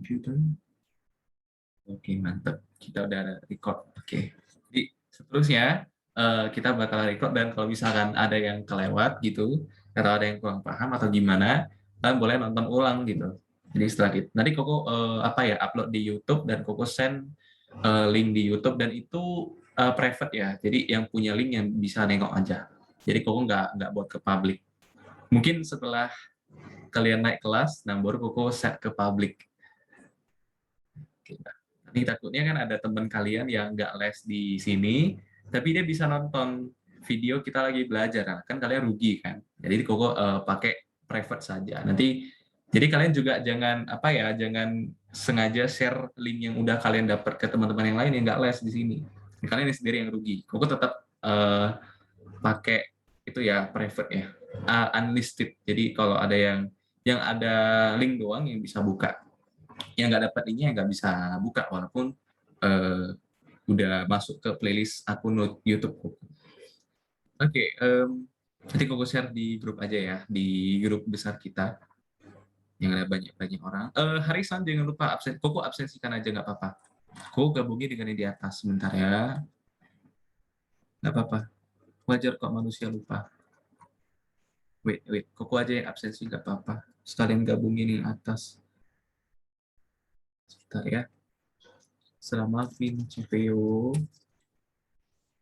Computer. Oke, mantap. Kita udah ada record. Oke. Jadi seterusnya kita bakal record dan kalau misalkan ada yang kelewat gitu atau ada yang kurang paham atau gimana, kalian boleh nonton ulang gitu. Jadi setelah itu nanti Koko upload di YouTube dan Koko send link di YouTube dan itu private ya. Jadi yang punya link yang bisa nengok aja. Jadi Koko nggak buat ke publik. Mungkin setelah kalian naik kelas, nah baru Koko set ke publik. Nanti takutnya kan ada teman kalian yang nggak les di sini, tapi dia bisa nonton video kita lagi belajar, nah, kan kalian rugi kan. Jadi Koko pakai private saja. Nanti jadi kalian juga jangan jangan sengaja share link yang udah kalian dapat ke teman-teman yang lain yang nggak les di sini. Kalian sendiri yang rugi. Koko tetap pakai itu ya private ya, unlisted. Jadi kalau ada yang ada link doang yang bisa buka, yang nggak dapat linknya nggak bisa buka walaupun uh, udah masuk ke playlist akun YouTube. Oke, nanti Koko share di grup aja ya, di grup besar kita yang ada banyak orang. Harisan jangan lupa absen. Koko absensikan aja nggak apa-apa. Koko gabungin dengan yang di atas sebentar ya. Nggak apa-apa. Wajar kok manusia lupa. Wait. Koko aja yang absensi nggak apa-apa. Sekalian gabungin yang atas. Sebentar ya. Selama Vin CVO.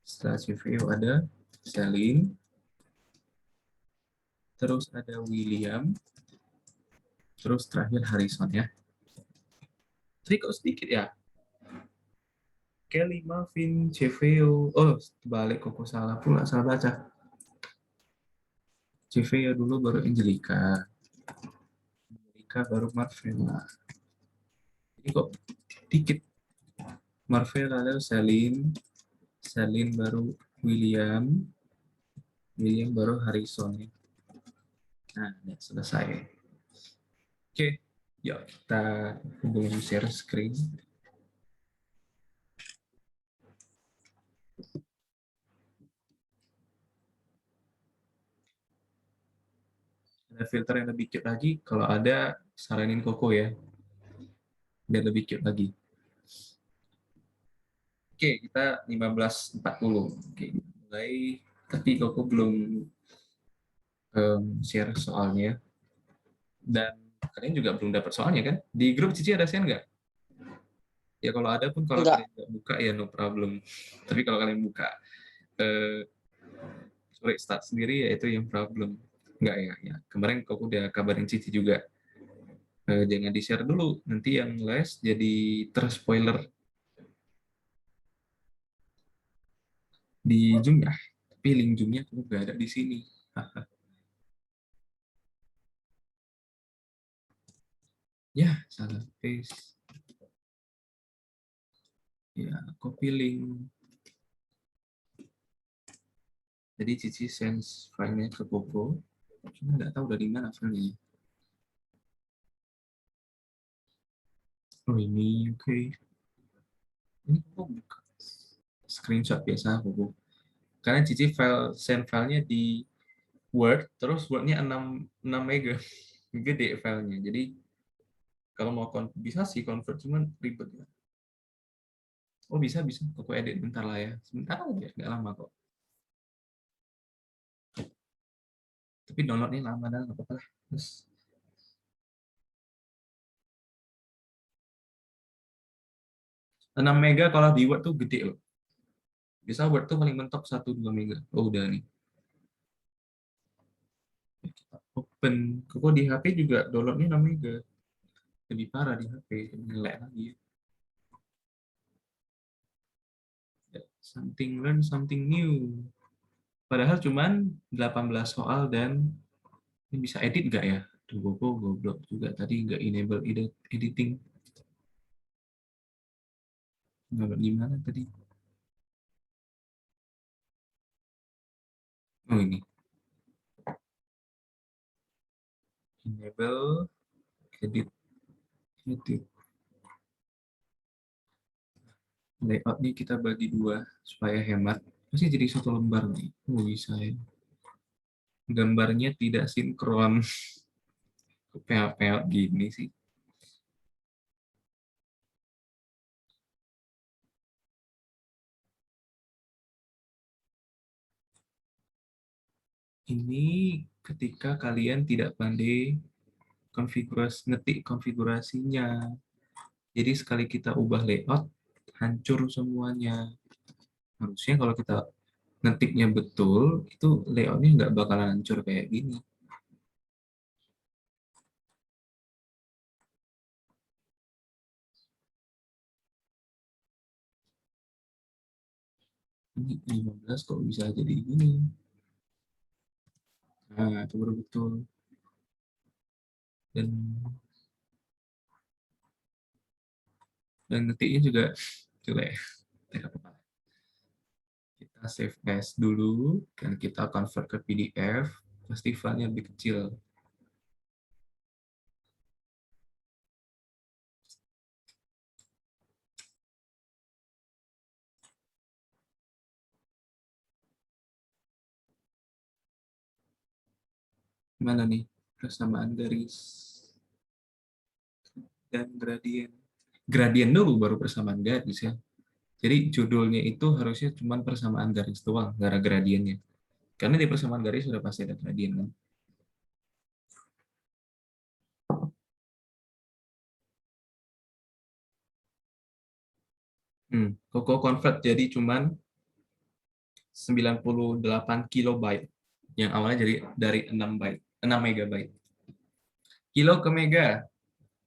Setelah CVO ada Selin. Terus ada William. Terus terakhir Harrison ya. Jadi kok sedikit ya? Kelly, Marvin, CVO. Oh, balik Koko salah pula, salah baca. CVO dulu baru Angelica. Angelica baru Marvella. Jadi kok dikit. Marvella lalu Selin baru William. William baru Harrison ya. Nah, ya, selesai. Oke, yuk kita hubungin share screen. Ada filter yang lebih cute lagi, kalau ada saranin Koko ya, biar lebih cute lagi. Oke, kita 15.40. Oke, mulai. Tapi Koko belum share soalnya. Dan kalian juga belum dapat soalnya kan? Di grup Cici ada share nggak? Ya kalau ada pun kalau Enggak. kalian nggak buka ya no problem. Tapi kalau kalian buka sorry start sendiri ya itu yang problem. Nggak ya. Kemarin Koko udah kabarin Cici juga. Jangan di-share dulu. Nanti yang les jadi terspoiler di Zoom ya. Tapi link Zoom-nya Koko nggak ada di sini. Ya, salah paste. Ya, copy link. Jadi Cici send file-nya ke Koko. Cuma nggak tahu dari mana filenya. Oh ini, oke. Ini Koko buka. Screenshot biasa Koko. Karena Cici send filenya di Word, terus Word-nya 6 mega. Gede filenya. Jadi kalau mau bisa sih convert, cuman ribet ya. Oh bisa. Koko edit bentar lah ya. Sebentar aja, nggak lama kok. Tapi downloadnya lama dah, nggak apa-apa lah. Terus 6 mega kalau di Word tuh gede loh. Bisa Word tuh paling mentok 1-2 mega. Oh udah nih. Kita open. Koko di HP juga downloadnya 6 mega. Lebih parah di HP. Ngelek lagi ya. Something learn, something new. Padahal cuman 18 soal dan ini bisa edit nggak ya? Tuh Koko goblok juga tadi nggak enable editing. Nggak gimana tadi? Oh ini. Enable edit. Layoutnya kita bagi 2 supaya hemat. Pasti jadi 1 lembar nih. Oh bisa ya. Gambarnya tidak sinkron. Peot-peot gini sih. Ini ketika kalian tidak pandai ngetik konfigurasinya. Jadi sekali kita ubah layout, hancur semuanya. Harusnya kalau kita ngetiknya betul, itu layoutnya nggak bakalan hancur kayak gini. Ini 15 kok bisa jadi gini. Nah, itu baru betul. Dan ngetiknya juga jelek. Kita save as dulu, dan kita convert ke PDF, pasti filenya lebih kecil. Mana nih persamaan garis dan gradien? Gradien dulu baru persamaan garis ya. Jadi judulnya itu harusnya cuma persamaan garis doang, nggak ada gradiennya. Karena di persamaan garis sudah pasti ada gradien kan. Koko convert jadi cuman 98 kilobyte. Yang awalnya jadi dari 6 byte, 6 megabyte. Kilo ke mega,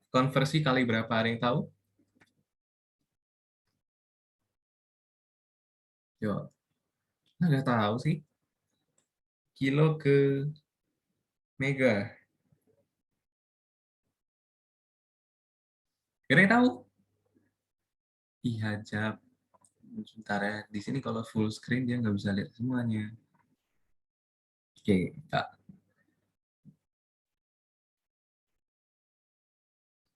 konversi kali berapa, ada yang tahu? Yo, nggak tahu sih. Kilo ke mega. Kira yang tahu? Iya, Jap. Sebentar ya. Di sini kalau full screen dia nggak bisa lihat semuanya. Oke, Kak.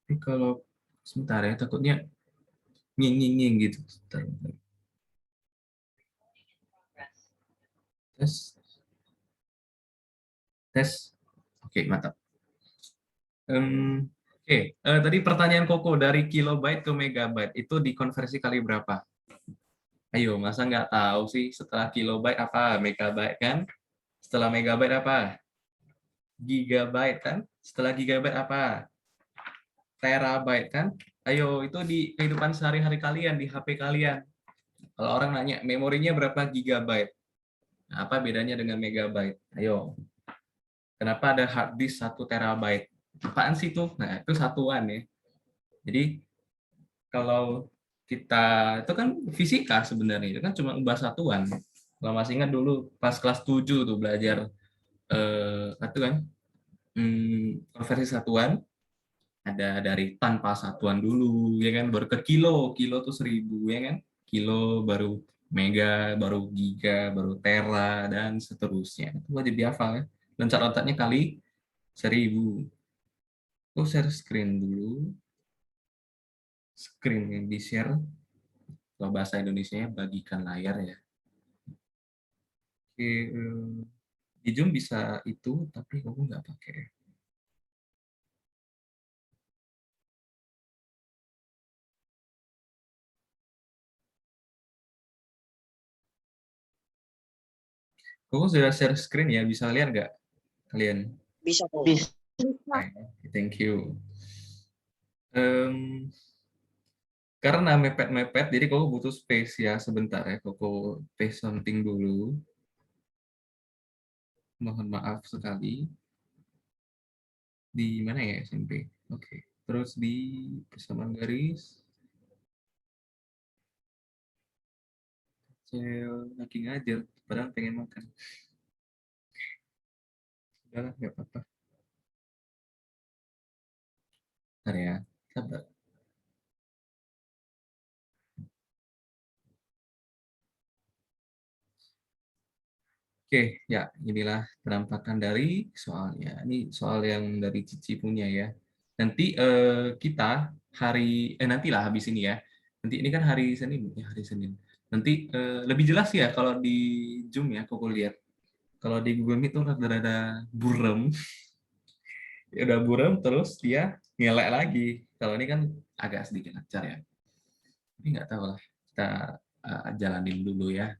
Tapi kalau sebentar ya, takutnya nying-nying gitu. Sebentar, sebentar. Tes, tes. Oke, mantap. Oke, tadi pertanyaan Koko dari kilobyte ke megabyte itu dikonversi kali berapa? Ayo, masa nggak tahu sih setelah kilobyte apa? Megabyte kan? Setelah megabyte apa? Gigabyte kan? Setelah gigabyte apa? Terabyte kan? Ayo, itu di kehidupan sehari-hari kalian, di HP kalian. Kalau orang nanya, memorinya berapa gigabyte? Nah, apa bedanya dengan megabyte? Ayo, kenapa ada hard disk 1 terabyte? Apaan sih itu? Nah, itu satuan ya. Jadi, kalau kita, itu kan fisika sebenarnya, itu kan cuma ubah satuan. Kalau masih ingat dulu, pas kelas 7 tuh belajar, itu kan, konversi satuan, ada dari tanpa satuan dulu ya kan, baru ke kilo, kilo tuh 1000 ya kan, kilo baru mega, baru giga, baru tera, dan seterusnya. Itu wajib dihafal ya, dan catatannya kali 1000. Oh, share screen dulu, screen yang di share, kalau bahasa Indonesia bagikan layar ya. Oke, di Zoom bisa itu, tapi kamu nggak pakai. Kamu sudah share screen ya, bisa lihat nggak kalian? Bisa, bisa. Okay, thank you. Karena mepet-mepet, jadi kau butuh space ya sebentar ya. Kau paste something dulu. Mohon maaf sekali. Di mana ya SMP? Oke. Terus di persamaan garis. Saya lagi ngajar, padahal pengen makan. Udahlah, nggak apa-apa. Bentar ya, sabar. Oke, ya inilah penampakan dari soalnya. Ini soal yang dari Cici punya ya. Nanti kita nantilah habis ini ya. Nanti ini kan hari Senin ya, hari Senin. Nanti lebih jelas ya kalau di Zoom ya, Koko lihat. Kalau di Google Meet tuh rada-rada burem. Ya udah burem terus dia ngelek lagi. Kalau ini kan agak sedikit lancar ya. Tapi nggak tahu lah. Kita jalanin dulu ya.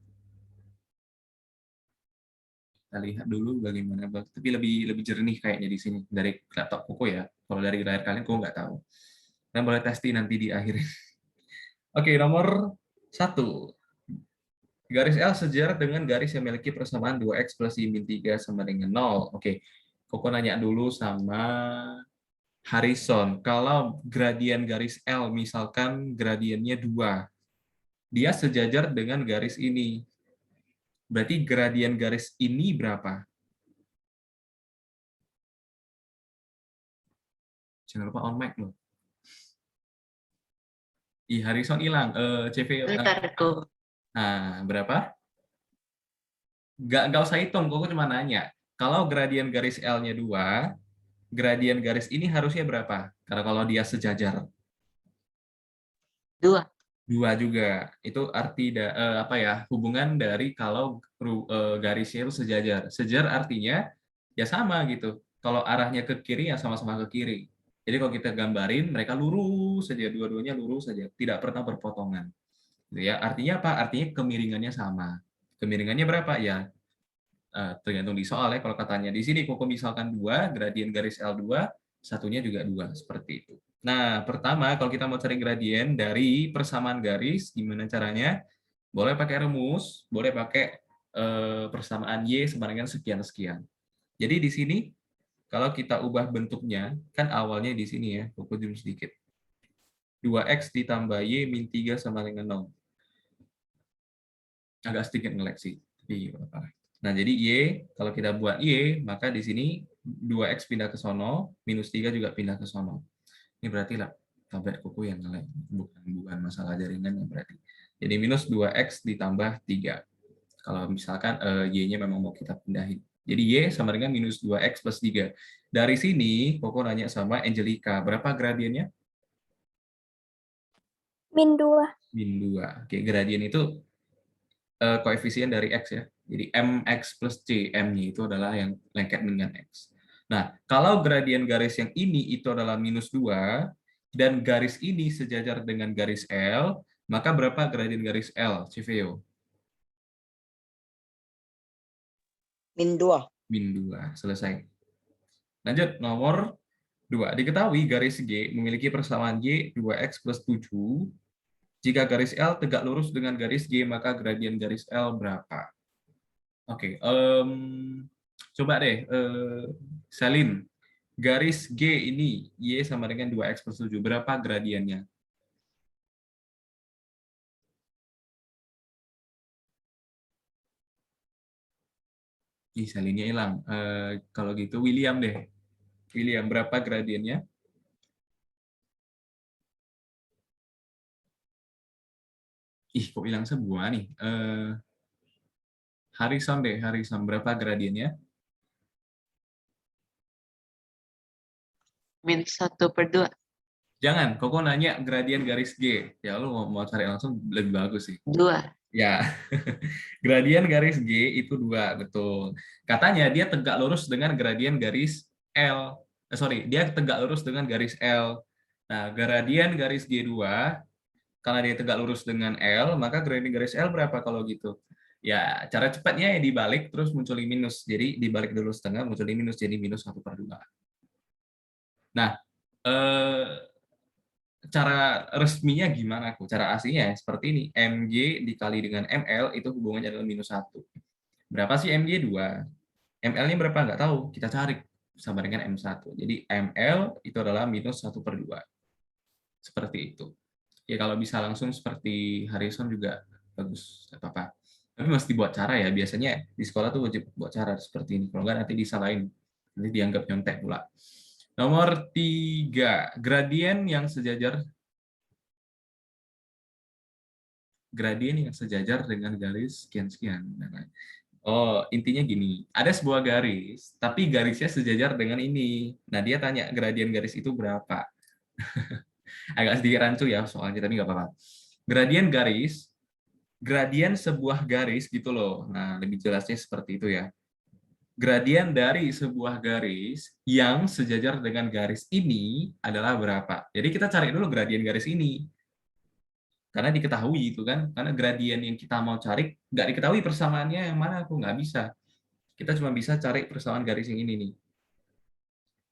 Kita lihat dulu bagaimana, tapi lebih jernih kayaknya di sini dari laptop Koko ya. Kalau dari layar kalian Koko nggak tahu. Kita boleh testing nanti di akhir. Oke, nomor 1. Garis L sejajar dengan garis yang memiliki persamaan 2x plus y min 3 sama dengan 0. Oke, Koko nanya dulu sama Harrison. Kalau gradien garis L, misalkan gradiennya 2, dia sejajar dengan garis ini. Berarti gradien garis ini berapa? Jangan lupa on mic loh. Harrison hilang. CV. Bentar tuh. Nah, berapa? Nggak usah hitung, kok cuma nanya. Kalau gradien garis L-nya 2, gradien garis ini harusnya berapa? Karena kalau dia sejajar. 2. 2 juga. Itu arti apa ya? Hubungan dari kalau garisnya itu sejajar. Sejajar artinya ya sama gitu. Kalau arahnya ke kiri ya sama-sama ke kiri. Jadi kalau kita gambarin mereka lurus saja, dua-duanya lurus saja, tidak pernah berpotongan. Gitu ya. Artinya apa? Artinya kemiringannya sama. Kemiringannya berapa? Ya tergantung di soal ya. Kalau katanya di sini Koko misalkan 2, gradien garis L2, satunya juga 2, seperti itu. Nah, pertama kalau kita mau cari gradien dari persamaan garis, gimana caranya? Boleh pakai rumus, boleh pakai persamaan Y sama dengan sekian-sekian. Jadi di sini kalau kita ubah bentuknya, kan awalnya di sini ya, Koko zoom sedikit. 2x ditambah Y min 3 sama dengan 0. Agak sedikit nge-lag sih. Nah, jadi Y, kalau kita buat Y, maka di sini 2x pindah ke sono, minus 3 juga pindah ke sono. Ini berarti lah tablet Koko yang nge-lag, bukan masalah jaringan yang berarti. Jadi minus 2x ditambah 3. Kalau misalkan Y-nya memang mau kita pindahin. Jadi Y sama dengan minus 2x plus 3. Dari sini, Koko nanya sama Angelica, berapa gradiennya? Min 2. Min 2. Oke, gradien itu koefisien dari X ya. Jadi MX plus C, M-nya itu adalah yang lengket dengan X. Nah, kalau gradien garis yang ini itu adalah minus 2, dan garis ini sejajar dengan garis L, maka berapa gradien garis L, Civeo? Min 2. Min 2, selesai. Lanjut, nomor 2. Diketahui garis G memiliki persamaan Y 2X plus 7. Jika garis L tegak lurus dengan garis G, maka gradien garis L berapa? Oke, coba deh, Selin, garis G ini, Y sama dengan 2X plus 7, berapa gradiennya? Selinnya hilang. Kalau gitu, William deh. William, berapa gradiennya? Kok hilang sebuah nih? Harrison deh, Harrison, berapa gradiennya? Min 1/2. Jangan, Koko nanya gradien garis G. Ya, lu mau cari langsung lebih bagus sih. 2. Ya, gradien garis G itu 2, betul. Katanya dia tegak lurus dengan gradien garis L. Dia tegak lurus dengan garis L. Nah, gradien garis G2, karena dia tegak lurus dengan L, maka gradien garis L berapa kalau gitu? Ya, cara cepatnya ya dibalik, terus muncul minus. Jadi dibalik dulu setengah, muncul minus, jadi minus 1/2. Nah, cara resminya gimana aku? Cara aslinya ya seperti ini. MG dikali dengan ML itu hubungannya adalah minus 1. Berapa sih MG? 2. ML-nya berapa? Nggak tahu. Kita cari sama dengan M1. Jadi ML itu adalah minus 1/2. Seperti itu. Ya kalau bisa langsung seperti Harrison juga bagus. Nggak apa-apa. Tapi mesti buat cara ya. Biasanya di sekolah tuh wajib buat cara seperti ini. Kalau nggak nanti disalahin. Nanti dianggap nyontek pula. Nomor 3. Gradien yang sejajar dengan garis sekian-sekian. Oh, intinya gini, ada sebuah garis, tapi garisnya sejajar dengan ini. Nah, dia tanya gradien garis itu berapa? Agak sedikit rancu ya soalnya, tapi nggak apa-apa. Gradien sebuah garis gitu loh. Nah, lebih jelasnya seperti itu ya. Gradien dari sebuah garis yang sejajar dengan garis ini adalah berapa? Jadi kita cari dulu gradien garis ini. Karena diketahui itu kan, karena gradien yang kita mau cari nggak diketahui persamaannya yang mana, aku nggak bisa. Kita cuma bisa cari persamaan garis yang ini nih.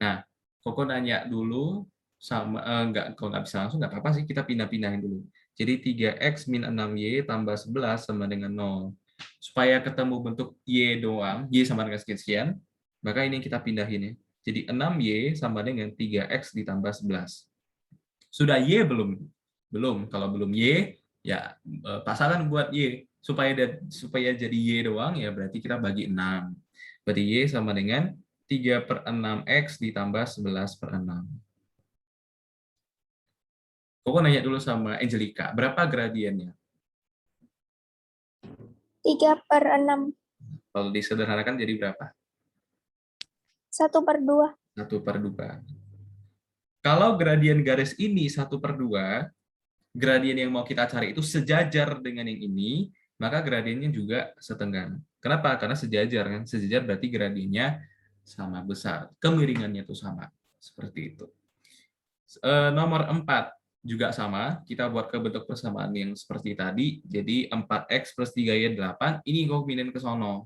Nah, Koko nanya dulu sama kalau nggak bisa langsung nggak apa-apa sih, kita pindah-pindahin dulu. Jadi 3x min 6y tambah 11 sama dengan 0. Supaya ketemu bentuk y doang, y sama dengan sekian-sekian, maka ini kita pindahin ya. Jadi 6y sama dengan 3x ditambah 11. Sudah y belum? Belum. Kalau belum y, ya pasangan buat y. Supaya jadi y doang, ya berarti kita bagi 6. Berarti y sama dengan 3/6x ditambah 11/6. Koko nanya dulu sama Angelica, berapa gradiennya? 3/6. Kalau disederhanakan jadi berapa? 1/2. 1/2. Kalau gradien garis ini 1/2, gradien yang mau kita cari itu sejajar dengan yang ini, maka gradiennya juga setengah. Kenapa? Karena sejajar kan. Sejajar berarti gradiennya sama besar. Kemiringannya itu sama. Seperti itu. Nomor 4 juga sama. Kita buat ke bentuk persamaan yang seperti tadi. Jadi 4x plus 3y 8. Ini kok pindahin ke sono.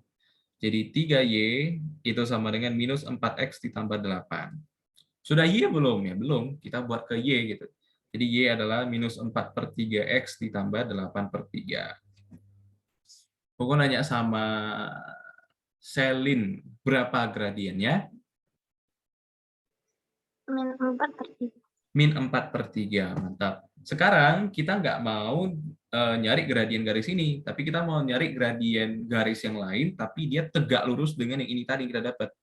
Jadi 3y itu sama dengan minus 4x ditambah 8. Sudah y belum? Ya belum. Kita buat ke y gitu. Jadi y adalah minus 4/3x ditambah 8/3. Pokok nanya sama Selin, berapa gradiennya? Min 4/3. Min 4/3, mantap. Sekarang kita nggak mau nyari gradien garis ini, tapi kita mau nyari gradien garis yang lain, tapi dia tegak lurus dengan yang ini tadi kita dapat.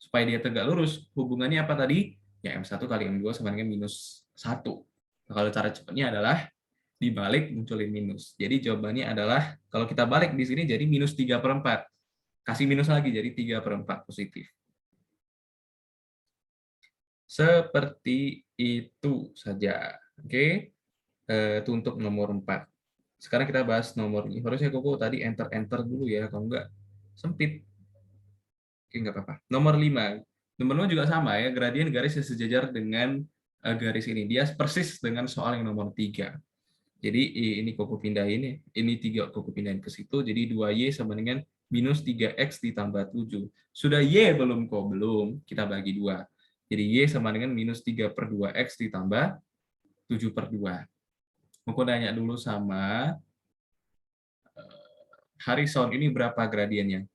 Supaya dia tegak lurus, hubungannya apa tadi? Ya M1 kali M2 sama dengan minus 1. Nah, kalau cara cepatnya adalah dibalik munculin minus. Jadi jawabannya adalah, kalau kita balik di sini jadi minus 3/4. Kasih minus lagi, jadi 3/4 positif. Seperti itu saja. Oke, itu untuk nomor 4. Sekarang kita bahas nomor ini. Harusnya Koko tadi enter dulu ya, kalau enggak sempit. Oke, nggak apa-apa. Nomor 5. Nomor 5 juga sama ya, gradien garis yang sejajar dengan garis ini. Dia persis dengan soal yang nomor 3. Jadi ini Koko pindahin ya. Ini 3 Koko pindahin ke situ. Jadi 2y sama dengan minus 3x ditambah 7. Sudah y belum kok? Belum. Kita bagi 2. Jadi y sama dengan minus 3/2x ditambah 7/2. Koko nanya dulu sama Harrison, ini berapa gradiennya?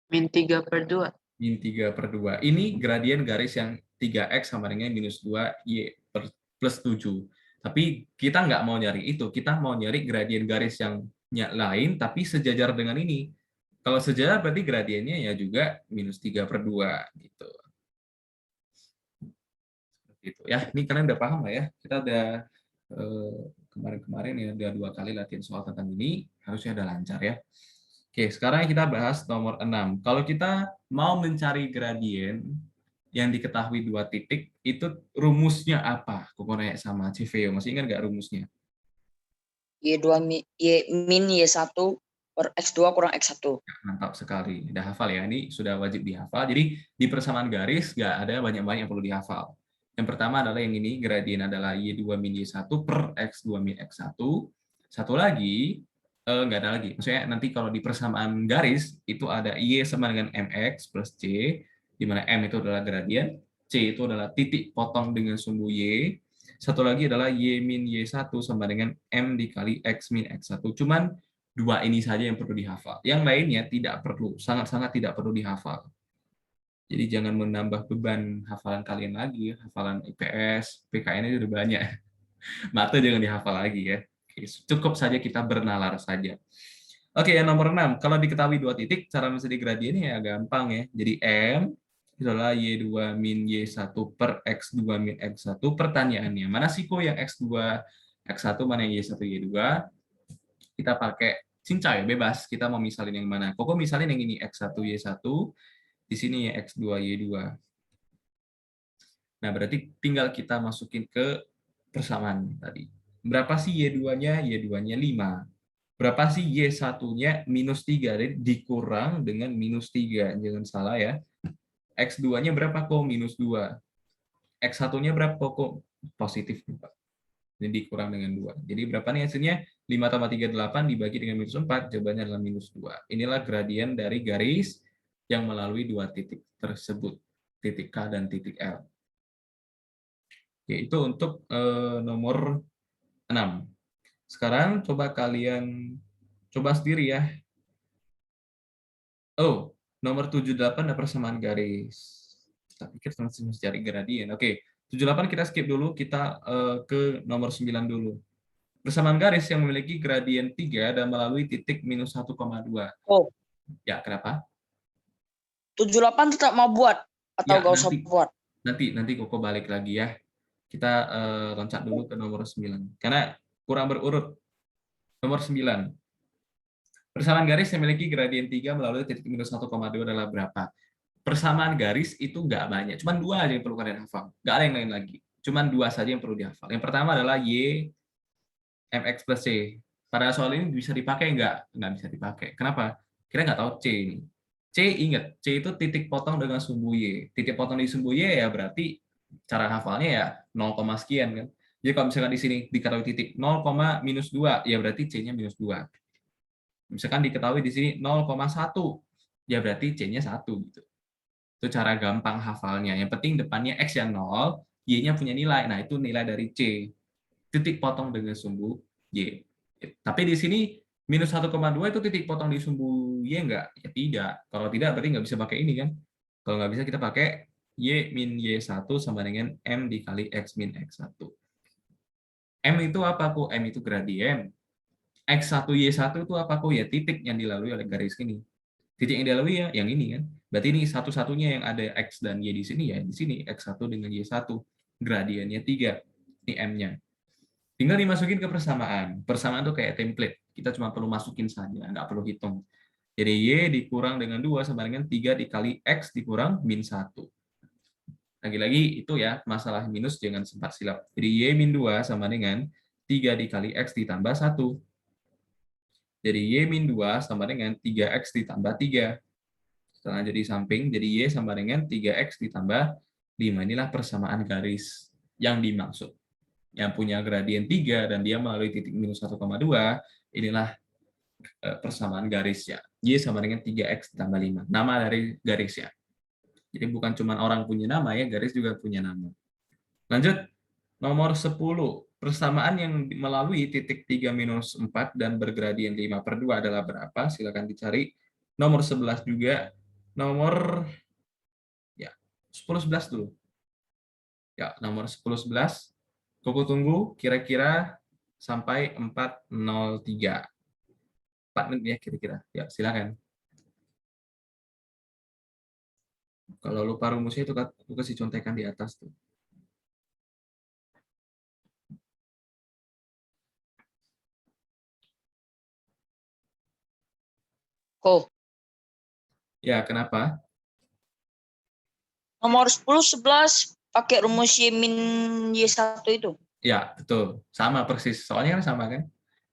Min 3/2. Min 3/2. Ini gradien garis yang 3x sama dengan minus 2y plus 7. Tapi kita nggak mau nyari itu. Kita mau nyari gradien garis yang lain, tapi sejajar dengan ini. Kalau sejajar berarti gradiennya ya juga minus 3/2. Gitu. Gitu ya. Ini kalian udah paham lah ya. Kita udah kemarin-kemarin ya udah 2 kali latihan soal tentang ini. Harusnya udah lancar ya. Oke, sekarang kita bahas nomor 6. Kalau kita mau mencari gradien yang diketahui 2 titik, itu rumusnya apa? Koko nanya sama Civeo, masih ingat nggak rumusnya? Y2 min Y1 per X2 kurang X1. Mantap sekali, udah hafal ya. Ini sudah wajib dihafal. Jadi di persamaan garis nggak ada banyak-banyak yang perlu dihafal. Yang pertama adalah yang ini, gradien adalah Y2 min Y1 per X2 min X1. Satu lagi, nggak ada lagi. Maksudnya nanti kalau di persamaan garis, itu ada Y sama dengan MX plus C, di mana M itu adalah gradien, C itu adalah titik potong dengan sumbu Y. Satu lagi adalah Y min Y1 sama dengan M dikali X min X1. Cuman 2 ini saja yang perlu dihafal. Yang lainnya tidak perlu, sangat-sangat tidak perlu dihafal. Jadi jangan menambah beban hafalan kalian lagi, hafalan IPS, PKN itu udah banyak. Mata jangan dihafal lagi ya. Cukup saja kita bernalar saja. Oke, yang nomor 6. Kalau diketahui 2 titik, cara mencari gradiennya ya gampang ya. Jadi M itu adalah Y2 min Y1 per X2 min X1. Pertanyaannya, mana sih kok yang X2, X1, mana yang Y1, Y2? Kita pakai cincai, bebas. Kita mau misalin yang mana. Koko misalin yang ini X1, Y1. Di sini ya X2, Y2. Nah, berarti tinggal kita masukin ke persamaan tadi. Berapa sih Y2-nya? Y2-nya 5. Berapa sih Y1-nya? Minus 3. Jadi dikurang dengan minus 3. Jangan salah ya. X2-nya berapa kok? Minus 2. X1-nya berapa kok? Positif. Ini dikurang dengan 2. Jadi berapa nih hasilnya? 5,38 dibagi dengan minus 4, jawabannya adalah minus 2. Inilah gradien dari garis yang melalui dua titik tersebut, titik K dan titik L. Yaitu untuk nomor 6. Sekarang coba kalian coba sendiri ya. Oh, nomor 78 ada persamaan garis. Tak pikir masih cari gradien. Oke, 78 kita skip dulu, kita ke nomor 9 dulu. Persamaan garis yang memiliki gradien 3 dan melalui titik minus 1,2. Oh, Ya, kenapa? 78 tetap mau buat atau Ya, gak usah buat? nanti Koko balik lagi ya. Kita loncat dulu ke nomor 9. Karena kurang berurut. Nomor 9. Persamaan garis yang memiliki gradien 3 melalui titik minus 1,2 adalah berapa? Persamaan garis itu nggak banyak. Cuman dua aja yang perlu kalian hafal. Nggak ada yang lain lagi. Cuman dua saja yang perlu dihafal. Yang pertama adalah Y mx plus C. Pada soal ini bisa dipakai nggak? Nggak bisa dipakai. Kenapa? Kita nggak tahu C ini. C, ingat, C itu titik potong dengan sumbu Y. Titik potong di sumbu Y ya berarti cara hafalnya ya 0, sekian kan. Jadi kalau misalkan di sini diketahui titik 0, minus 2, ya berarti C-nya minus 2. Misalkan diketahui di sini 0,1, ya berarti C-nya 1 gitu. Itu cara gampang hafalnya. Yang penting depannya X yang 0, Y-nya punya nilai. Nah, itu nilai dari C. Titik potong dengan sumbu Y. Tapi di sini minus 1,2 itu titik potong di sumbu Y enggak? Ya tidak. Kalau tidak berarti nggak bisa pakai ini kan. Kalau nggak bisa kita pakai Y min Y1 sama dengan M dikali X min X1. M itu apa, Ku? M itu gradien. X1 Y1 itu apa, Ku? Ya titik yang dilalui oleh garis ini. Titik yang dilalui ya yang ini kan. Berarti ini satu-satunya yang ada X dan Y di sini ya di sini X1 dengan Y1. Gradiennya 3. Ini M-nya. Tinggal dimasukin ke persamaan. Persamaan itu kayak template. Kita cuma perlu masukin saja, nggak perlu hitung. Jadi Y dikurang dengan 2 sama dengan 3 dikali X dikurang min 1. Lagi-lagi itu ya, masalah minus jangan sempat silap. Jadi Y min 2 sama dengan 3 dikali X ditambah 1. Jadi Y min 2 sama dengan 3X ditambah 3. Setelah jadi samping, jadi Y sama dengan 3X ditambah 5. Inilah persamaan garis yang dimaksud. Yang punya gradien 3 dan dia melalui titik minus 1,2, inilah persamaan garisnya. Y sama dengan 3X ditambah 5. Nama dari garisnya. Jadi bukan cuma orang punya nama ya, garis juga punya nama. Lanjut, nomor 10. Persamaan yang melalui titik 3 minus 4 dan bergradien 5/2 adalah berapa? Silakan dicari. Nomor 11 juga. Nomor ya 10-11 dulu. Ya, nomor 10-11. Koko tunggu kira-kira sampai 4:03. 4 menit ya kira-kira. Ya, silakan. Kalau lupa rumusnya itu aku kasih contekan di atas tuh. Oh, Ya, kenapa? nomor 10, 11 pakai rumus Y min Y1 itu. Ya, betul. Sama persis. Soalnya kan sama kan?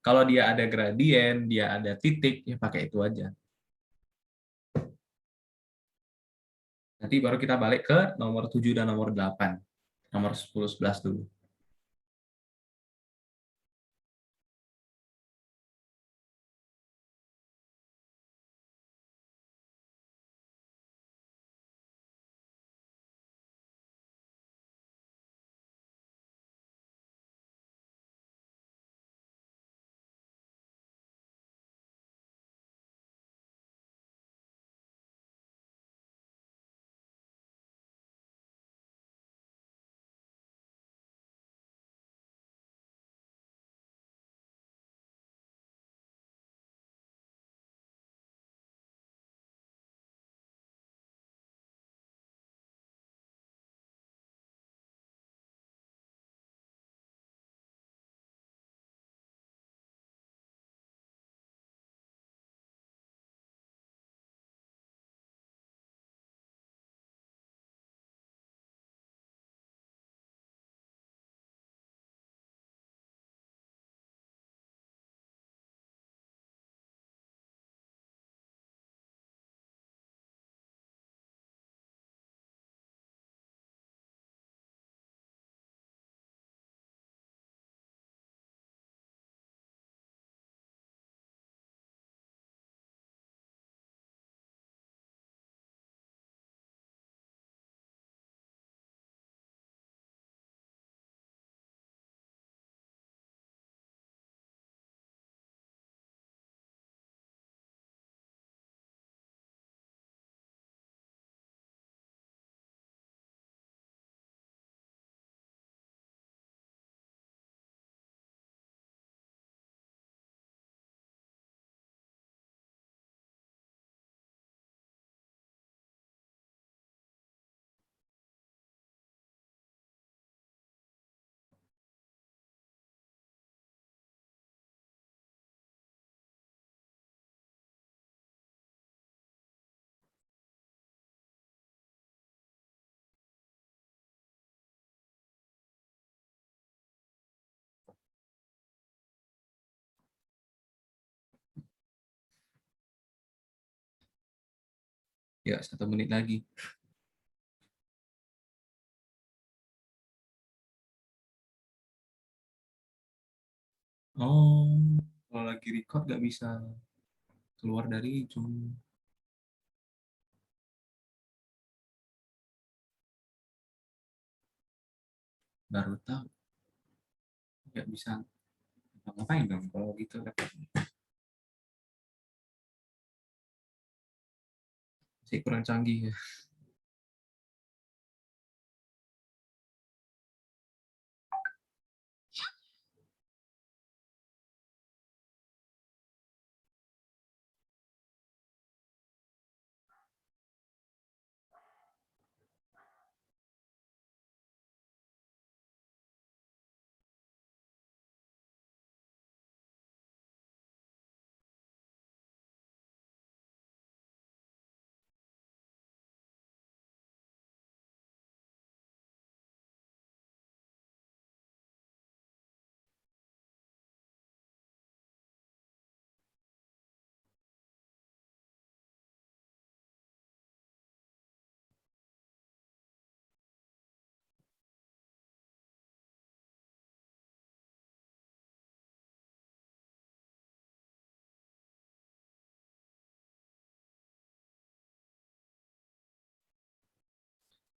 Kalau dia ada gradien, dia ada titik, ya pakai itu aja. Nanti baru kita balik ke nomor 7 dan nomor 8. Nomor 10, 11 dulu. Ya, 1 menit lagi. Oh, kalau lagi record nggak bisa keluar dari Zoom. Baru tahu. Nggak bisa ngapain dong kalau gitu. Masih kurang canggih ya.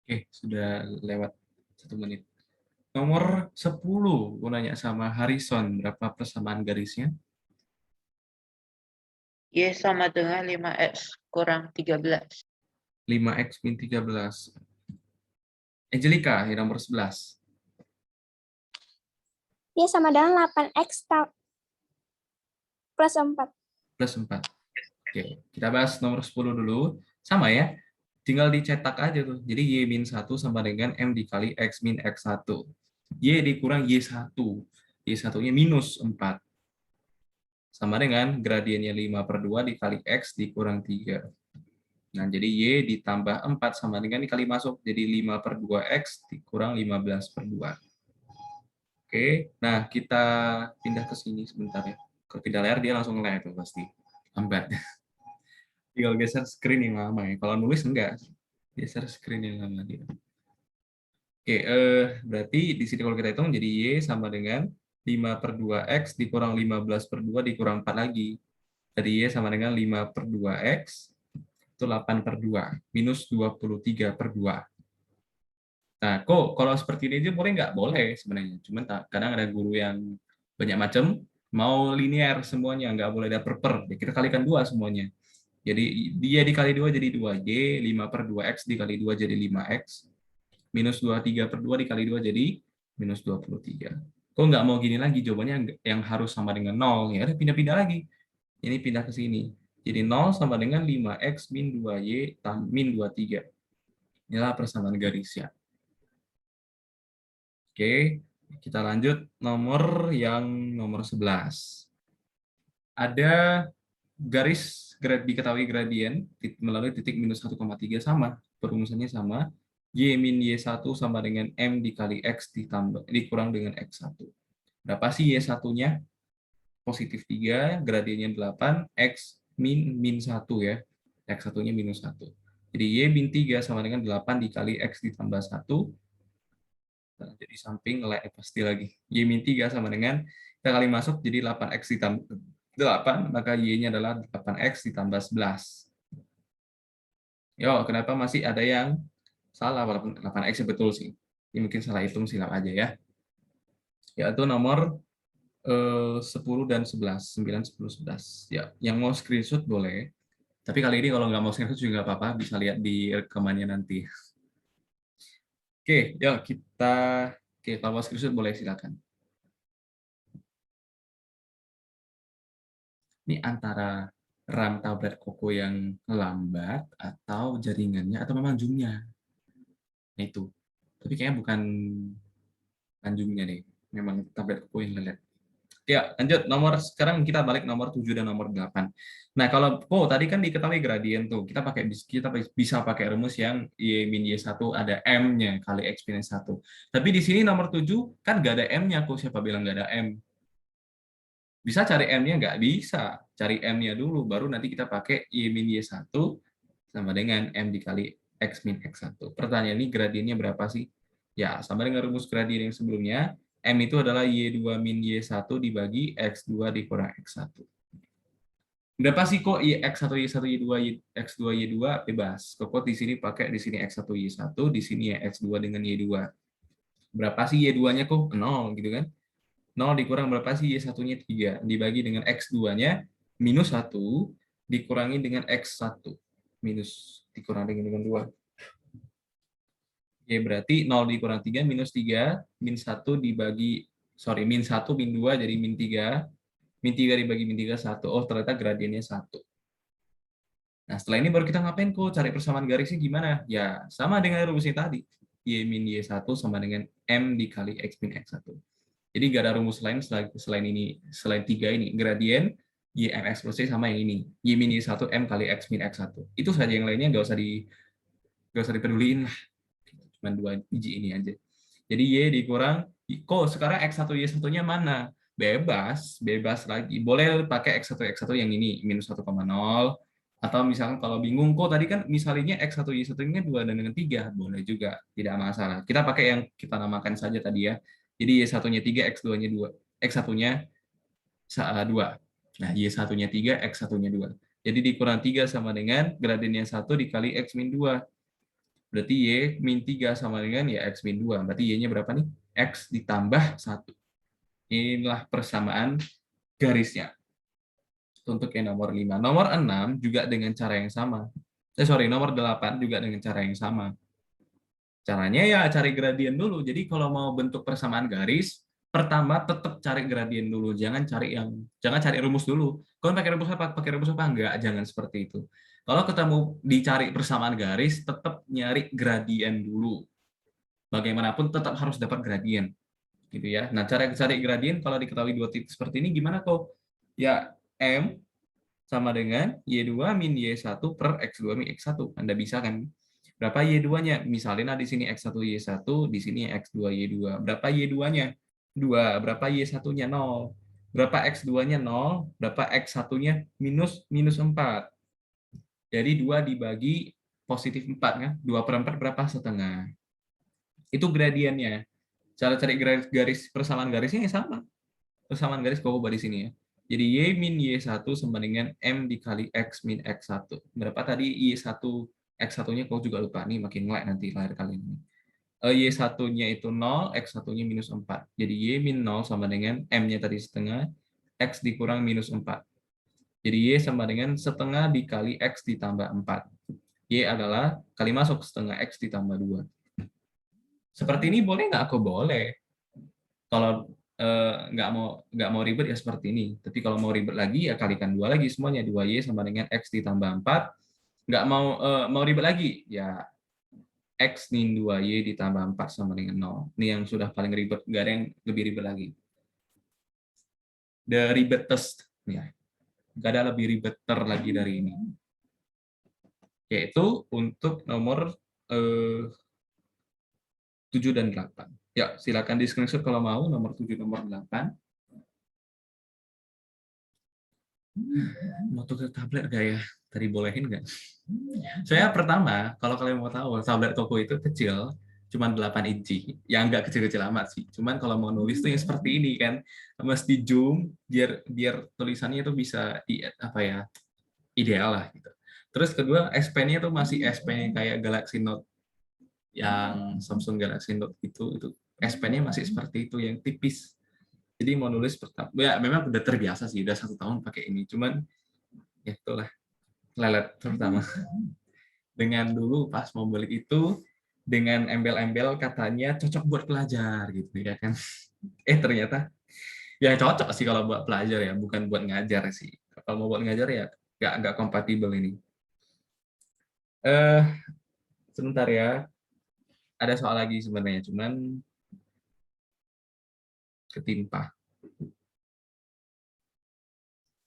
Oke, sudah lewat 1 menit. Nomor 10, gue nanya sama Harrison, berapa persamaan garisnya? Y sama dengan 5X kurang 13. 5X min 13. Angelica, yang nomor 11. Y sama dengan 8X plus 4. Plus 4. Oke, kita bahas nomor 10 dulu. Sama ya, tinggal dicetak aja tuh. Jadi Y min 1 sama dengan M dikali X min X1. Y dikurang Y1. Y1-nya minus 4. Sama dengan gradiennya 5/2 dikali X dikurang 3. Nah, jadi Y ditambah 4 sama dengan dikali masuk. Jadi 5/2X dikurang 15/2. Oke, nah kita pindah ke sini sebentar ya. Kalau pindah layar dia langsung nge-lag tuh pasti. Lambat. Tinggal geser screen yang lama ya. Kalau nulis enggak. Geser screen yang lama dia. Oke, berarti di sini kalau kita hitung jadi Y sama dengan 5/2X dikurang 15/2 dikurang 4 lagi. Jadi Y sama dengan 5/2X itu 8/2 minus 23/2. Nah, kok kalau seperti ini aja boleh nggak? Boleh sebenarnya. Cuman kadang ada guru yang banyak macam, mau linear semuanya, nggak boleh ada per. Ya, kita kalikan 2 semuanya. Jadi dia dikali 2 jadi 2Y, 5/2X dikali 2 jadi 5X, minus 23/2 dikali 2 jadi minus 23. Kok nggak mau gini lagi? Jawabannya yang harus sama dengan 0. Ya udah pindah-pindah lagi. Ini pindah ke sini. Jadi 0 sama dengan 5X min 2Y min 23. Inilah persamaan garisnya. Oke, kita lanjut nomor 11. Ada garis diketahui gradien melalui titik minus 1,3 sama, perumusannya sama, Y min Y1 sama dengan M dikali X dikurang dengan X1. Berapa sih Y1-nya? Positif 3, gradiennya 8, X min 1 ya. X1-nya minus 1. Jadi Y min 3 sama dengan 8 dikali X ditambah 1. Nah, jadi samping pasti lagi. Y min 3 sama dengan, kita kali masuk jadi 8X ditambah 8, maka Y-nya adalah 8X ditambah 11. Yo, kenapa masih ada yang salah? Walaupun 8X betul sih. Ini mungkin salah hitung, silap aja ya. Yaitu nomor 10 dan 11. 9, 10, 11. Ya, yang mau screenshot boleh. Tapi kali ini kalau nggak mau screenshot juga nggak apa-apa. Bisa lihat di rekamannya nanti. Oke, yuk kita... Oke, kalau mau screenshot boleh, silakan. Ini antara RAM tablet Koko yang lambat atau jaringannya atau memang zoom-nya. Nah, itu. Tapi kayaknya bukan zoom-nya deh. Memang tablet Koko yang lelet. Ya, lanjut. Sekarang kita balik nomor 7 dan nomor 8. Nah, kalau tadi kan diketahui gradien tuh. Kita bisa pakai rumus yang Y min Y1 ada M-nya kali X minus 1. Tapi di sini nomor 7 kan nggak ada M-nya. Kok siapa bilang nggak ada M? Bisa cari M-nya? Nggak bisa. Cari M-nya dulu, baru nanti kita pakai Y min Y1 sama dengan M dikali X min X1. Pertanyaan ini gradiennya berapa sih? Ya, sama dengan rumus gradien yang sebelumnya, M itu adalah Y2 min Y1 dibagi X2 dikurang X1. Berapa sih kok X1, Y1, Y2, X2, Y2? Bebas. Kok di sini pakai di sini X1, Y1, di sini ya X2 dengan Y2. Berapa sih Y2-nya kok? 0 gitu kan? 0 dikurang berapa sih Y1-nya 3 dibagi dengan X2-nya minus 1 dikurangi dengan X1 minus dikurangi dengan 2. Oke, berarti 0 dikurang 3 minus 3 min 1 dibagi min 1 min 2 jadi min 3. Min 3 dibagi min 3 1. Oh, ternyata gradiennya 1. Nah, setelah ini baru kita ngapain kok? Cari persamaan garisnya gimana? Ya, sama dengan rumusnya tadi. Y min Y1 sama dengan M dikali X min X1. Jadi nggak ada rumus lain selain ini, selain 3 ini. Gradien Y M X plus Y sama yang ini. Y min Y1 M kali X min X1. Itu saja, yang lainnya nggak usah dipeduliin lah. Cuma 2 biji ini aja. Jadi Y dikurang, kok sekarang X1 Y1-nya mana? Bebas lagi. Boleh pakai X1 X1 yang ini, minus 1,0. Atau misalkan kalau bingung, kok tadi kan misalnya X1 Y1-nya 2 dan dengan 3. Boleh juga, tidak masalah. Kita pakai yang kita namakan saja tadi ya. Jadi Y1-nya 3, X2-nya 2. X1-nya 2. Nah, Y1-nya 3, X1-nya 2. Jadi dikurang 3 sama dengan gradiennya 1 dikali X min 2. Berarti Y min 3 sama dengan ya X min 2. Berarti Y-nya berapa nih? X ditambah 1. Inilah persamaan garisnya. Untuk yang nomor 5. Nomor 6 juga dengan cara yang sama. Nomor 8 juga dengan cara yang sama. Caranya ya cari gradien dulu. Jadi kalau mau bentuk persamaan garis, pertama tetap cari gradien dulu. Jangan cari rumus dulu. Kalau pakai rumus apa? Enggak, jangan seperti itu. Kalau ketemu dicari persamaan garis, tetap nyari gradien dulu. Bagaimanapun tetap harus dapat gradien. Gitu ya. Nah, cara cari gradien kalau diketahui 2 titik seperti ini gimana kok? Ya, M sama dengan Y2 min Y1 per X2 min X1. Anda bisa kan? Berapa Y2-nya? Misalnya di sini X1 Y1, di sini X2 Y2. Berapa Y2-nya? 2. Berapa Y1-nya? 0. Berapa X2-nya? 0. Berapa X1-nya? Minus 4. Jadi 2 dibagi positif 4 kan? 2 per 4 berapa? Setengah. Itu gradiennya. Cara cari garis persamaan garisnya sama. Persamaan garis kau ubah di sini ya. Jadi Y min Y1 sama dengan M dikali X min X1. Berapa tadi Y1 X1-nya kau juga lupa. Nih makin ngelek nanti lahir kali ini. Y1-nya itu 0, X1-nya minus 4. Jadi Y min 0 sama dengan M-nya tadi setengah, X dikurang minus 4. Jadi Y sama dengan setengah dikali X ditambah 4. Y adalah kali masuk setengah X ditambah 2. Seperti ini boleh nggak? Aku boleh. Kalau nggak mau ribet ya seperti ini. Tapi kalau mau ribet lagi ya kalikan 2 lagi semuanya. 2Y sama dengan X ditambah 4. Nggak mau ribet lagi ya X min 2Y ditambah 4 sama dengan 0. Ini yang sudah paling ribet. Nggak ada yang lebih ribet lagi. The ribetest. Ya. Nggak ada lebih ribeter lagi dari ini. Yaitu untuk nomor 7 dan 8. Ya, silakan di screenshot kalau mau nomor 7 nomor 8. Mau tukar tablet nggak ya? Tadi bolehin nggak? Saya pertama, kalau kalian mau tahu, tablet Koko itu kecil, cuma 8 inci. Yang nggak kecil-kecil amat sih. Cuman kalau mau nulis tuh yang seperti ini kan, mesti zoom biar tulisannya itu bisa ideal lah gitu. Terus kedua, S Pen-nya tuh masih S Pen kayak Galaxy Note yang Samsung Galaxy Note itu S Pen-nya masih seperti itu yang tipis. Jadi mau nulis pertama, ya memang udah terbiasa sih, udah 1 tahun pakai ini. Cuman ya itulah lelet terutama. Dengan dulu pas mau beli itu dengan embel-embel katanya cocok buat pelajar gitu ya kan. Ternyata ya cocok sih kalau buat pelajar ya, bukan buat ngajar sih. Kalau mau buat ngajar ya nggak kompatibel ini. Sebentar ya. Ada soal lagi sebenarnya, cuman ketimpa.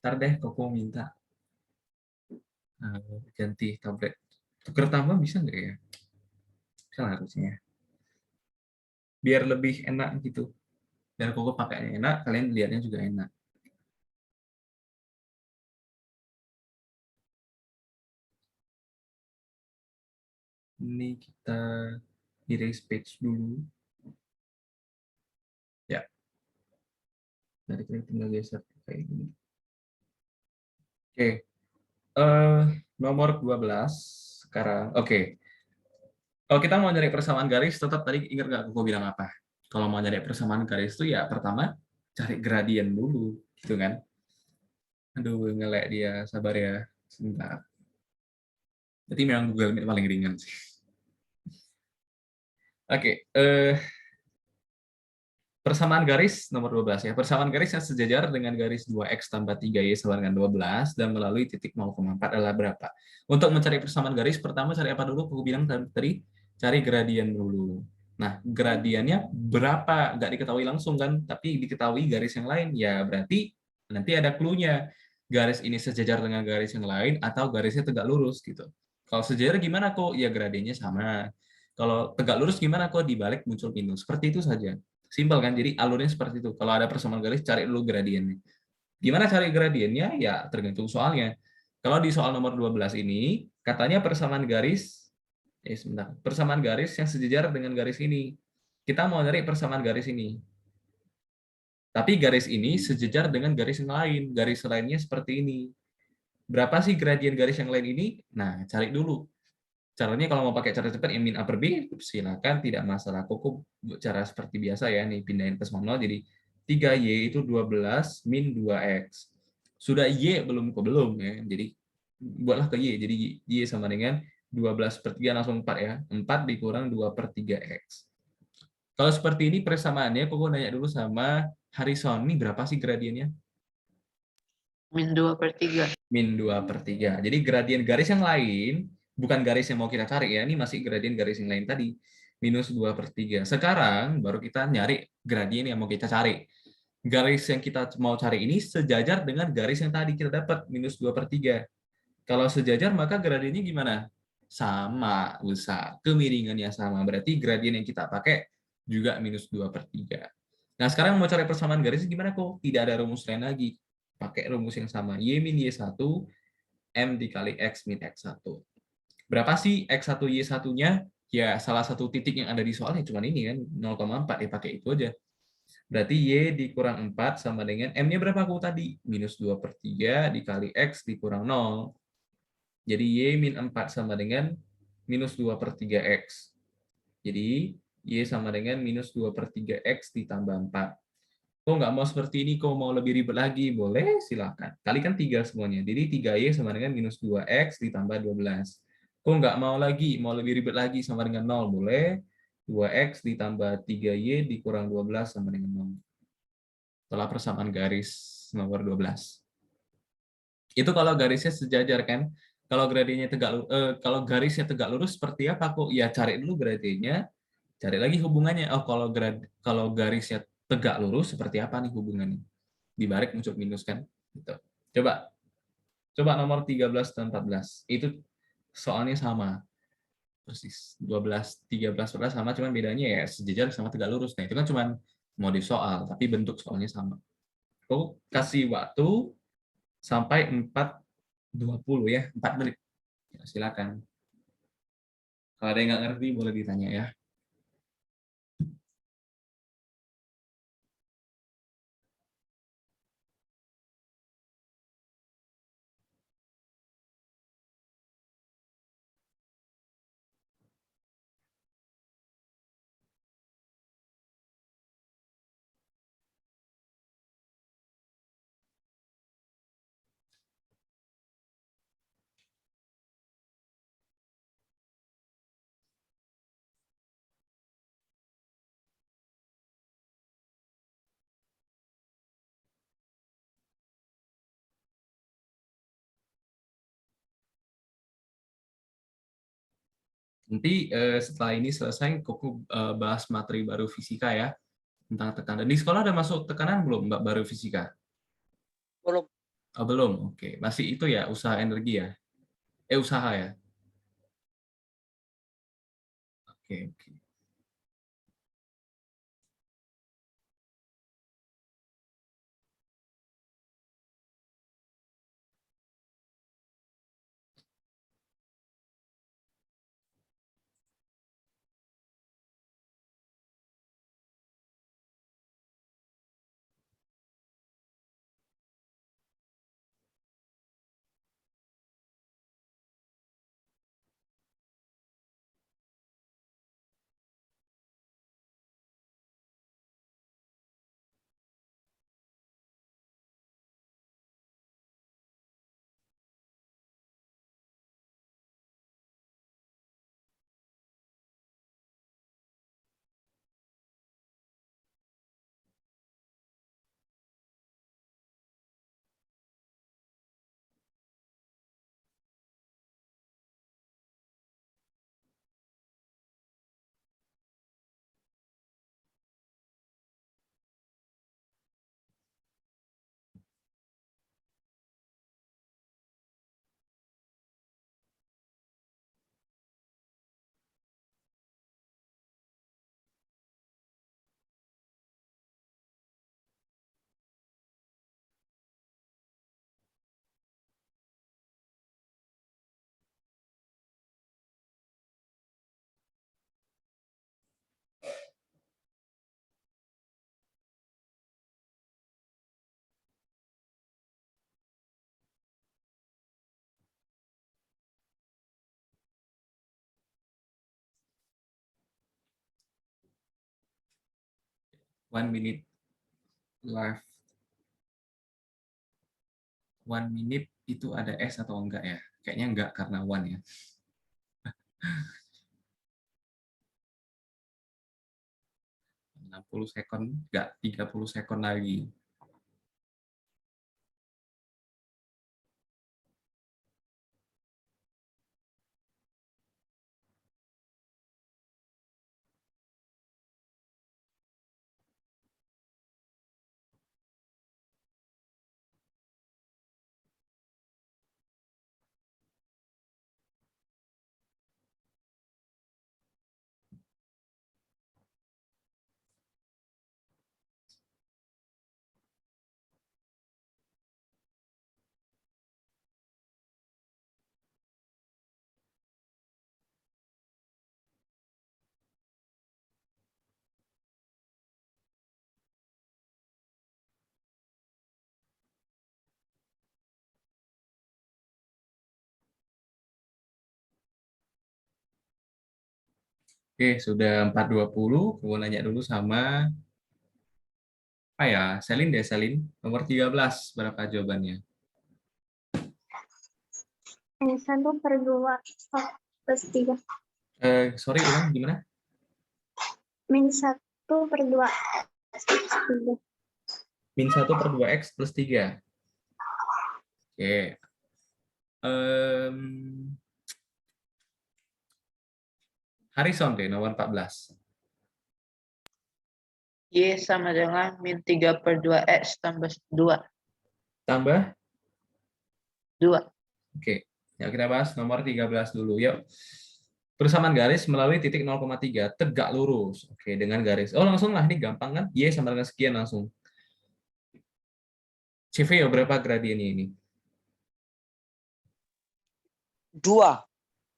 Ntar deh, Koko minta ganti tablet. Tuker tambah bisa nggak ya? Bisa harusnya. Biar lebih enak gitu. Dan Koko pakainya enak, kalian lihatnya juga enak. Ini kita erase page dulu. Ya, dari kita tinggal geser kayak gini. Oke, nomor 12 sekarang. Oke, kalau kita mau nyari persamaan garis, tetap tadi ingat nggak aku bilang apa? Kalau mau nyari persamaan garis itu ya pertama cari gradien dulu, gitu kan? Aduh, ngelek dia, sabar ya, sebentar. Berarti memang Google Meet paling ringan sih. Oke, persamaan garis nomor 12 ya. Persamaan garis yang sejajar dengan garis 2x tambah 3y sama dengan 12 dan melalui titik 0,4 adalah berapa? Untuk mencari persamaan garis, pertama cari apa dulu? Aku bilang tadi, cari gradien dulu. Nah, gradiennya berapa? Nggak diketahui langsung kan, tapi diketahui garis yang lain. Ya, berarti nanti ada clue-nya. Garis ini sejajar dengan garis yang lain atau garisnya tegak lurus gitu. Kalau sejajar gimana kok? Ya gradiennya sama. Kalau tegak lurus gimana kok? Dibalik muncul minus. Seperti itu saja. Simpel kan? Jadi alurnya seperti itu. Kalau ada persamaan garis, cari dulu gradiennya. Gimana cari gradiennya? Ya tergantung soalnya. Kalau di soal nomor 12 ini, katanya persamaan garis, sebentar, persamaan garis yang sejajar dengan garis ini. Kita mau cari persamaan garis ini. Tapi garis ini sejajar dengan garis yang lain. Garis lainnya seperti ini. Berapa sih gradien garis yang lain ini? Nah, cari dulu. Caranya kalau mau pakai cara cepat yang min upper B, silakan, tidak masalah. Koko cara seperti biasa ya, nih pindahin ke 0, jadi 3Y itu 12 min 2X. Sudah Y belum? Kok belum ya, jadi buatlah ke Y, jadi Y sama dengan 12 per 3 langsung 4 ya, 4 dikurang 2 per 3X. Kalau seperti ini persamaannya, Koko nanya dulu sama Harrison, ini berapa sih gradiennya? Min 2/3. Min 2 per 3. Jadi gradien garis yang lain, bukan garis yang mau kita cari ya, ini masih gradien garis yang lain tadi, minus 2 per 3. Sekarang baru kita nyari gradien yang mau kita cari. Garis yang kita mau cari ini sejajar dengan garis yang tadi kita dapat, minus 2 per 3. Kalau sejajar, maka gradiennya gimana? Sama, besar. Kemiringannya sama. Berarti gradien yang kita pakai juga minus 2 per 3. Nah, sekarang mau cari persamaan garis gimana kok? Tidak ada rumus lain lagi. Pakai rumus yang sama. Y min Y1, M dikali X min X1. Berapa sih X1 Y1-nya? Ya, salah satu titik yang ada di soalnya cuma ini kan, 0,4. Ya, pakai itu aja. Berarti Y dikurang 4 sama dengan M-nya berapa aku tadi? Minus 2 per 3 dikali X dikurang 0. Jadi Y min 4 sama dengan minus 2 per 3X. Jadi Y sama dengan minus 2 per 3X ditambah 4. Kok nggak mau seperti ini, kok mau lebih ribet lagi? Boleh, silakan. Kalikan 3 semuanya. Jadi 3Y sama dengan minus 2X ditambah 12. Kok nggak mau lagi, mau lebih ribet lagi sama dengan 0? Boleh. 2X ditambah 3Y dikurang 12 sama dengan 0. Setelah persamaan garis nomor 12. Itu kalau garisnya sejajar kan. Kalau gradiennya kalau garisnya tegak lurus seperti apa kok? Ya cari dulu gradiennya, cari lagi hubungannya. Oh, kalau garisnya tegak lurus seperti apa nih hubungannya? Dibalik muncul minus kan? Gitu. Coba nomor 13 dan 14. Itu soalnya sama. Persis. 12, 13, 14 sama, cuman bedanya ya sejajar sama tegak lurus. Nah, itu kan cuman modif soal, tapi bentuk soalnya sama. Aku kasih waktu sampai 4:20 ya, 4 menit. Ya, silakan. Kalau ada yang nggak ngerti boleh ditanya ya. Nanti setelah ini selesai, Koko bahas materi baru fisika ya, tentang tekanan. Di sekolah ada masuk tekanan belum, Mbak, baru fisika? Belum. Oh, belum. Oke, masih itu ya, usaha energi ya? Usaha ya? Oke, oke. 1 minute left. 1 minute itu ada S atau enggak ya? Kayaknya enggak karena 1 ya. ...60 second, enggak 30 second lagi. Oke, sudah 4.20. Mau nanya dulu sama apa ya? Selin deh, Selin. Nomor 13, berapa jawabannya? Min 1/2 plus 3. Sorry, ulang gimana? Min 1/2 plus 3. Min 1/2x plus 3. Oke. Harrison deh, nomor 14. Y sama dengan min 3/2x tambah 2. Tambah? 2. Oke. Ya, kita bahas nomor 13 dulu. Yuk. Persamaan garis melalui titik 0,3 tegak lurus. Oke, dengan garis. Oh, langsung lah. Ini gampang kan? Y sama dengan sekian langsung. CV berapa gradiennya ini? 2.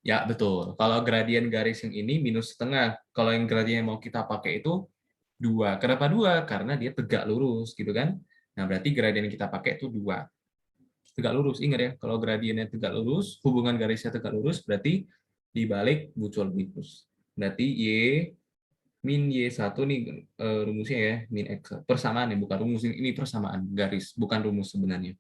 Ya, betul. Kalau gradien garis yang ini minus setengah. Kalau yang gradien yang mau kita pakai itu 2. Kenapa 2? Karena dia tegak lurus, gitu kan? Nah, berarti gradien yang kita pakai itu 2. Tegak lurus, ingat ya, kalau gradiennya tegak lurus, hubungan garisnya tegak lurus, berarti dibalik muncul minus. Berarti Y min Y1 nih rumusnya ya, min X. Persamaan ya, bukan rumus. Ini persamaan garis, bukan rumus sebenarnya.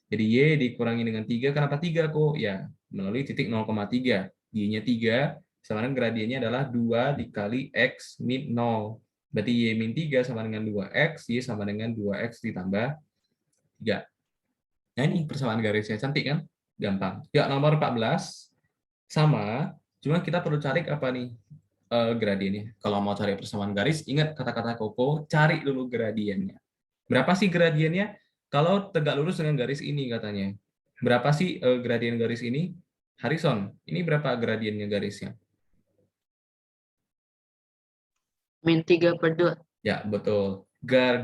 Jadi Y dikurangi dengan 3, kenapa 3 kok? Ya, melalui titik 0,3. Y-nya 3, sama dengan gradiennya adalah 2 dikali X min 0. Berarti Y min 3 sama dengan 2X, Y sama dengan 2X ditambah 3. Nah, ini persamaan garisnya, cantik kan? Gampang. Ya, nomor 14, sama, cuma kita perlu cari apa nih gradiennya. Kalau mau cari persamaan garis, ingat kata-kata Koko, cari dulu gradiennya. Berapa sih gradiennya? Kalau tegak lurus dengan garis ini katanya. Berapa sih gradien garis ini? Harrison, ini berapa gradiennya garisnya? Min 3/2. Ya, betul.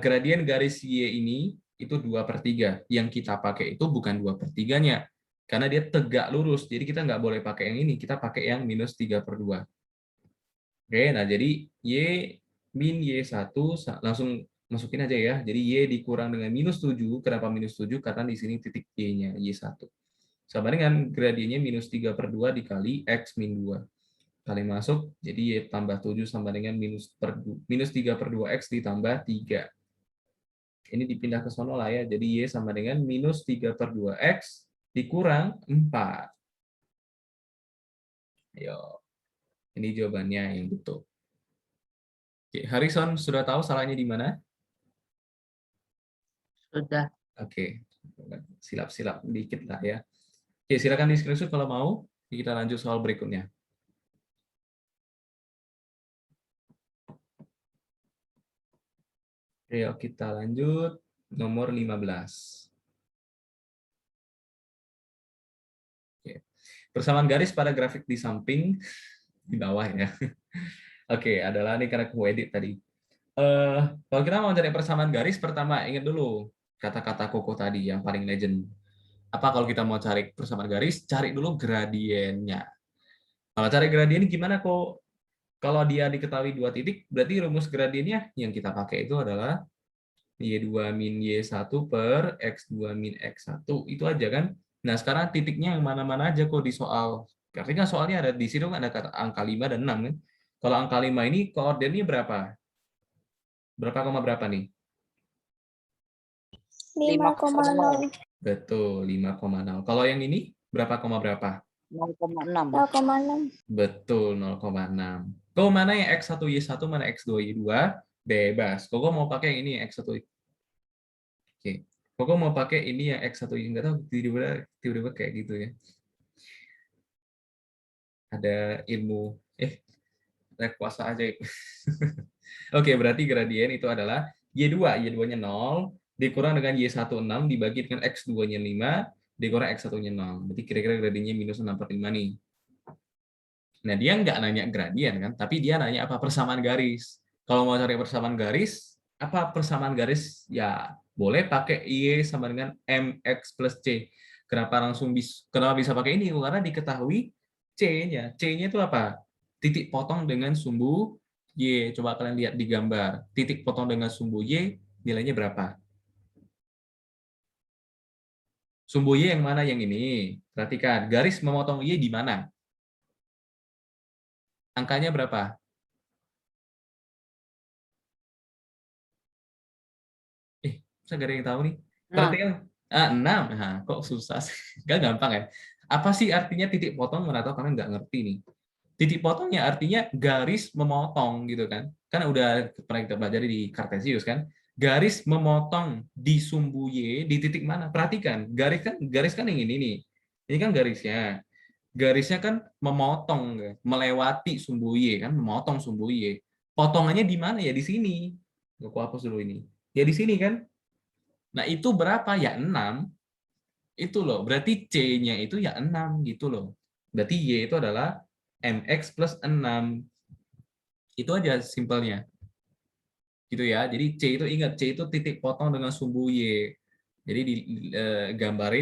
Gradien garis Y ini itu 2/3. Yang kita pakai itu bukan 2/3-nya. Karena dia tegak lurus. Jadi kita nggak boleh pakai yang ini. Kita pakai yang minus 3/2. Oke, nah jadi Y min Y1 langsung masukin aja ya. Jadi Y dikurang dengan minus 7. Kenapa minus 7? Karena di sini titik Y-nya, Y1. Sama dengan gradiennya minus 3/2 dikali X min 2. Kali masuk, jadi Y tambah 7 sama dengan minus 3/2X ditambah 3. Ini dipindah ke sono lah ya. Jadi Y sama dengan minus 3/2X dikurang 4. Ayo. Ini jawabannya yang betul. Oke, Harrison, sudah tahu salahnya di mana? Sudah. Oke, silap-silap dikit lah ya. Oke, silakan di screenshot kalau mau. Kita lanjut soal berikutnya. Oke, kita lanjut nomor 15. Oke. Persamaan garis pada grafik di samping di bawah ya. Oke, adalah ini karena aku edit tadi. Kalau kita mau cari persamaan garis, pertama ingat dulu kata-kata Koko tadi yang paling legend. Apa kalau kita mau cari persamaan garis, cari dulu gradiennya. Kalau cari gradien gimana kok? Kalau dia diketahui 2 titik, berarti rumus gradiennya yang kita pakai itu adalah Y2 min Y1 per X2 min X1. Itu aja kan? Nah, sekarang titiknya yang mana-mana aja kok di soal. Artinya soalnya ada di situ kan ada kata angka 5 dan 6 kan? Kalau angka 5 ini koordinatnya berapa? Berapa koma berapa nih? 5,0. Betul, 5,0. Kalau yang ini berapa koma berapa? 0,6. 0,6. Betul, 0,6. Kau mana yang X1Y1, mana X2Y2? Bebas. Koko mau pakai yang ini yang X1. Oke. Koko mau pakai ini yang X1Y, enggak tahu tiba-tiba kayak gitu ya. Ada ilmu kuasa aja. Oke, berarti gradien itu adalah Y2, Y2-nya 0, dikurang dengan Y1, 6, dibagi dengan X2-nya 5, dikurang X1-nya 0. Berarti kira-kira gradiennya minus 6/5 nih. Nah, dia nggak nanya gradien kan, tapi dia nanya apa persamaan garis. Kalau mau cari persamaan garis, apa persamaan garis? Ya, boleh pakai Y sama dengan MX plus C. Kenapa bisa pakai ini? Karena diketahui C-nya. C-nya itu apa? Titik potong dengan sumbu Y. Coba kalian lihat di gambar. Titik potong dengan sumbu Y, nilainya berapa? Sumbu Y yang mana yang ini? Perhatikan, garis memotong Y di mana? Angkanya berapa? Saya gak ada yang tahu nih. Berarti kan 6. Nah, kok susah sih? Gak gampang ya. Apa sih artinya titik potong? Mana tahu kalian nggak ngerti nih. Titik potongnya artinya garis memotong gitu kan. Kan udah pernah kita pelajari di Kartesius kan. Garis memotong di sumbu Y di titik mana? Perhatikan, garis kan yang ini nih. Ini kan garisnya. Garisnya kan memotong, melewati sumbu Y kan, memotong sumbu Y. Potongannya di mana ya? Di sini. Aku hapus dulu ini. Ya di sini kan. Nah, itu berapa? Ya 6. Itu loh. Berarti C-nya itu ya 6 gitu loh. Berarti Y itu adalah MX plus 6. Itu aja simpelnya. Gitu ya. Jadi C itu ingat, C itu titik potong dengan sumbu Y. Jadi digambar,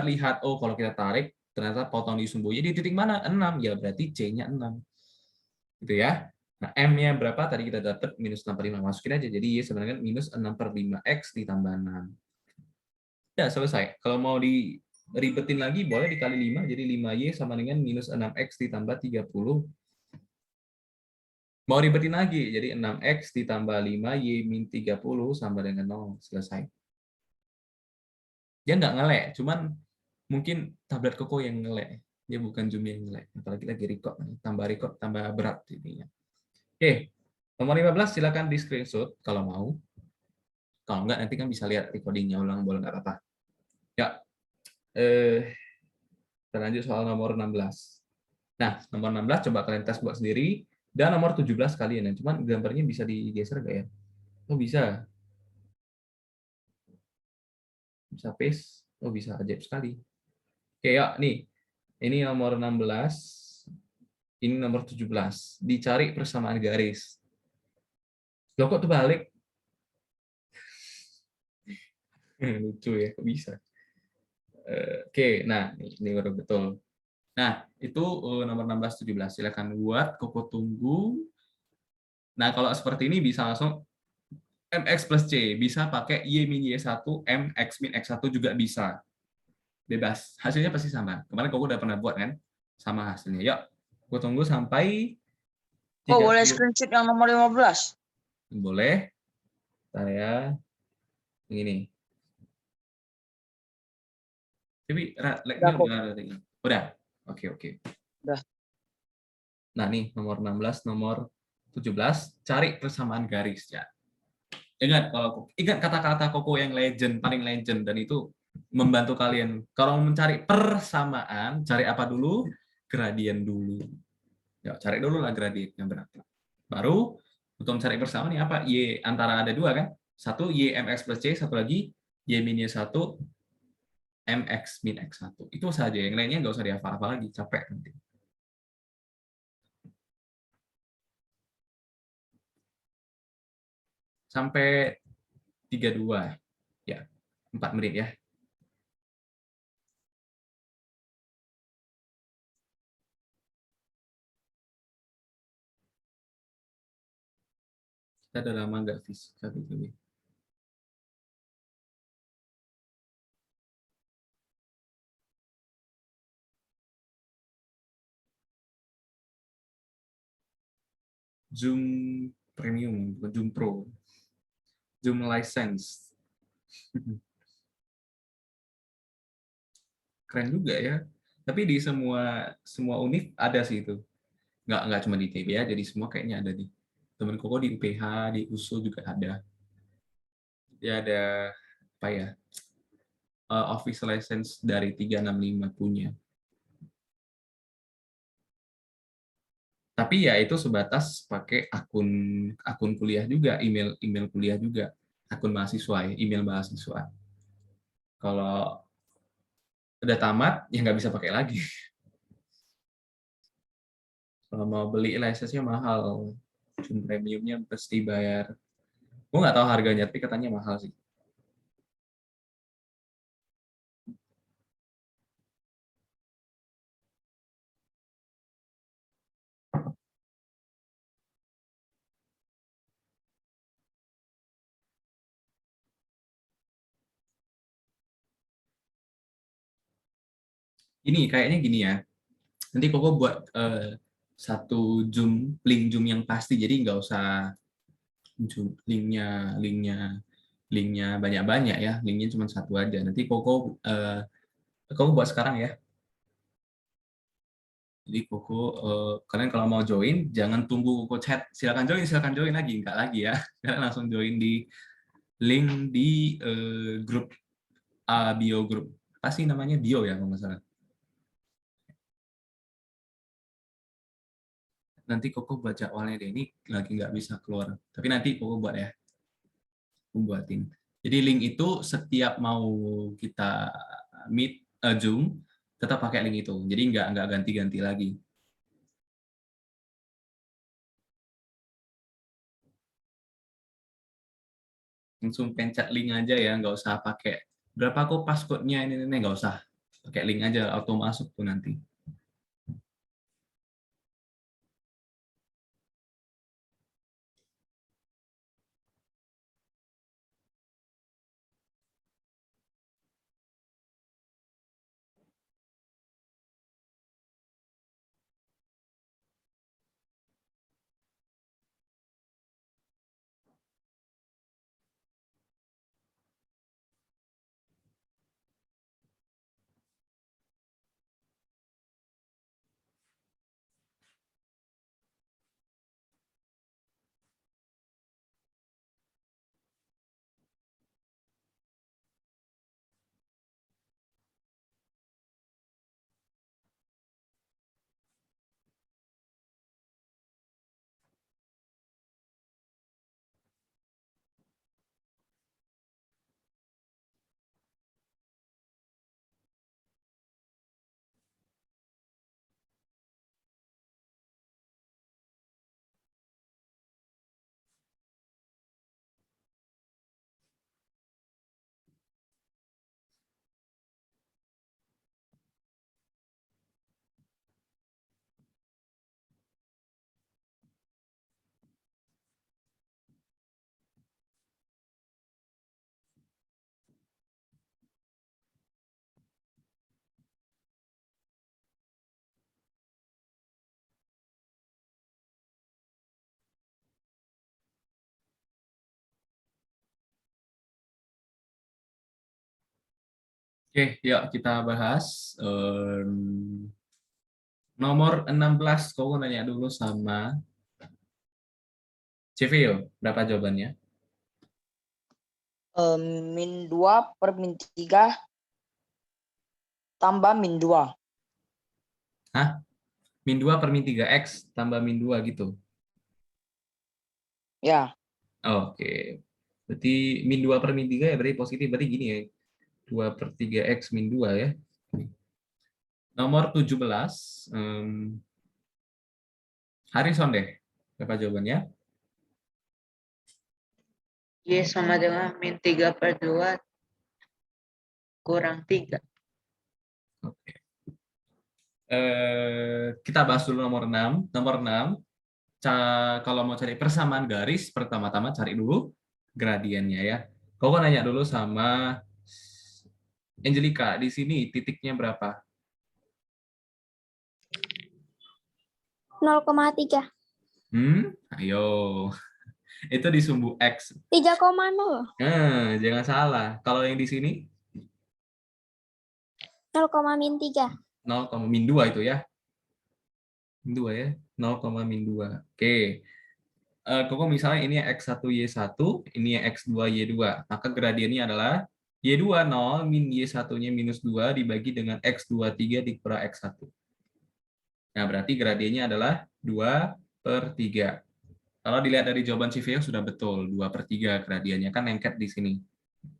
lihat, oh kalau kita tarik, ternyata potong di sumbu Y di titik mana? 6. Ya berarti C-nya 6. Gitu ya. Nah, M-nya berapa? Tadi kita dapat minus 6/5. Masukin aja. Jadi Y sebenarnya minus 6/5X ditambah 6. Ya, selesai. Kalau mau diribetin lagi, boleh dikali 5. Jadi 5Y sama dengan minus 6X ditambah 30. Mau ribetin lagi, jadi 6X ditambah 5Y min 30 sama dengan 0. Selesai. Dia nggak ngelek, cuman mungkin tablet Koko yang ngelek. Dia bukan Zoom yang ngelek. Apalagi lagi record. Record, tambah berat jadinya. Oke, nomor 15 silakan di screenshot kalau mau. Kalau nggak, nanti kan bisa lihat recordingnya ulang, boleh nggak apa-apa. Ya, kita lanjut soal nomor 16. Nah, nomor 16 coba kalian tes buat sendiri. Dan nomor 17 kalian. Cuman gambarnya bisa digeser nggak ya? Oh, bisa. Bisa paste. Oh, bisa. Ajaib sekali. Oke, ya, nih. Ini nomor 16. Ini nomor 17. Dicari persamaan garis. Loh, kok terbalik? Lucu ya, kok bisa? Oke, nah, ini baru betul. Nah, itu nomor 16, 17. Silakan buat, Koko tunggu. Nah, kalau seperti ini bisa langsung MX plus C. Bisa pakai Y min Y1, MX min X1 juga bisa. Bebas. Hasilnya pasti sama. Kemarin Koko udah pernah buat kan? Sama hasilnya. Yuk, aku tunggu sampai Oh, boleh 30. screenshot yang nomor 15. Boleh. Saya ini. Tapi lag-nya Udah, udah ada. Udah. Oke, oke. Udah. Nah, nih nomor 16, nomor 17, cari persamaan garis ya. Ingat kata-kata Koko yang legend, paling legend, dan itu membantu kalian. Kalau mencari persamaan, cari apa dulu? Gradien dulu. Ya, cari dulu lah gradiennya berapa. Baru untuk mencari persamaan ini apa? Y antara ada dua kan? Satu Y MX plus C, satu lagi Y min Y1 MX min X1. Itu saja, yang lainnya nggak usah dihafal-hafal lagi, capek nanti. Sampai 32. Ya, 4 menit ya. Kita udah lama nggak fisika gitu ya. Zoom Premium, bukan Zoom Pro. Zoom license. Keren juga ya. Tapi di semua univ ada sih itu. Nggak cuma di ITB ya, jadi semua kayaknya ada di temen Koko di UPH, di USU juga ada. Dia ada apa ya? Office license dari 365 punya. Tapi ya itu sebatas pakai akun kuliah juga, email kuliah juga, akun mahasiswa ya, email mahasiswa. Kalau udah tamat ya nggak bisa pakai lagi. Kalau mau beli license-nya mahal, Zoom premiumnya pasti bayar. Gue nggak tahu harganya, tapi katanya mahal sih. Ini kayaknya gini ya. Nanti Koko buat satu link Zoom yang pasti. Jadi nggak usah linknya banyak-banyak ya. Linknya cuma satu aja. Nanti Koko buat sekarang ya. Jadi Koko kalian kalau mau join jangan tunggu Koko chat. Silakan join lagi, nggak lagi ya. Kalian langsung join di link di grup bio grup. Pasti namanya bio ya kalau nggak salah. Nanti Koko buat jadwalnya deh, ini lagi nggak bisa keluar. Tapi nanti Koko buat ya, Koko buatin. Jadi link itu setiap mau kita meet Zoom, tetap pakai link itu. Jadi nggak ganti-ganti lagi. Langsung pencet link aja ya, nggak usah pakai berapa kok passcode-nya ini nggak usah. Pakai link aja, auto masuk tuh nanti. Oke, yuk kita bahas. Nomor 16, kau nanya dulu sama Cevio, berapa jawabannya? min 2 per min 3 tambah min 2. Hah? Min 2 per min 3X tambah min 2 gitu? Ya, Oke. Berarti min 2 per min 3 ya berarti positif. Berarti gini ya. 2 per 3X min 2 ya. Nomor 17. Harrison deh. Berapa jawabannya? Y sama dengan min 3 per 2 kurang 3. Oke. Kita bahas dulu nomor 6. Nomor 6. Kalau mau cari persamaan garis, pertama-tama cari dulu gradiennya ya. Kau nanya dulu sama Angelica. Di sini titiknya berapa? 0,3. Ayo. Itu di sumbu X. 3,0. Jangan salah. Kalau yang di sini 0,-3. 0,-2 itu ya. 2 ya. 0,-2. Oke. Koko misalnya ini X1 Y1, ini X2 Y2. Maka gradiennya adalah Y2 0 min Y1-nya -2 dibagi dengan X2 3 dikurang X1. Nah, berarti gradiennya adalah 2/3. Kalau dilihat dari jawaban CVO sudah betul, 2/3 gradiennya, kan lengket di sini.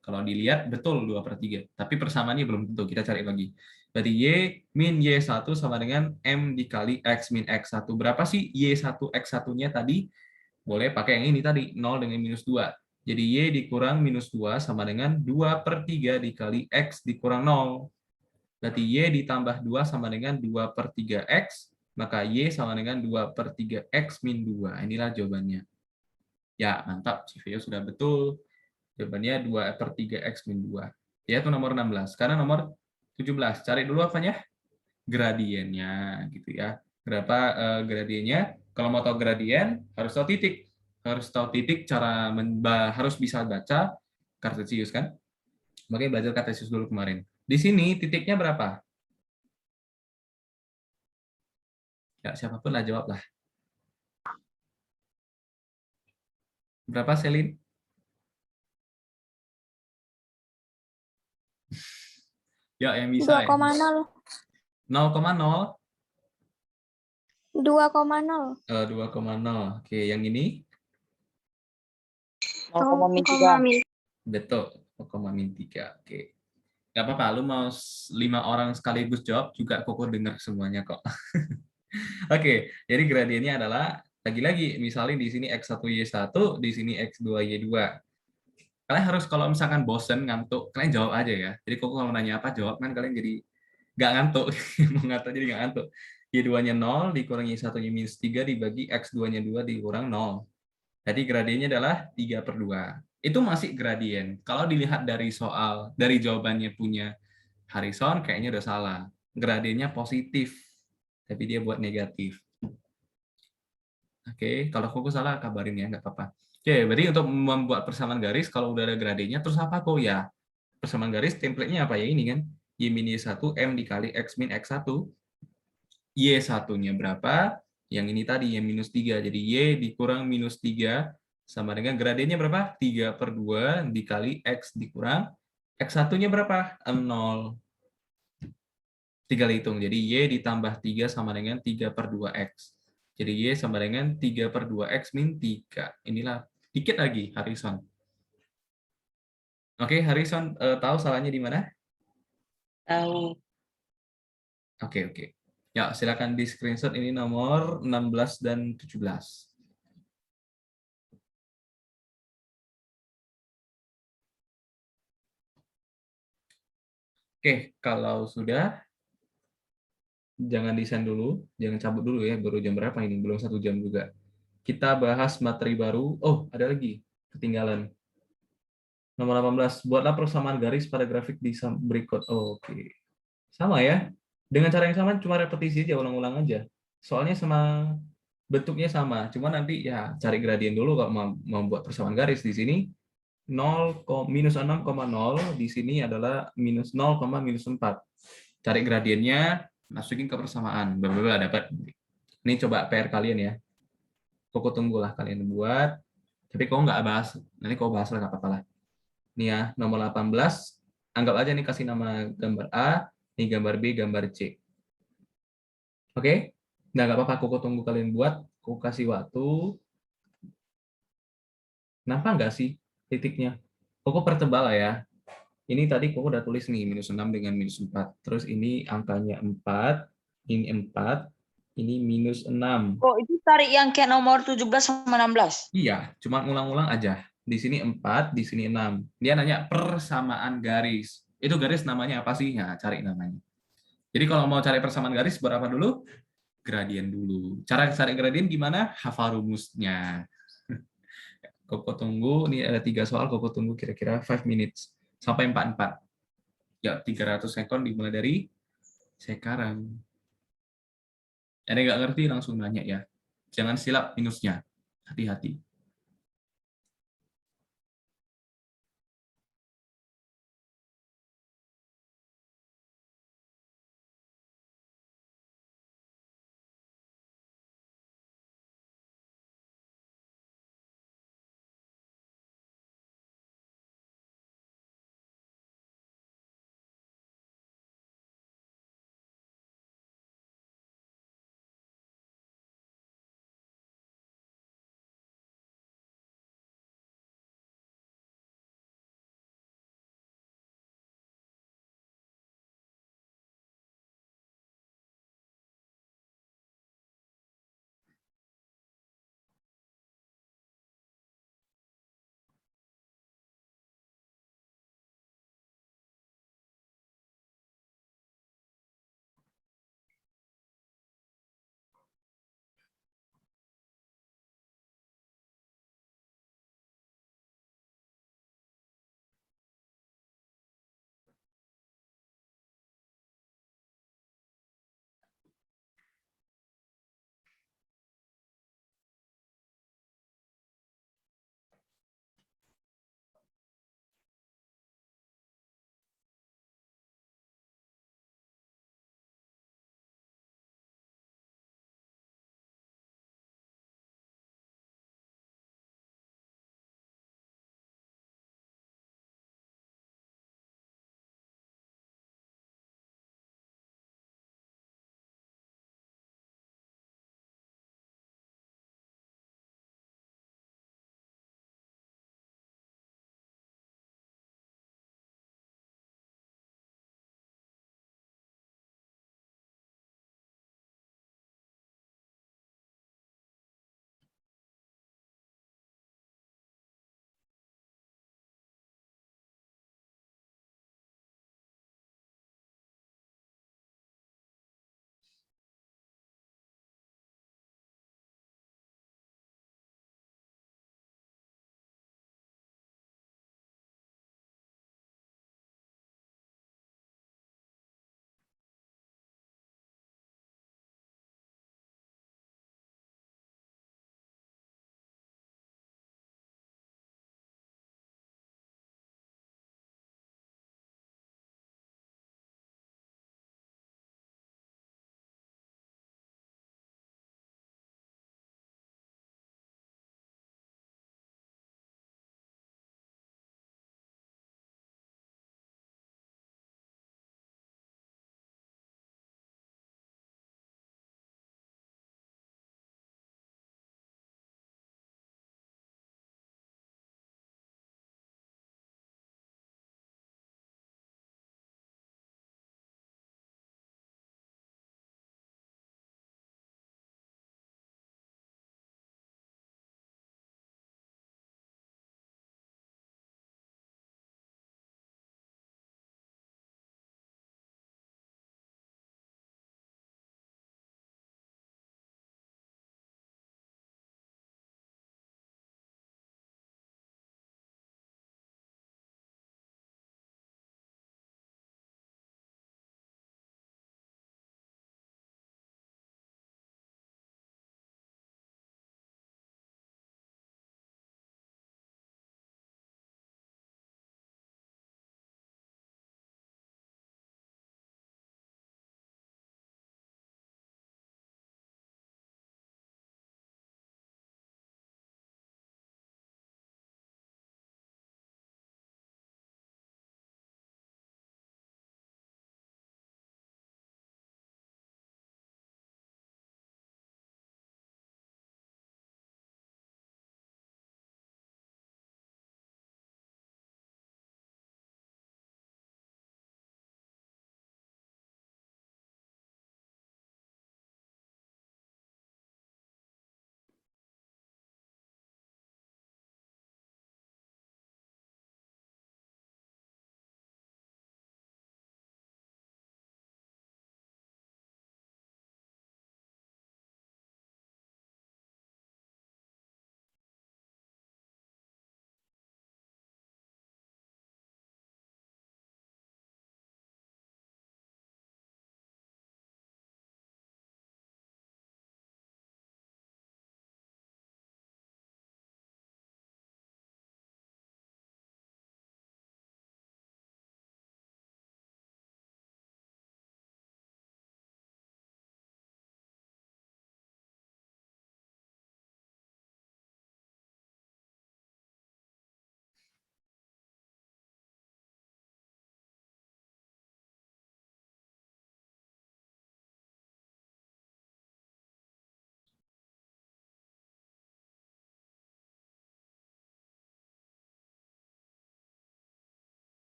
Kalau dilihat betul 2/3, tapi persamaannya belum tentu, kita cari lagi. Berarti Y min Y1 sama dengan M dikali X min X1. Berapa sih Y1 X1-nya tadi? Boleh pakai yang ini tadi, 0 dengan -2. Jadi Y dikurang -2 sama dengan 2/3 dikali X dikurang 0. Berarti Y ditambah 2 sama dengan 2/3 X, maka Y sama dengan 2/3 X min 2. Inilah jawabannya. Ya, mantap. CVO sudah betul. Jawabannya 2/3 X min 2. Yaitu nomor 16. Sekarang nomor 17. Cari dulu apanya? Gradiennya. Gitu ya. Berapa gradiennya? Kalau mau tahu gradien, harus tahu titik. Harus tahu titik, harus bisa baca Kartesius kan? Makanya belajar Kartesius dulu kemarin. Di sini titiknya berapa? Ya, siapapun lah jawab lah. Berapa, Selin? Ya, yang bisa ya. 2,0. 0,0. 2,0. 2,0. Oke, yang ini? 0,3. Betul, 0,3. Oke. Gak apa-apa, lu mau 5 orang sekaligus jawab juga Koko dengar semuanya kok. Oke, jadi gradiennya adalah lagi-lagi misalnya di sini X1Y1, di sini X2Y2. Kalian harus kalau misalkan bosen, ngantuk, kalian jawab aja ya. Jadi Koko kalau nanya apa jawab, kan kalian jadi nggak ngantuk. Mau ngantuk jadi nggak ngantuk. Y2-nya 0 dikurang Y1-nya -3 dibagi X2-nya 2 dikurang 0. Jadi gradiennya adalah 3/2. Itu masih gradien. Kalau dilihat dari dari jawabannya punya Harrison, kayaknya udah salah. Gradiennya positif, tapi dia buat negatif. Oke, kalau Koko salah kabarin ya, nggak apa-apa. Oke, berarti untuk membuat persamaan garis, kalau udah ada gradiennya, terus apa kok ya? Persamaan garis template-nya apa ya ini kan? Y min Y1, M dikali X min X1. Y1-nya berapa? Yang ini tadi, yang -3. Jadi Y dikurang -3 sama dengan gradiennya berapa? 3/2 dikali X dikurang X1-nya berapa? 0. Tinggal hitung. Jadi Y ditambah 3 sama dengan 3/2X. Jadi Y sama dengan 3/2X min 3. Inilah dikit lagi, Harrison. Oke, Harrison tahu salahnya di mana? Tahu. Oke. Ya, silakan di screenshot ini nomor 16 dan 17. Oke, kalau sudah, jangan desain dulu, jangan cabut dulu ya, baru jam berapa ini? Belum 1 jam juga. Kita bahas materi baru. Oh, ada lagi, ketinggalan. Nomor 18, buatlah persamaan garis pada grafik di berikut. Oh, oke. Sama ya. Dengan cara yang sama, cuma repetisi aja, ulang-ulang aja. Soalnya sama bentuknya sama, cuma nanti ya cari gradien dulu kalau mau membuat persamaan garis. Di sini 0, -6,0, di sini adalah -0,-4. Cari gradiennya, masukin ke persamaan. Blablabla, dapat. Ini coba PR kalian ya. Koko tunggulah kalian buat. Tapi kok nggak bahas, nanti kok bahas lah nggak apa-apa lah. Ini ya, nomor 18. Anggap aja nih kasih nama gambar A, ini gambar B, gambar C. Oke? Nah, nggak apa-apa, Koko tunggu kalian buat. Koko kasih waktu. Kenapa nggak sih titiknya? Koko pertebal lah ya. Ini tadi Koko udah tulis nih, -6 dengan -4. Terus ini angkanya 4, ini 4, ini -6. Kok itu tarik yang kayak nomor 17 sama 16? Iya, cuma ngulang-ulang aja. Di sini 4, di sini 6. Dia nanya persamaan garis. Itu garis namanya apa sih? Nah, cari namanya. Jadi kalau mau cari persamaan garis, berapa dulu? Gradien dulu. Cara cari gradien gimana? Hafal rumusnya. Koko tunggu, ini ada 3 soal, Koko tunggu kira-kira 5 minutes. Sampai 44. Ya, 300 sekon dimulai dari sekarang. Ada nggak ngerti langsung nanya ya. Jangan silap minusnya. Hati-hati.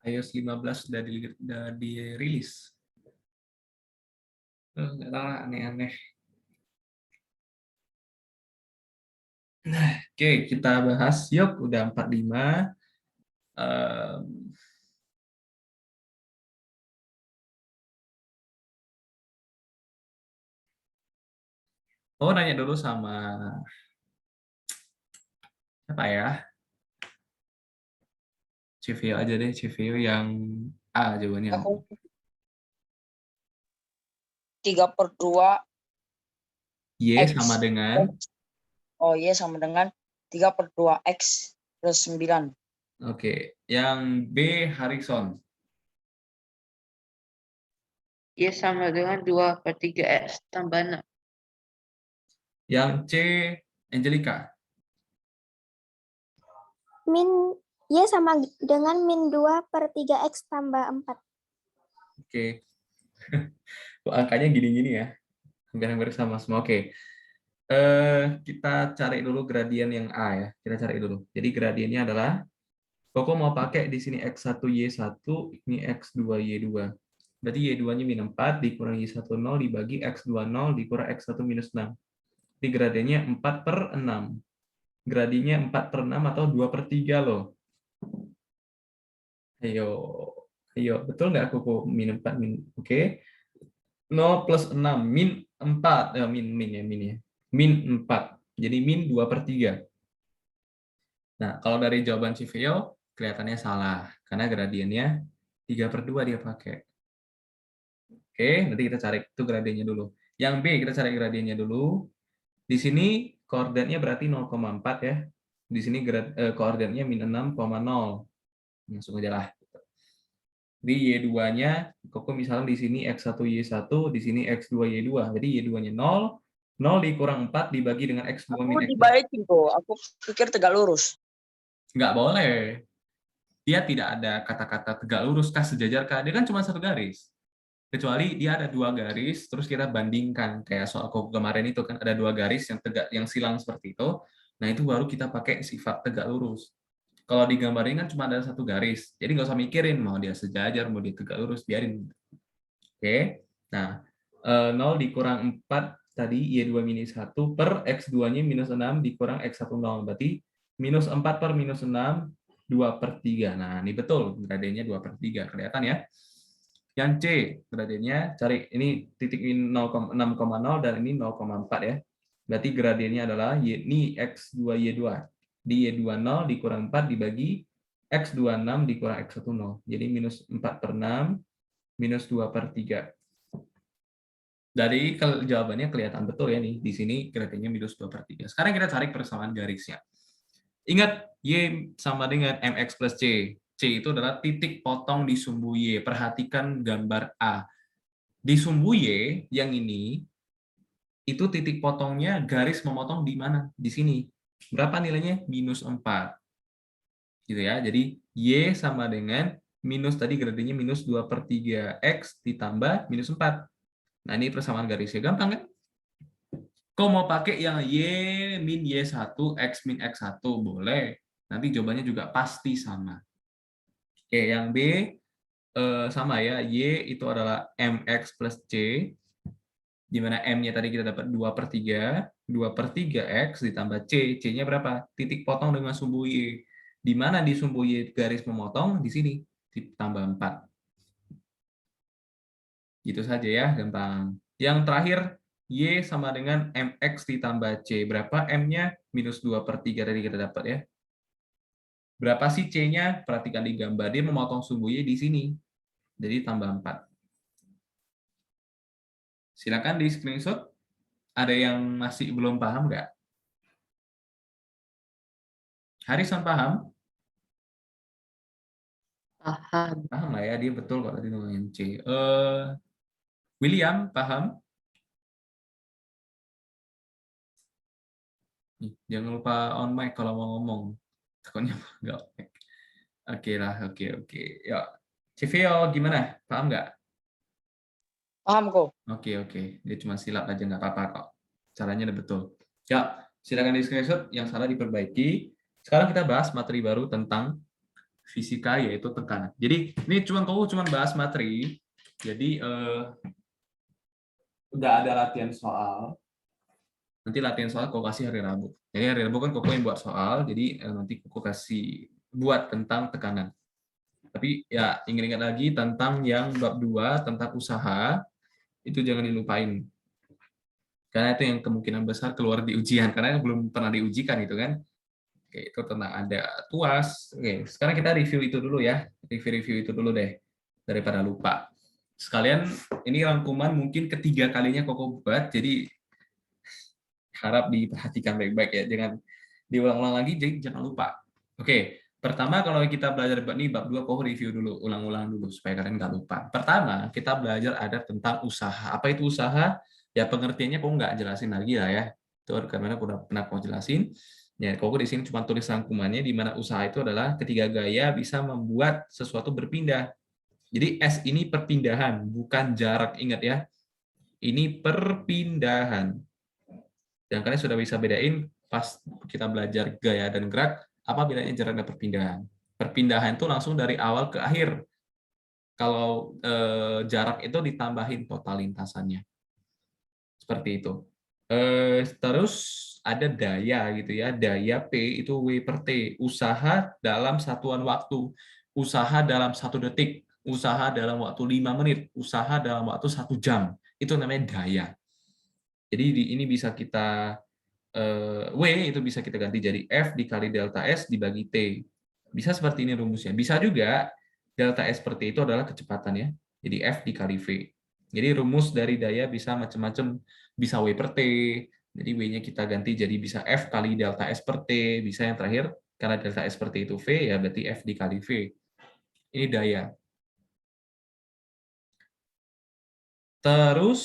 iOS 15 sudah dirilis. Nggak tahu lah, aneh-aneh. Nah, oke, kita bahas. Yuk, udah 45. Oh, nanya dulu sama apa ya? CVO aja deh, CVO yang A jawabannya. Aku 3/2 Y X. sama dengan, Oh iya, sama dengan 3/2 X plus 9. oke, yang B Harrison. Y sama dengan 2/3 X tambah 6. Yang C Angelica. Y sama dengan -2/3X tambah 4. Oke. Kok angkanya gini-gini ya? Hampir-hampir sama semua. Oke. Kita cari dulu gradien yang A ya. Kita cari dulu. Jadi gradiennya adalah Koko mau pakai di sini X1 Y1, ini X2 Y2. Berarti Y2-nya min 4 dikurang Y1 0 dibagi X2 0 dikurang X1 minus 6. Jadi gradiennya 4/6. Gradiennya 4/6 atau 2/3 loh. Ayo, betul nggak Koko? Min 4, oke. 0 plus 6, min 4. Min 4. Jadi min 2/3. Nah, kalau dari jawaban CVO, kelihatannya salah. Karena gradiennya 3/2 dia pakai. Oke, nanti kita cari itu gradiennya dulu. Yang B, kita cari gradiennya dulu. Di sini koordinatnya berarti 0,4 ya. Di sini koordinatnya min 6,0. Langsung aja lah. Di Y2-nya, Koko misalnya di sini X1 Y1, di sini X2 Y2. Jadi Y2-nya 0, 0 dikurang 4 dibagi dengan X2 min Aku X2. dibalikin kok. Aku pikir tegak lurus. Nggak boleh. Dia tidak ada kata-kata tegak lurus kah, sejajar kah. Dia kan cuma satu garis. Kecuali dia ada dua garis, terus kita bandingkan. Kayak soal Koko kemarin itu kan ada dua garis yang tegak, yang silang seperti itu. Nah itu baru kita pakai sifat tegak lurus. Kalau digambarin kan cuma ada satu garis. Jadi nggak usah mikirin mau dia sejajar, mau dia tegak lurus, biarin. Oke. Nah, 0 dikurang 4 tadi Y2 minus 1 per X2-nya minus 6 dikurang X1 0. Berarti minus 4 per minus 6, 2/3. Nah, ini betul. Gradiennya 2/3. Kelihatan ya? Yang C, gradiennya cari. Ini titik min 6,0 dan ini 0,4 ya. Berarti gradiennya adalah ini X2 Y2. Di Y2 0 dikurang 4 dibagi X2 6 dikurang X1 0. Jadi minus 4/6 minus 2/3. Dari jawabannya kelihatan betul ya nih. Di sini gradiennya minus 2/3. Sekarang kita cari persamaan garisnya. Ingat, Y sama dengan MX plus C. C itu adalah titik potong di sumbu Y. Perhatikan gambar A. Di sumbu Y yang ini, itu titik potongnya garis memotong di mana? Di sini. Berapa nilainya? Minus 4. Gitu ya. Jadi Y sama dengan minus tadi gradiennya minus 2/3 X ditambah minus 4. Nah, ini persamaan garisnya. Gampang kan? Kau mau pakai yang Y min Y1, X min X1, boleh. Nanti jawabannya juga pasti sama. Oke, yang B sama ya. Y itu adalah MX plus C. Di mana M-nya tadi kita dapat 2/3. 2/3 X ditambah C. C-nya berapa? Titik potong dengan sumbu Y. Di mana di sumbu Y garis memotong? Di sini. Ditambah 4. Gitu saja ya, gampang. Yang terakhir, Y sama dengan MX ditambah C. Berapa M-nya? Minus 2/3 tadi kita dapat ya. Berapa sih C-nya? Perhatikan di gambar. Dia memotong sumbu Y di sini. Jadi tambah 4. Silakan di screenshot. Ada yang masih belum paham nggak? Harrison paham? Paham. Paham lah ya, dia betul kok tadi ngomongin C. William, paham? Jangan lupa on mic kalau mau ngomong. Takutnya nggak oke. Oke lah, oke. Ya, CVO gimana? Paham nggak? Paham kok. Oke. Dia cuma silap aja, nggak apa-apa kok. Caranya udah betul. Ya, silakan di screenshot, yang salah diperbaiki. Sekarang kita bahas materi baru tentang fisika yaitu tekanan. Jadi ini cuma bahas materi. Jadi udah ada latihan soal. Nanti latihan soal kau kasih hari Rabu. Jadi hari Rabu kan kau yang buat soal. Jadi nanti kau kasih buat tentang tekanan. Tapi ya ingat-ingat lagi tentang yang bab 2 tentang usaha itu jangan dilupain. Karena itu yang kemungkinan besar keluar di ujian karena belum pernah diujikan itu kan. Oke, itu tentang ada tuas. Oke, sekarang kita review itu dulu ya. Review itu dulu deh daripada lupa. Sekalian ini rangkuman mungkin ketiga kalinya Koko buat, jadi harap diperhatikan baik-baik ya. Jangan diulang-ulang lagi, jadi jangan lupa. Oke, pertama kalau kita belajar bab 2 Koko review dulu, ulang-ulang dulu supaya kalian nggak lupa. Pertama, kita belajar ada tentang usaha. Apa itu usaha? Ya pengertiannya Koko nggak jelasin lagi lah ya. Itu karena udah pernah Koko jelasin. Ya, Koko di sini cuma tulis rangkumannya di mana usaha itu adalah ketiga gaya bisa membuat sesuatu berpindah. Jadi S ini perpindahan, bukan jarak. Ingat ya. Ini perpindahan. Dan kalian sudah bisa bedain pas kita belajar gaya dan gerak, apa bedanya jarak dan perpindahan. Perpindahan itu langsung dari awal ke akhir. Kalau jarak itu ditambahin total lintasannya. Seperti itu. Terus ada daya gitu ya. Daya P itu W per T. Usaha dalam satuan waktu. Usaha dalam 1 detik. Usaha dalam waktu 5 menit. Usaha dalam waktu 1 jam. Itu namanya daya. Jadi ini bisa kita W itu bisa kita ganti jadi F dikali delta S dibagi T. Bisa seperti ini rumusnya. Bisa juga delta S seperti itu adalah kecepatan ya. Jadi F dikali V. Jadi rumus dari daya bisa macam-macam. Bisa W per T, jadi W-nya kita ganti jadi bisa F kali delta S per T, bisa yang terakhir, karena delta S per T itu V, ya berarti F dikali V. Ini daya. Terus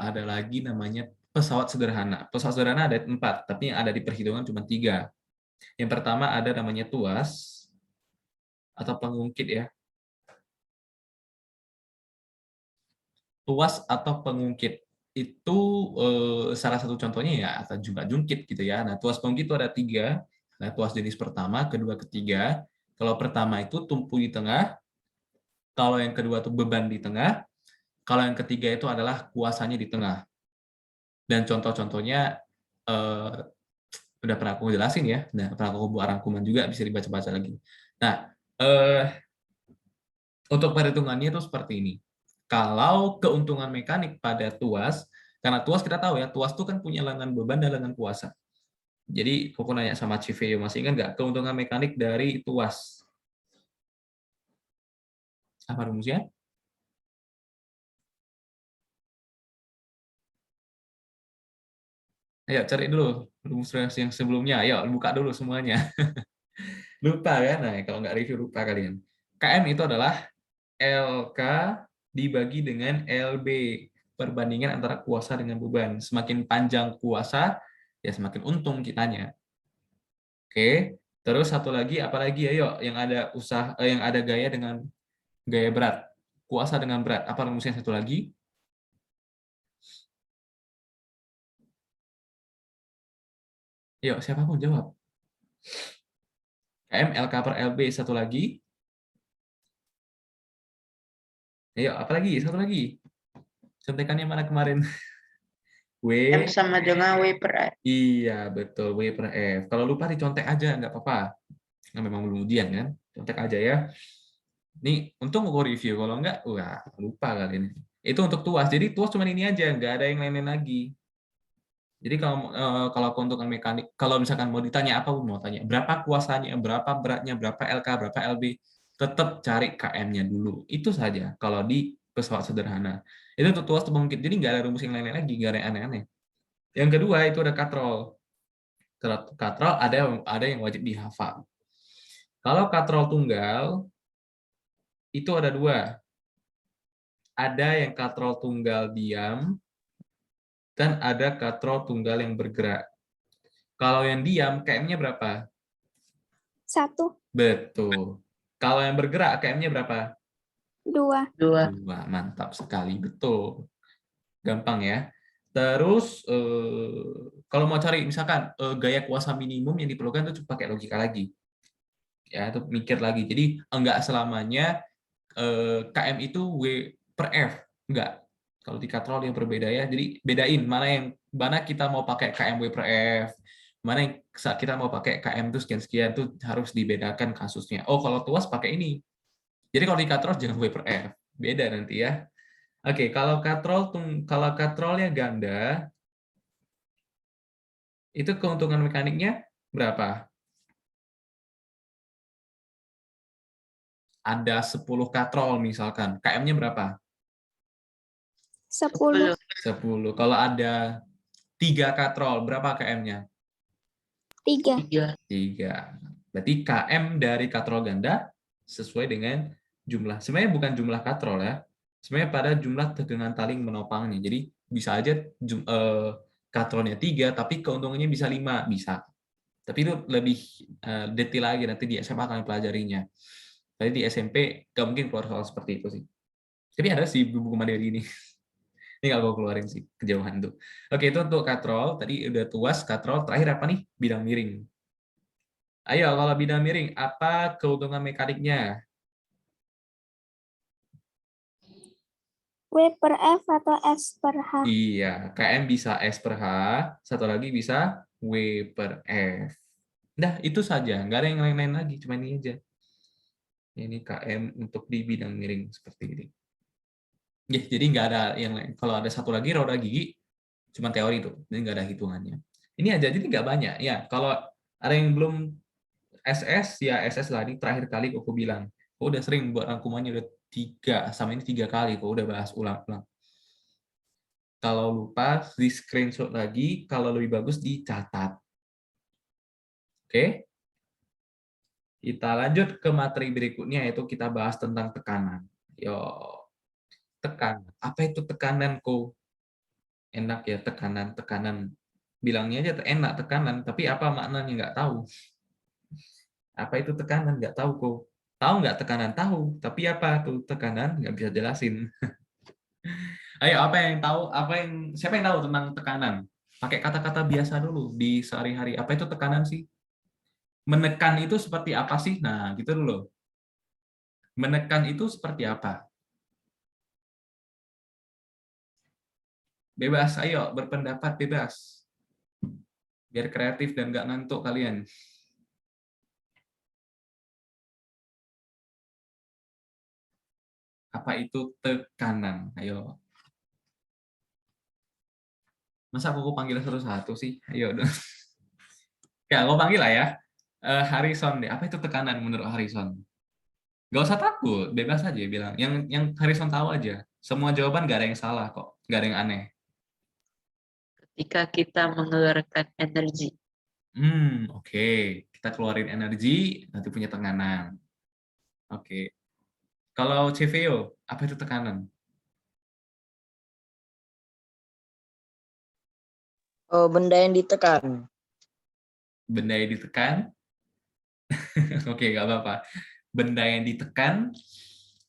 ada lagi namanya pesawat sederhana. Pesawat sederhana ada 4, tapi yang ada di perhitungan cuma 3. Yang pertama ada namanya tuas, atau pengungkit ya. Tuas atau pengungkit. Itu salah satu contohnya ya atau juga jungkit gitu ya. Nah, tuas pengungkit itu ada 3. Nah, tuas jenis pertama, kedua, ketiga. Kalau pertama itu tumpu di tengah. Kalau yang kedua itu beban di tengah. Kalau yang ketiga itu adalah kuasanya di tengah. Dan contoh-contohnya udah pernah aku jelasin ya. Nah, pernah aku buat rangkuman juga bisa dibaca-baca lagi. Nah, untuk perhitungannya itu seperti ini. Kalau keuntungan mekanik pada tuas, karena tuas kita tahu ya, tuas itu kan punya lengan beban dan lengan kuasa. Jadi, Koko nanya sama Civeo, masih ingat nggak keuntungan mekanik dari tuas? Apa rumusnya? Ayo cari dulu rumus yang sebelumnya. Ayo buka dulu semuanya. Lupa kan? Nah, kalau nggak review lupa kalian. KM itu adalah LK dibagi dengan LB. Perbandingan antara kuasa dengan beban. Semakin panjang kuasa, ya semakin untung kitanya. Oke. Terus satu lagi, apa lagi? Ayo, yang ada yang ada gaya dengan gaya berat. Kuasa dengan berat. Apa rumusnya satu lagi? Ayo, siapapun jawab. KM LK per LB. Satu lagi. Ayo, apa lagi? Satu lagi. Contekannya mana kemarin? W. M sama dengan W per R. Iya, betul. W per F. Kalau lupa dicontek aja, nggak apa-apa. Nah, memang belum ujian kan? Contek aja ya. Nih, untung aku review. Kalau nggak, wah, lupa kali ini. Itu untuk tuas. Jadi tuas cuma ini aja, nggak ada yang lain-lain lagi. Jadi kalau keuntungan mekanik, kalau misalkan mau ditanya apa pun mau tanya, berapa kuasanya, berapa beratnya, berapa LK, berapa LB, tetap cari KM-nya dulu. Itu saja kalau di pesawat sederhana. Itu untuk tuas mungkin. Jadi nggak ada rumus yang lain-lain lagi, nggak ada yang aneh-aneh. Yang kedua itu ada katrol. Katrol ada yang wajib dihafal. Kalau katrol tunggal itu ada 2. Ada yang katrol tunggal diam dan ada katrol tunggal yang bergerak. Kalau yang diam KM-nya berapa? 1, Betul. Kalau yang bergerak KM-nya berapa? 2. 2. 2. Mantap sekali, betul. Gampang ya. Terus kalau mau cari misalkan gaya kuasa minimum yang diperlukan itu pakai logika lagi. Ya, itu mikir lagi. Jadi enggak selamanya KM itu W per F, enggak. Kalau di katrol yang berbeda ya. Jadi bedain mana kita mau pakai KM W per F, mana yang saat kita mau pakai KM itu sekian-sekian itu harus dibedakan kasusnya. Oh, kalau tuas pakai ini. Jadi kalau di katrol jangan W per F. Beda nanti ya. Oke, kalau katrolnya ganda, itu keuntungan mekaniknya berapa? Ada 10 katrol misalkan. KM-nya berapa? 10. 10. Kalau ada 3 katrol, berapa KM-nya? 3. 3. 3. Berarti KM dari katrol ganda sesuai dengan jumlah. Sebenarnya bukan jumlah katrol ya. Sebenarnya pada jumlah tegangan taling menopangnya. Jadi bisa aja katrolnya 3, tapi keuntungannya bisa 5. Bisa. Tapi itu lebih detail lagi. Nanti di SMA akan pelajarinya. Tadi di SMP nggak mungkin keluar soal seperti itu sih. Tapi ada sih buku materi ini. Ini nggak gue keluarin sih, kejauhan tuh. Oke, itu untuk katrol. Tadi udah tuas, katrol. Terakhir apa nih? Bidang miring. Ayo, kalau bidang miring, apa keuntungan mekaniknya? W per F atau S per H. Iya, KM bisa S per H, satu lagi bisa W per F. Nah, itu saja. Nggak ada yang lain-lain lagi, cuma ini aja. Ini KM untuk di bidang miring, seperti ini. Ya, jadi nggak ada yang lain. Kalau ada satu lagi roda gigi, cuma teori tuh, jadi nggak ada hitungannya. Ini aja, jadi nggak banyak. Ya, kalau ada yang belum SS, ya SS lah. Ini terakhir kali aku bilang. Aku udah sering buat rangkumannya, udah 3, sama ini 3 kali. Aku udah bahas ulang-ulang. Kalau lupa, di screenshot lagi. Kalau lebih bagus, dicatat. Oke? Kita lanjut ke materi berikutnya, yaitu kita bahas tentang tekanan. Yo, tekanan. Apa itu tekanan, Ko? Enak ya, tekanan. Bilangnya aja enak tekanan, tapi apa maknanya nggak tahu. Apa itu tekanan? Nggak tahu, Ko. Tahu nggak tekanan? Tahu. Tapi apa tuh tekanan? Nggak bisa jelasin. Ayo, siapa yang tahu tentang tekanan? Pakai kata-kata biasa dulu di sehari-hari. Apa itu tekanan sih? Menekan itu seperti apa sih? Nah, gitu dulu. Menekan itu seperti apa? Bebas, ayo berpendapat bebas. Biar kreatif dan nggak ngantuk kalian. Apa itu tekanan? Ayo. Masa aku panggil satu-satu sih? Ayo dong. Ya, aku panggil lah ya. Harrison deh. Apa itu tekanan menurut Harrison? Gak usah takut, bebas aja bilang. Yang Harrison tahu aja. Semua jawaban gak ada yang salah kok, gak ada yang aneh. Ketika kita mengeluarkan energi. Oke. Kita keluarin energi, nanti punya tekanan. Oke. Kalau CVO, apa itu tekanan? Oh, benda yang ditekan. Benda yang ditekan. Oke, nggak apa-apa. Benda yang ditekan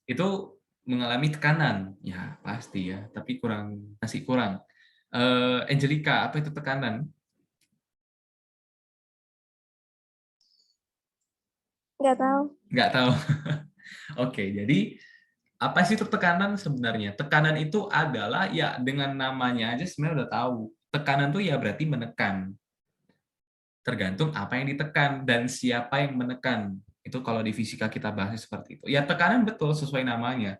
itu mengalami tekanan. Ya, pasti ya. Tapi masih kurang. Angelica, apa itu tekanan? Nggak tahu. Nggak tahu. Oke, jadi apa sih itu tekanan sebenarnya? Tekanan itu adalah ya dengan namanya aja sebenarnya udah tahu. Tekanan tuh ya berarti menekan. Tergantung apa yang ditekan dan siapa yang menekan. Itu kalau di fisika kita bahas seperti itu. Ya tekanan betul sesuai namanya.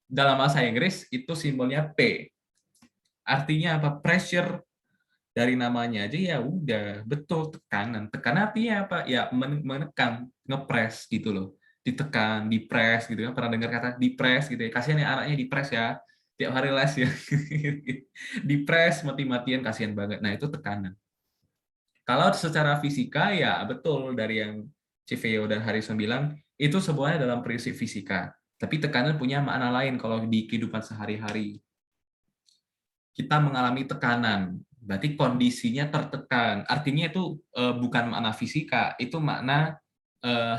Dalam bahasa Inggris itu simbolnya P. Artinya apa? Pressure, dari namanya aja ya udah betul tekanan. Tekanan artinya apa? Ya menekan, ngepres gitu loh. Ditekan, dipres gitu kan. Pernah dengar kata dipres gitu ya. Kasihan ya anaknya dipres ya. Tiap hari les ya. Dipres mati-matian kasihan banget. Nah, itu tekanan. Kalau secara fisika ya betul dari yang Civeo dan Harrison bilang itu semuanya dalam prinsip fisika. Tapi tekanan punya makna lain kalau di kehidupan sehari-hari. Kita mengalami tekanan, berarti kondisinya tertekan. Artinya itu bukan makna fisika, itu makna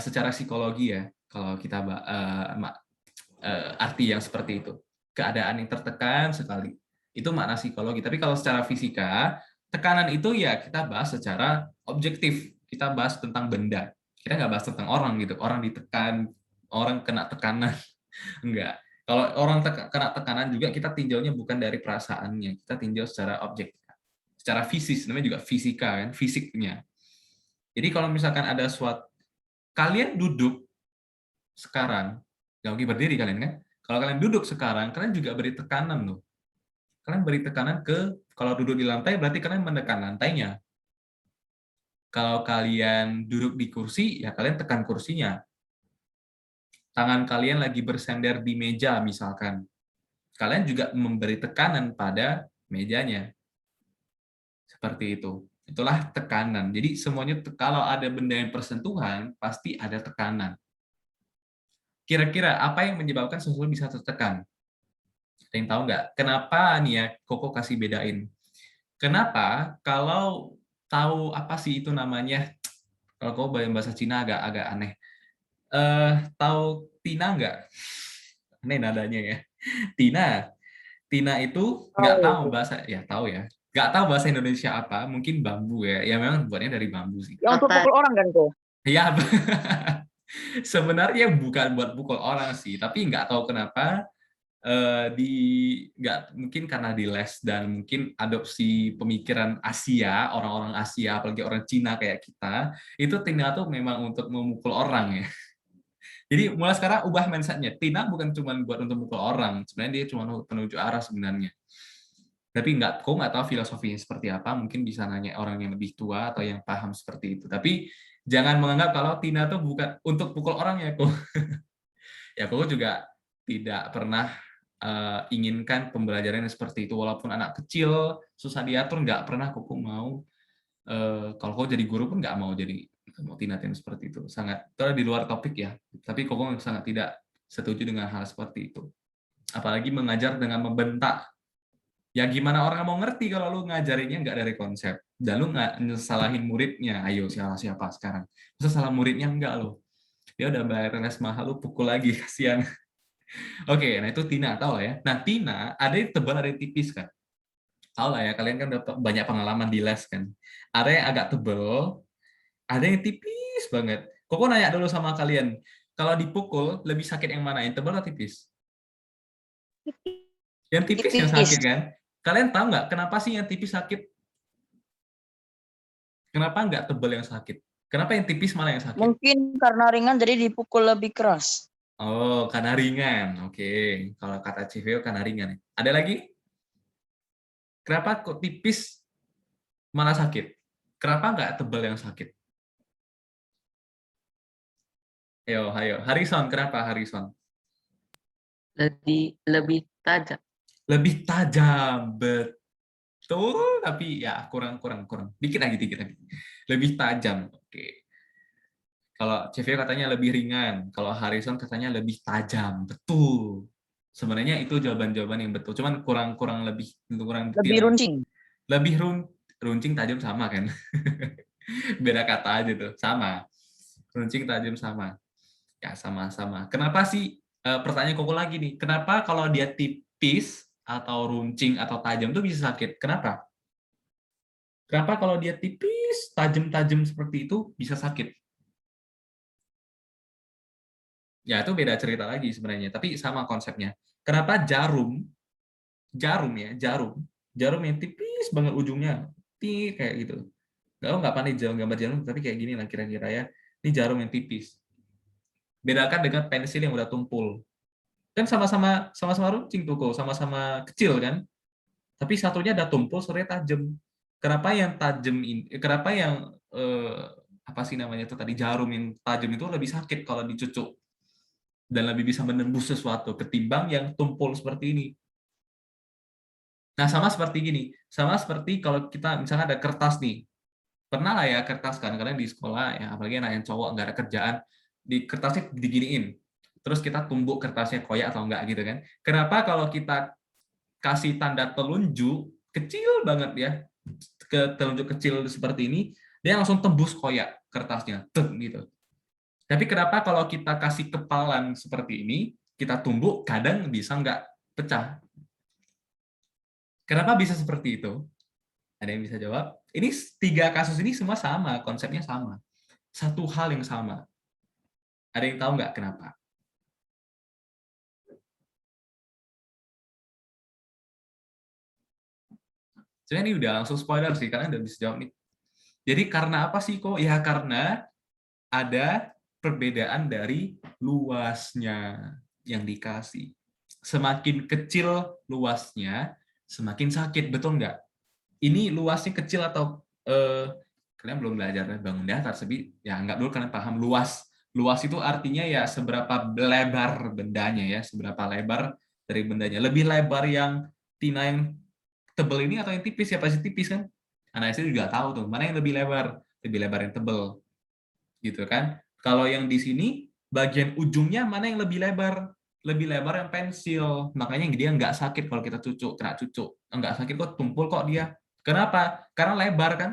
secara psikologi ya. Kalau kita arti yang seperti itu, keadaan yang tertekan sekali, itu makna psikologi. Tapi kalau secara fisika, tekanan itu ya kita bahas secara objektif. kita bahas tentang benda. Kita nggak bahas tentang orang gitu. Orang ditekan, orang kena tekanan. Enggak. Kalau orang kena tekanan juga kita tinjaunya bukan dari perasaannya, kita tinjau secara objektif, secara fisik, namanya juga fisika kan, fisiknya. Jadi kalau misalkan ada suatu, kalian duduk sekarang, nggak mungkin berdiri kalian kan? Kalau kalian duduk sekarang, kalian juga beri tekanan loh. Kalian beri tekanan kalau duduk di lantai berarti kalian menekan lantainya. Kalau kalian duduk di kursi, ya kalian tekan kursinya. Tangan kalian lagi bersender di meja misalkan. Kalian juga memberi tekanan pada mejanya. Seperti itu. Itulah tekanan. Jadi semuanya kalau ada benda yang bersentuhan, pasti ada tekanan. Kira-kira apa yang menyebabkan sesuatu bisa tertekan? Ada yang tahu nggak? Kenapa nih ya, Koko kasih bedain. Kenapa kalau tahu apa sih itu namanya? Kalau kau bahasa Cina agak aneh. Tahu Tina nggak? Aneh nadanya ya. Tina itu nggak tahu bahasa, ya tahu ya. Nggak tahu bahasa Indonesia apa, mungkin bambu ya. Ya memang buatnya dari bambu sih. Yang untuk pukul orang kan kok? Ya, sebenarnya bukan buat pukul orang sih, tapi nggak tahu kenapa nggak mungkin karena di les dan mungkin adopsi pemikiran Asia, orang-orang Asia, apalagi orang Cina kayak kita, itu Tina tuh memang untuk memukul orang ya. Jadi mulai sekarang ubah mindset-nya. Tina bukan cuma buat untuk memukul orang, sebenarnya dia cuma penuju arah sebenarnya. Tapi kok nggak tahu filosofinya seperti apa, mungkin bisa nanya orang yang lebih tua atau yang paham seperti itu. Tapi jangan menganggap kalau Tina tuh bukan untuk pukul orang ya, kok. Ya, kok juga tidak pernah inginkan pembelajaran seperti itu, walaupun anak kecil susah diatur, nggak pernah kok mau kalau kok jadi guru pun nggak mau tinatin seperti itu, sangat itu di luar topik ya, tapi kok sangat tidak setuju dengan hal seperti itu, apalagi mengajar dengan membentak. Ya gimana orang mau ngerti kalau lu ngajarinnya nggak dari konsep dan lu nggak nyesalahin muridnya. Ayo siapa sekarang, masa salah muridnya enggak lo, dia udah bayar les mahal, lu pukul lagi, kasihan. Oke, nah itu Tina, tahu lah ya. Nah, Tina, ada yang tebal, ada yang tipis kan? Tahu lah ya, kalian kan udah banyak pengalaman di les kan. Ada yang agak tebal, ada yang tipis banget. Koko nanya dulu sama kalian, kalau dipukul, lebih sakit yang mana? Yang tebal atau tipis? Yang tipis yang sakit kan? Kalian tahu nggak kenapa sih yang tipis sakit? Kenapa nggak tebal yang sakit? Kenapa yang tipis malah yang sakit? Mungkin karena ringan jadi dipukul lebih keras. Oh, karena ringan. Oke, kalau kata CVO karena ringan. Ada lagi? Kenapa kok tipis malah sakit? Kenapa nggak tebal yang sakit? Ayo. Harrison, kenapa Harrison? Lebih tajam. Lebih tajam, betul. Tapi ya kurang. Dikit lagi. Lebih tajam. Oke. Kalau CVO katanya lebih ringan. Kalau Harrison katanya lebih tajam. Betul. Sebenarnya itu jawaban-jawaban yang betul. Cuman kurang Lebih detail. runcing. Lebih runcing, tajam sama kan? Beda kata aja tuh. Sama. Runcing, tajam sama. Ya sama-sama. Kenapa sih? Pertanyaan Koko lagi nih. Kenapa kalau dia tipis atau runcing atau tajam tuh bisa sakit? Kenapa? Kenapa kalau dia tipis, tajam seperti itu bisa sakit? Ya, itu beda cerita lagi sebenarnya, tapi sama konsepnya. Kenapa jarum yang tipis banget ujungnya, kayak gitu. Nggak pandai gambar jarum, tapi kayak gini lah kira-kira ya. Ini jarum yang tipis. Bedakan dengan pensil yang udah tumpul. Kan sama-sama runcing tuh kok, sama-sama kecil kan. Tapi satunya ada tumpul, satunya tajam. Kenapa yang tajam ini? Kenapa yang apa sih namanya itu tadi, jarum yang tajam itu lebih sakit kalau dicucuk dan lebih bisa menembus sesuatu ketimbang yang tumpul seperti ini. Nah, sama seperti gini. Sama seperti kalau kita misalnya ada kertas nih. Pernah lah ya kertas kan, kalian di sekolah ya, apalagi anak yang cowok nggak ada kerjaan, di kertasnya diginiin. Terus kita tumbuk kertasnya koyak atau enggak gitu kan. Kenapa kalau kita kasih tanda telunjuk kecil banget ya, ke telunjuk kecil seperti ini, dia langsung tembus koyak kertasnya, gitu. Tapi kenapa kalau kita kasih kepalan seperti ini, kita tumbuk, kadang bisa nggak pecah. Kenapa bisa seperti itu? Ada yang bisa jawab? Ini 3 kasus ini semua sama, konsepnya sama. Satu hal yang sama. Ada yang tahu nggak kenapa? Sebenarnya ini udah langsung spoiler sih, karena udah bisa jawab nih. Jadi karena apa sih kok? Ya karena ada perbedaan dari luasnya yang dikasih. Semakin kecil luasnya, semakin sakit, betul nggak? Ini luasnya kecil atau kalian belum belajar bangun datar, tapi ya nggak dulu kalian paham luas. Luas itu artinya ya seberapa lebar bendanya ya, seberapa lebar dari bendanya. Lebih lebar yang tina yang tebel ini atau yang tipis ya pasti tipis kan. Anak SD juga tahu tuh mana yang lebih lebar yang tebel gitu kan. Kalau yang di sini bagian ujungnya mana yang lebih lebar yang pensil, makanya dia nggak sakit kalau kita kena cucuk, nggak sakit kok, tumpul kok dia. Kenapa? Karena lebar kan,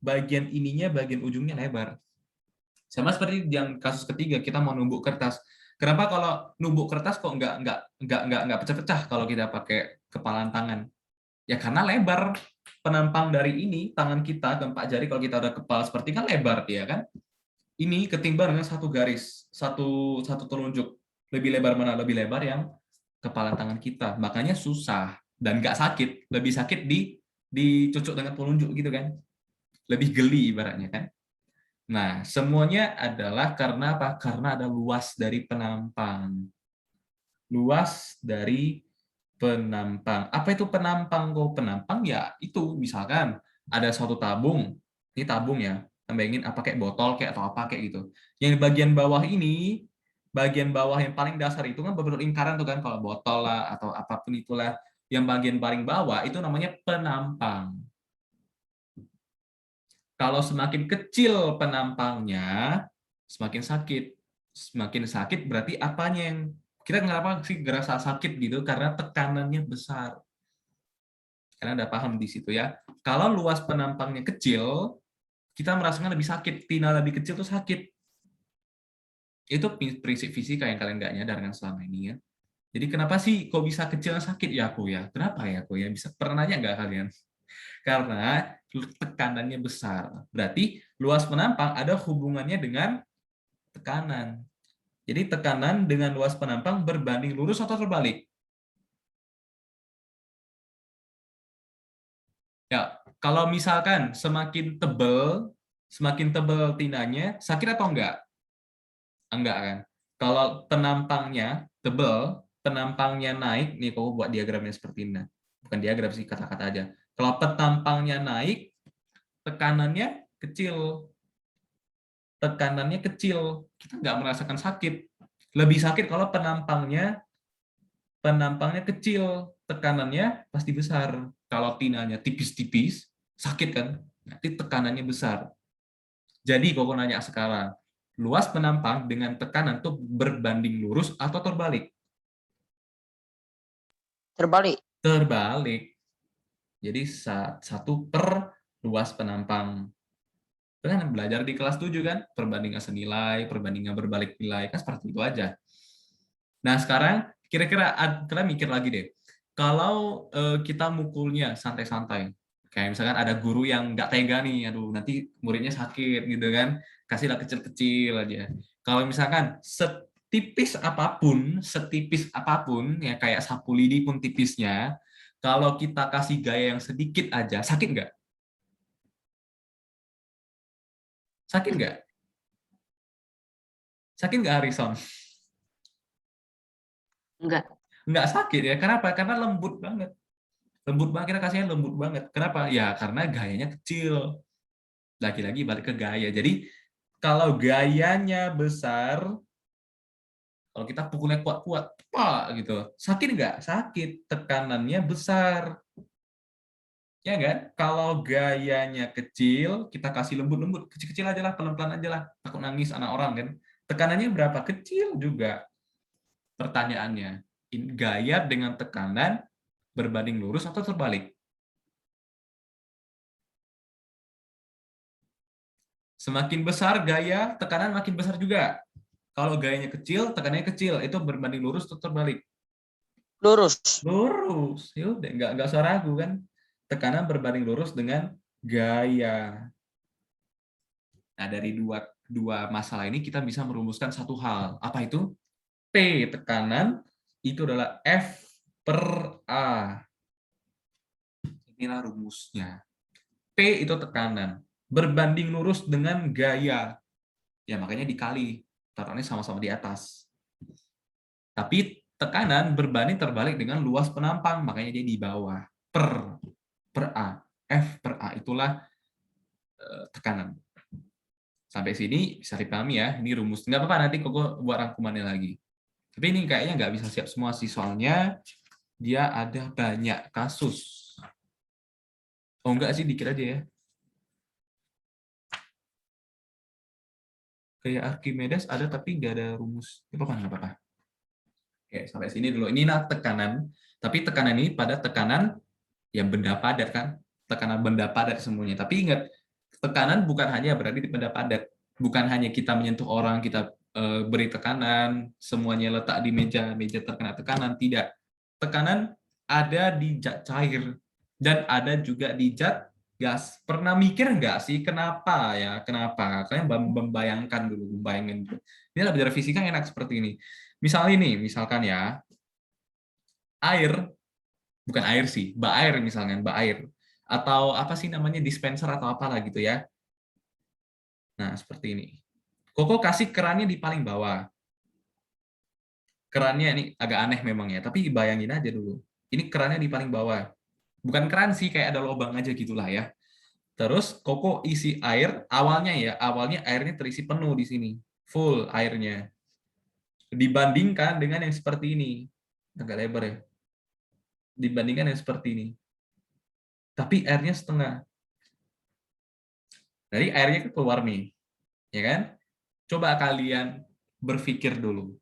bagian ininya, bagian ujungnya lebar. Sama seperti yang kasus ketiga, kita mau numbuk kertas. Kenapa kalau numbuk kertas kok nggak pecah-pecah kalau kita pakai kepalan tangan? Ya karena lebar penampang dari ini tangan kita keempat jari kalau kita ada kepala seperti kan lebar dia kan. Ini ketimbang dengan satu garis, satu telunjuk. Lebih lebar mana? Lebih lebar yang kepala tangan kita. Makanya susah dan nggak sakit. Lebih sakit dicucuk dengan telunjuk gitu kan. Lebih geli ibaratnya kan. Nah, semuanya adalah karena apa? Karena ada luas dari penampang. Luas dari penampang. Apa itu penampang? Kok penampang ya itu misalkan ada suatu tabung. Ini tabung ya. Bayangin apa kayak botol kayak atau apa kayak gitu. Yang bagian bawah ini, bagian bawah yang paling dasar itu kan berbentuk lingkaran tuh kan kalau botol lah atau apapun itulah. Yang bagian paling bawah itu namanya penampang. Kalau semakin kecil penampangnya, semakin sakit. Semakin sakit berarti apanya yang kita kenapa sih ngerasa sakit gitu? Karena tekanannya besar. Kalian udah paham di situ ya. Kalau luas penampangnya kecil, kita merasakan lebih sakit. Tina lebih kecil tuh sakit. Itu prinsip fisika yang kalian nggak nyadarkan selama ini ya. Jadi kenapa sih kok bisa kecil sakit ya aku ya? Kenapa ya aku ya? Bisa pernah nanya nggak kalian? Karena tekanannya besar. Berarti luas penampang ada hubungannya dengan tekanan. Jadi tekanan dengan luas penampang berbanding lurus atau terbalik? Ya, kalau misalkan semakin tebal tinanya, sakit atau enggak? Enggak kan? Kalau penampangnya tebal, penampangnya naik, nih kau buat diagramnya seperti ini. Bukan diagram sih, kata-kata aja. Kalau penampangnya naik, tekanannya kecil. Tekanannya kecil, kita nggak merasakan sakit. Lebih sakit kalau penampangnya kecil, tekanannya pasti besar. Kalau tinanya tipis-tipis, sakit kan? Nanti tekanannya besar. Jadi kalau nanya sekarang, luas penampang dengan tekanan itu berbanding lurus atau terbalik? Terbalik. Terbalik. Jadi 1 per luas penampang. Kan belajar di kelas 7 kan, perbandingan senilai, perbandingan berbalik nilai, kan seperti itu aja. Nah sekarang kira-kira kalian mikir lagi deh, kalau kita mukulnya santai-santai, kayak misalkan ada guru yang nggak tega nih, aduh nanti muridnya sakit gitu kan, kasihlah kecil-kecil aja. Kalau misalkan setipis apapun ya kayak sapu lidi pun tipisnya, kalau kita kasih gaya yang sedikit aja, sakit nggak? Sakit nggak? Sakit nggak Harrison? Enggak. Nggak sakit ya. Kenapa? Karena lembut banget. Lembut banget, kita kasihnya lembut banget. Kenapa? Ya karena gayanya kecil. Lagi-lagi balik ke gaya. Jadi kalau gayanya besar, kalau kita pukulnya kuat-kuat, pak gitu, sakit nggak? Sakit. Tekanannya besar. Ya kan? Kalau gayanya kecil, kita kasih lembut-lembut, kecil-kecil aja lah, pelan-pelan aja lah. Takut nangis anak orang kan. Tekanannya berapa? Kecil juga. Pertanyaannya, gaya dengan tekanan berbanding lurus atau terbalik? Semakin besar gaya, tekanan makin besar juga. Kalau gayanya kecil, tekanannya kecil, itu berbanding lurus atau terbalik? Lurus. Lurus. Ya udah, nggak usah ragu kan. tekanan berbanding lurus dengan gaya. Nah, dari dua masalah ini kita bisa merumuskan satu hal. Apa itu? P tekanan itu adalah F per A. Inilah rumusnya. P itu tekanan berbanding lurus dengan gaya. Ya, makanya dikali. Taruhannya sama-sama di atas. Tapi tekanan berbanding terbalik dengan luas penampang, makanya dia di bawah. Per A. F per A itulah tekanan. Sampai sini bisa dipahami ya, ini rumus. Nggak apa-apa, nanti Koko buat rangkumannya lagi. Tapi ini kayaknya nggak bisa siap semua sih, soalnya dia ada banyak kasus. Oh enggak sih, dikit aja ya. Kayak Archimedes ada tapi nggak ada rumus. Nggak apa-apa, nggak apa-apa. Oke, sampai sini dulu. Ini tekanan, tapi tekanan ini pada tekanan yang benda padat kan, tekanan benda padat semuanya. Tapi ingat, tekanan bukan hanya berarti di benda padat, bukan hanya kita menyentuh orang kita beri tekanan, semuanya letak di meja terkena tekanan, tidak. Tekanan ada di zat cair dan ada juga di zat gas. Pernah mikir nggak sih kenapa ya? Kenapa? Kalian membayangkan dulu, membayangkan dulu. Ini adalah belajar fisika enak seperti ini. Misalnya ini, misalkan ya, air, bukan air sih, bak air misalnya, bak air. Atau apa sih namanya, dispenser atau apalah gitu ya. Nah, seperti ini. Koko kasih kerannya di paling bawah. Kerannya ini agak aneh memang ya, tapi bayangin aja dulu. Ini kerannya di paling bawah. Bukan keran sih, kayak ada lubang aja gitulah ya. Terus Koko isi air, awalnya airnya terisi penuh di sini. Full airnya. Dibandingkan dengan yang seperti ini. Agak lebar ya. Dibandingkan yang seperti ini. Tapi airnya setengah. Jadi airnya keluar nih. Ya kan? Coba kalian berpikir dulu.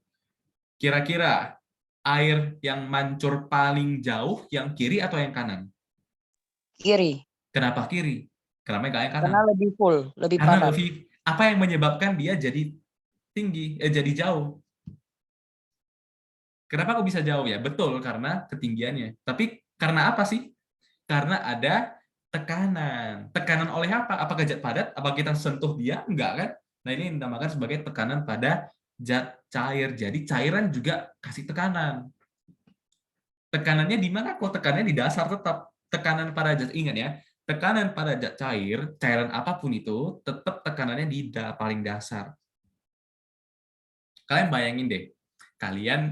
Kira-kira air yang mancur paling jauh yang kiri atau yang kanan? Kiri. Kenapa kiri? Kenapa nggak yang kanan? Karena lebih full, lebih Karena padat. lebih, apa yang menyebabkan dia jadi tinggi, jadi jauh? Kenapa kok bisa jauh ya? Betul, karena ketinggiannya. Tapi karena apa sih? Karena ada tekanan. Tekanan oleh apa? Apakah zat padat? Apa kita sentuh dia? Enggak kan? Nah, ini dinamakan sebagai tekanan pada zat cair. Jadi cairan juga kasih tekanan. Tekanannya di mana kok? Tekanannya di dasar tetap. Tekanan pada zat, ingat ya, tekanan pada zat cair, cairan apapun itu, tetap tekanannya di paling dasar. Kalian bayangin deh, kalian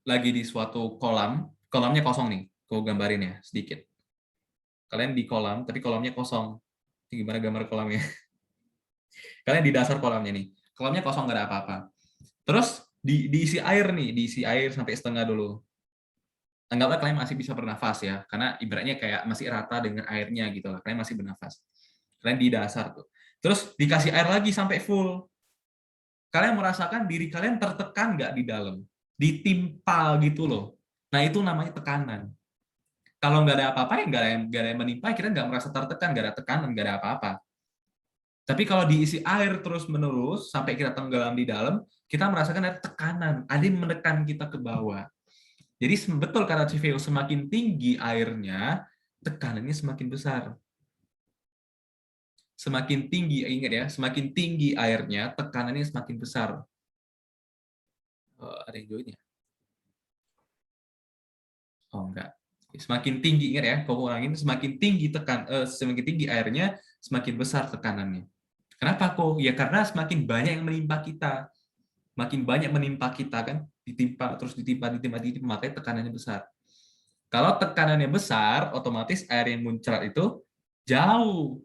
lagi di suatu kolam, kolamnya kosong nih, gue gambarin ya sedikit. Kalian di kolam, tapi kolamnya kosong. Ini gimana gambar kolamnya? Kalian di dasar kolamnya nih, kolamnya kosong, nggak ada apa-apa. Terus diisi air nih, diisi air sampai setengah dulu. Anggaplah kalian masih bisa bernafas ya, karena ibaratnya kayak masih rata dengan airnya gitu lah, kalian masih bernafas. Kalian di dasar tuh. Terus dikasih air lagi sampai full. Kalian merasakan diri kalian tertekan nggak di dalam? Ditimpa gitu loh. Nah, itu namanya tekanan. Kalau nggak ada apa-apa, ya nggak ada yang menimpa, kita nggak merasa tertekan, nggak ada tekanan, nggak ada apa-apa. Tapi kalau diisi air terus-menerus, sampai kita tenggelam di dalam, kita merasakan ada tekanan, ada yang menekan kita ke bawah. Jadi betul kata Civeo, semakin tinggi airnya, tekanannya semakin besar. Semakin tinggi, ingat ya, semakin tinggi airnya, tekanannya semakin besar. Ada yang join ya? Oh enggak. Semakin tinggi, ingat ya, kalau ulangin, semakin tinggi semakin tinggi airnya, semakin besar tekanannya. Kenapa kok? Ya karena semakin banyak yang menimpa kita. Makin banyak menimpa kita kan, ditimpa, makanya tekanannya besar. Kalau tekanannya besar, otomatis air yang muncrat itu jauh.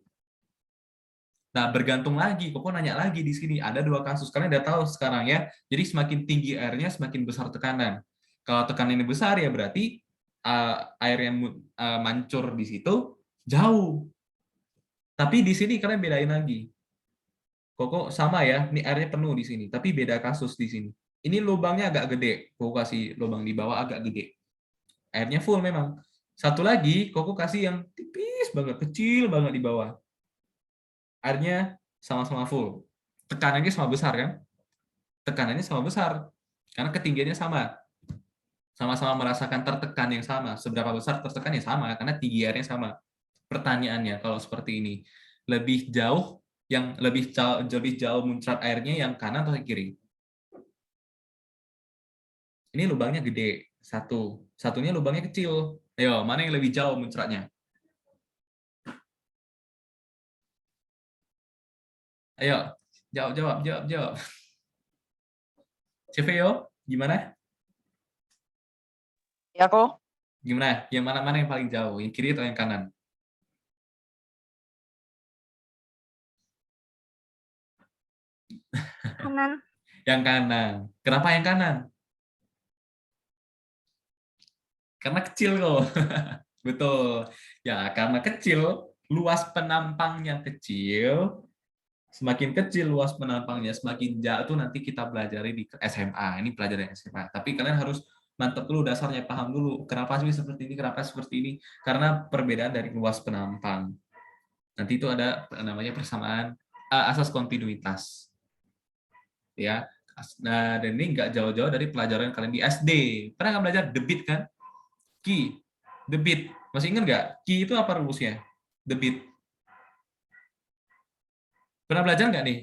Nah, bergantung lagi, Koko nanya lagi di sini, ada dua kasus. Kalian udah tahu sekarang ya, jadi semakin tinggi airnya, semakin besar tekanan. Kalau tekanannya besar, ya berarti air yang mancur di situ jauh. Tapi di sini kalian bedain lagi. Koko sama ya, ini airnya penuh di sini, tapi beda kasus di sini. Ini lubangnya agak gede, Koko kasih lubang di bawah agak gede. Airnya full memang. Satu lagi, Koko kasih yang tipis banget, kecil banget di bawah. Airnya sama-sama full. Tekanannya sama besar kan? Tekanannya sama besar. Karena ketinggiannya sama. Sama-sama merasakan tertekan yang sama. Seberapa besar tertekan ya sama, karena tinggi airnya sama. Pertanyaannya kalau seperti ini, lebih jauh lebih jauh muncrat airnya yang kanan atau yang kiri? Ini lubangnya gede, satunya lubangnya kecil. Ayo, mana yang lebih jauh muncratnya? Ayo, jawab. Cevio, gimana? Ya kok. Gimana? Yang mana yang paling jauh? Yang kiri atau yang kanan? Kanan. Yang kanan. Kenapa yang kanan? Karena kecil kok. Betul. Ya, karena kecil, luas penampangnya kecil, semakin kecil luas penampangnya, semakin jauh tuh nanti kita pelajari di SMA. Ini pelajaran SMA. Tapi kalian harus mantap dulu dasarnya, paham dulu. Kenapa sih seperti ini, kenapa seperti ini? Karena perbedaan dari luas penampang. Nanti itu ada namanya persamaan asas kontinuitas. Ya. Nah, dan ini nggak jauh-jauh dari pelajaran kalian di SD. Pernah nggak belajar debit kan? Ki, debit. Masih ingat nggak? Ki itu apa rumusnya? Debit. Pernah belajar nggak nih?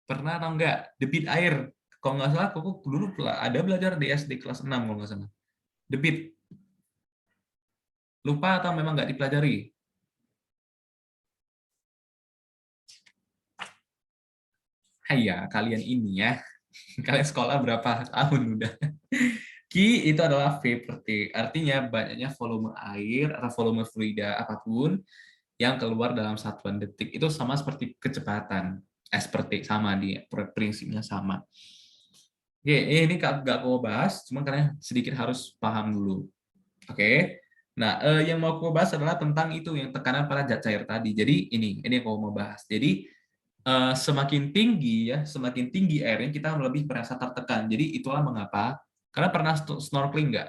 Pernah atau nggak? Debit air. Kalau nggak salah, aku dulu ada belajar di SD kelas 6 kalau nggak salah. Debit. Lupa atau memang nggak dipelajari? Hai kalian ini ya. Kalian sekolah berapa tahun udah? Q itu adalah V per T. Artinya banyaknya volume air atau volume fluida apapun yang keluar dalam satuan detik. Itu sama seperti kecepatan. S per T sama, di prinsipnya sama. Oke, ini nggak mau bahas, cuma karena sedikit harus paham dulu. Oke. Nah, yang mau aku bahas adalah tentang itu, yang tekanan pada zat cair tadi. Jadi ini yang aku mau bahas. Jadi semakin tinggi ya, semakin tinggi airnya kita lebih merasa tertekan. Jadi itulah mengapa. Karena pernah snorkeling nggak?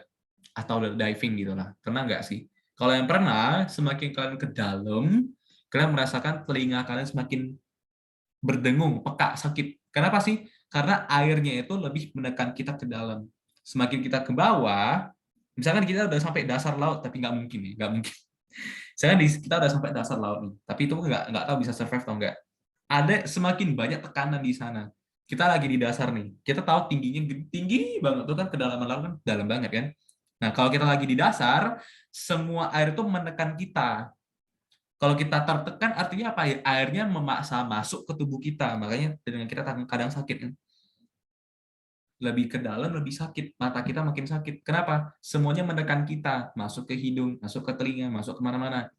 Atau diving gitu lah. Pernah nggak sih? Kalau yang pernah, semakin kalian ke dalam, kalian merasakan telinga kalian semakin berdengung, peka, sakit. Kenapa sih? Karena airnya itu lebih menekan kita ke dalam. Semakin kita ke bawah, misalkan kita udah sampai dasar laut, tapi nggak mungkin ya, nggak mungkin. Misalkan kita udah sampai dasar laut nih, tapi itu nggak tahu bisa survive atau nggak. Ada semakin banyak tekanan di sana. Kita lagi di dasar nih, kita tahu tingginya tinggi banget, tuh kan kedalaman laut kan dalam banget kan. Nah kalau kita lagi di dasar, semua air itu menekan kita. Kalau kita tertekan artinya apa? Airnya memaksa masuk ke tubuh kita, makanya dengan kita kadang sakit kan. Lebih ke dalam lebih sakit, mata kita makin sakit. Kenapa? Semuanya menekan kita, masuk ke hidung, masuk ke telinga, masuk kemana-mana.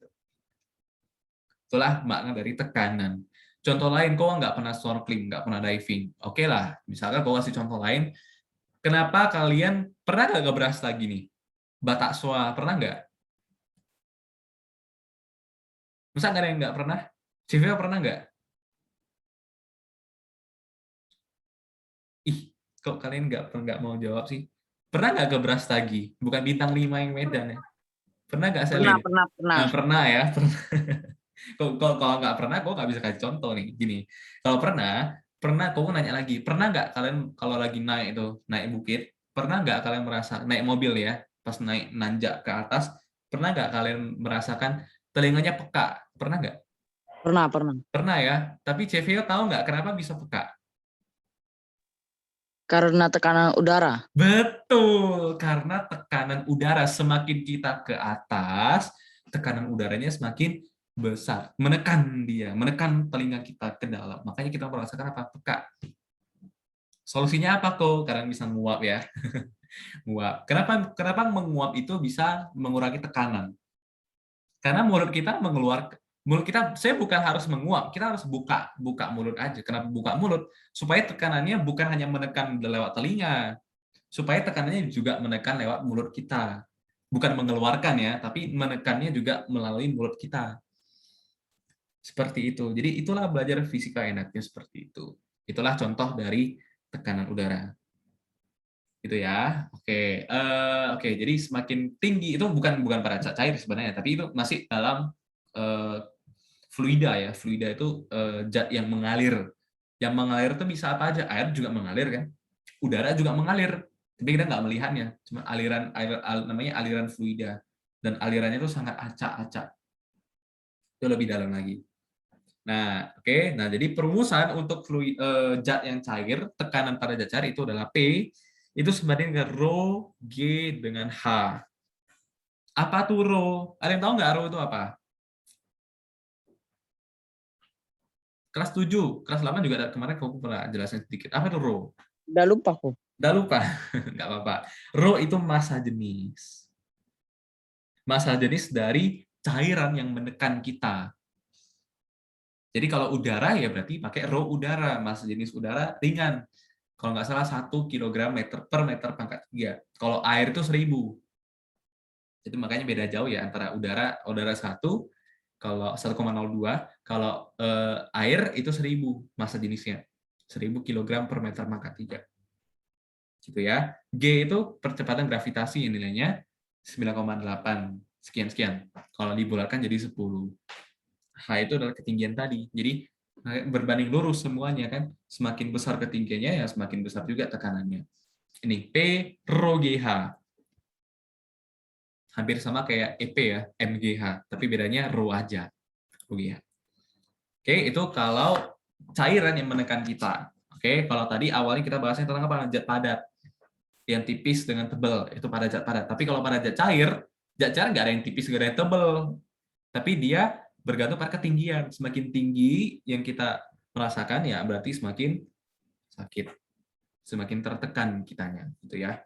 Itulah makna dari tekanan. Contoh lain, kau nggak pernah snorkeling, nggak pernah diving. Oke lah, misalkan kau kasih contoh lain, kenapa kalian pernah nggak beras lagi nih? Batak Soa, pernah nggak? Masa nggak ada yang nggak pernah? Civil pernah nggak? Ih, kok kalian nggak mau jawab sih? Pernah nggak ke Brastagi? Bukan bintang 5 yang Medan ya? Pernah nggak Selin? Pernah. Nah, pernah ya. Kalau nggak pernah, kok nggak bisa kasih contoh nih. Gini, kalau pernah kok nanya lagi. Pernah nggak kalian kalau lagi naik bukit, pernah nggak kalian merasa naik mobil ya, pas naik nanjak ke atas, pernah nggak kalian merasakan telinganya peka? Pernah nggak? Pernah. Pernah ya. Tapi CVO tahu nggak kenapa bisa peka? Karena tekanan udara. Betul, karena tekanan udara semakin kita ke atas, tekanan udaranya semakin besar, menekan telinga kita ke dalam. Makanya kita merasakan apa? Peka. Solusinya apa kok? Kalian bisa menguap ya. Menguap. Kenapa menguap itu bisa mengurangi tekanan? Karena mulut kita, saya bukan harus menguap, kita harus buka mulut aja. Kenapa buka mulut? Supaya tekanannya bukan hanya menekan lewat telinga, supaya tekanannya juga menekan lewat mulut kita. Bukan mengeluarkan ya, tapi menekannya juga melalui mulut kita. Seperti itu. Jadi itulah belajar fisika enaknya seperti itu. Itulah contoh dari tekanan udara. Gitu ya. Oke. Oke, jadi semakin tinggi itu bukan pada cair sebenarnya, tapi itu masih dalam fluida ya. Fluida itu zat yang mengalir. Yang mengalir itu bisa apa aja? Air juga mengalir kan? udara juga mengalir, tapi kita nggak melihatnya, cuma namanya aliran fluida, dan alirannya itu sangat acak-acak. Itu lebih dalam lagi. Nah, oke. Nah, jadi perumusan untuk zat yang cair, tekanan pada zat cair itu adalah P, itu sebanding dengan rho G dengan H. Apa tuh rho? Ada yang tahu nggak rho itu apa? Kelas 7, kelas 8 juga ada, kemarin aku pernah jelasin sedikit. Apa itu rho? Udah lupa aku. Udah lupa? Nggak apa-apa. Rho itu massa jenis. Massa jenis dari cairan yang menekan kita. Jadi kalau udara ya berarti pakai rho udara, massa jenis udara ringan. Kalau nggak salah 1 kg per meter pangkat 3. Kalau air itu 1000. Jadi makanya beda jauh ya antara udara 1, kalau 1,02, kalau air itu 1000 massa jenisnya. 1000 kg per meter pangkat 3. Gitu ya. G itu percepatan gravitasi yang nilainya 9,8 sekian-sekian. Kalau dibulatkan jadi 10. H itu adalah ketinggian tadi. Jadi berbanding lurus semuanya kan. Semakin besar ketinggiannya ya semakin besar juga tekanannya. Ini P rho GH. Hampir sama kayak EP ya, MGH, tapi bedanya rho aja. Rho-GH. Oke, itu kalau cairan yang menekan kita. Oke, kalau tadi awalnya kita bahasnya tentang apa? Zat padat. Yang tipis dengan tebal, itu pada zat padat. Tapi kalau pada zat cair nggak ada yang tipis, nggak ada yang tebal. Tapi dia bergantung pada ketinggian. Semakin tinggi yang kita merasakan, ya berarti semakin sakit. Semakin tertekan kitanya. Gitu ya.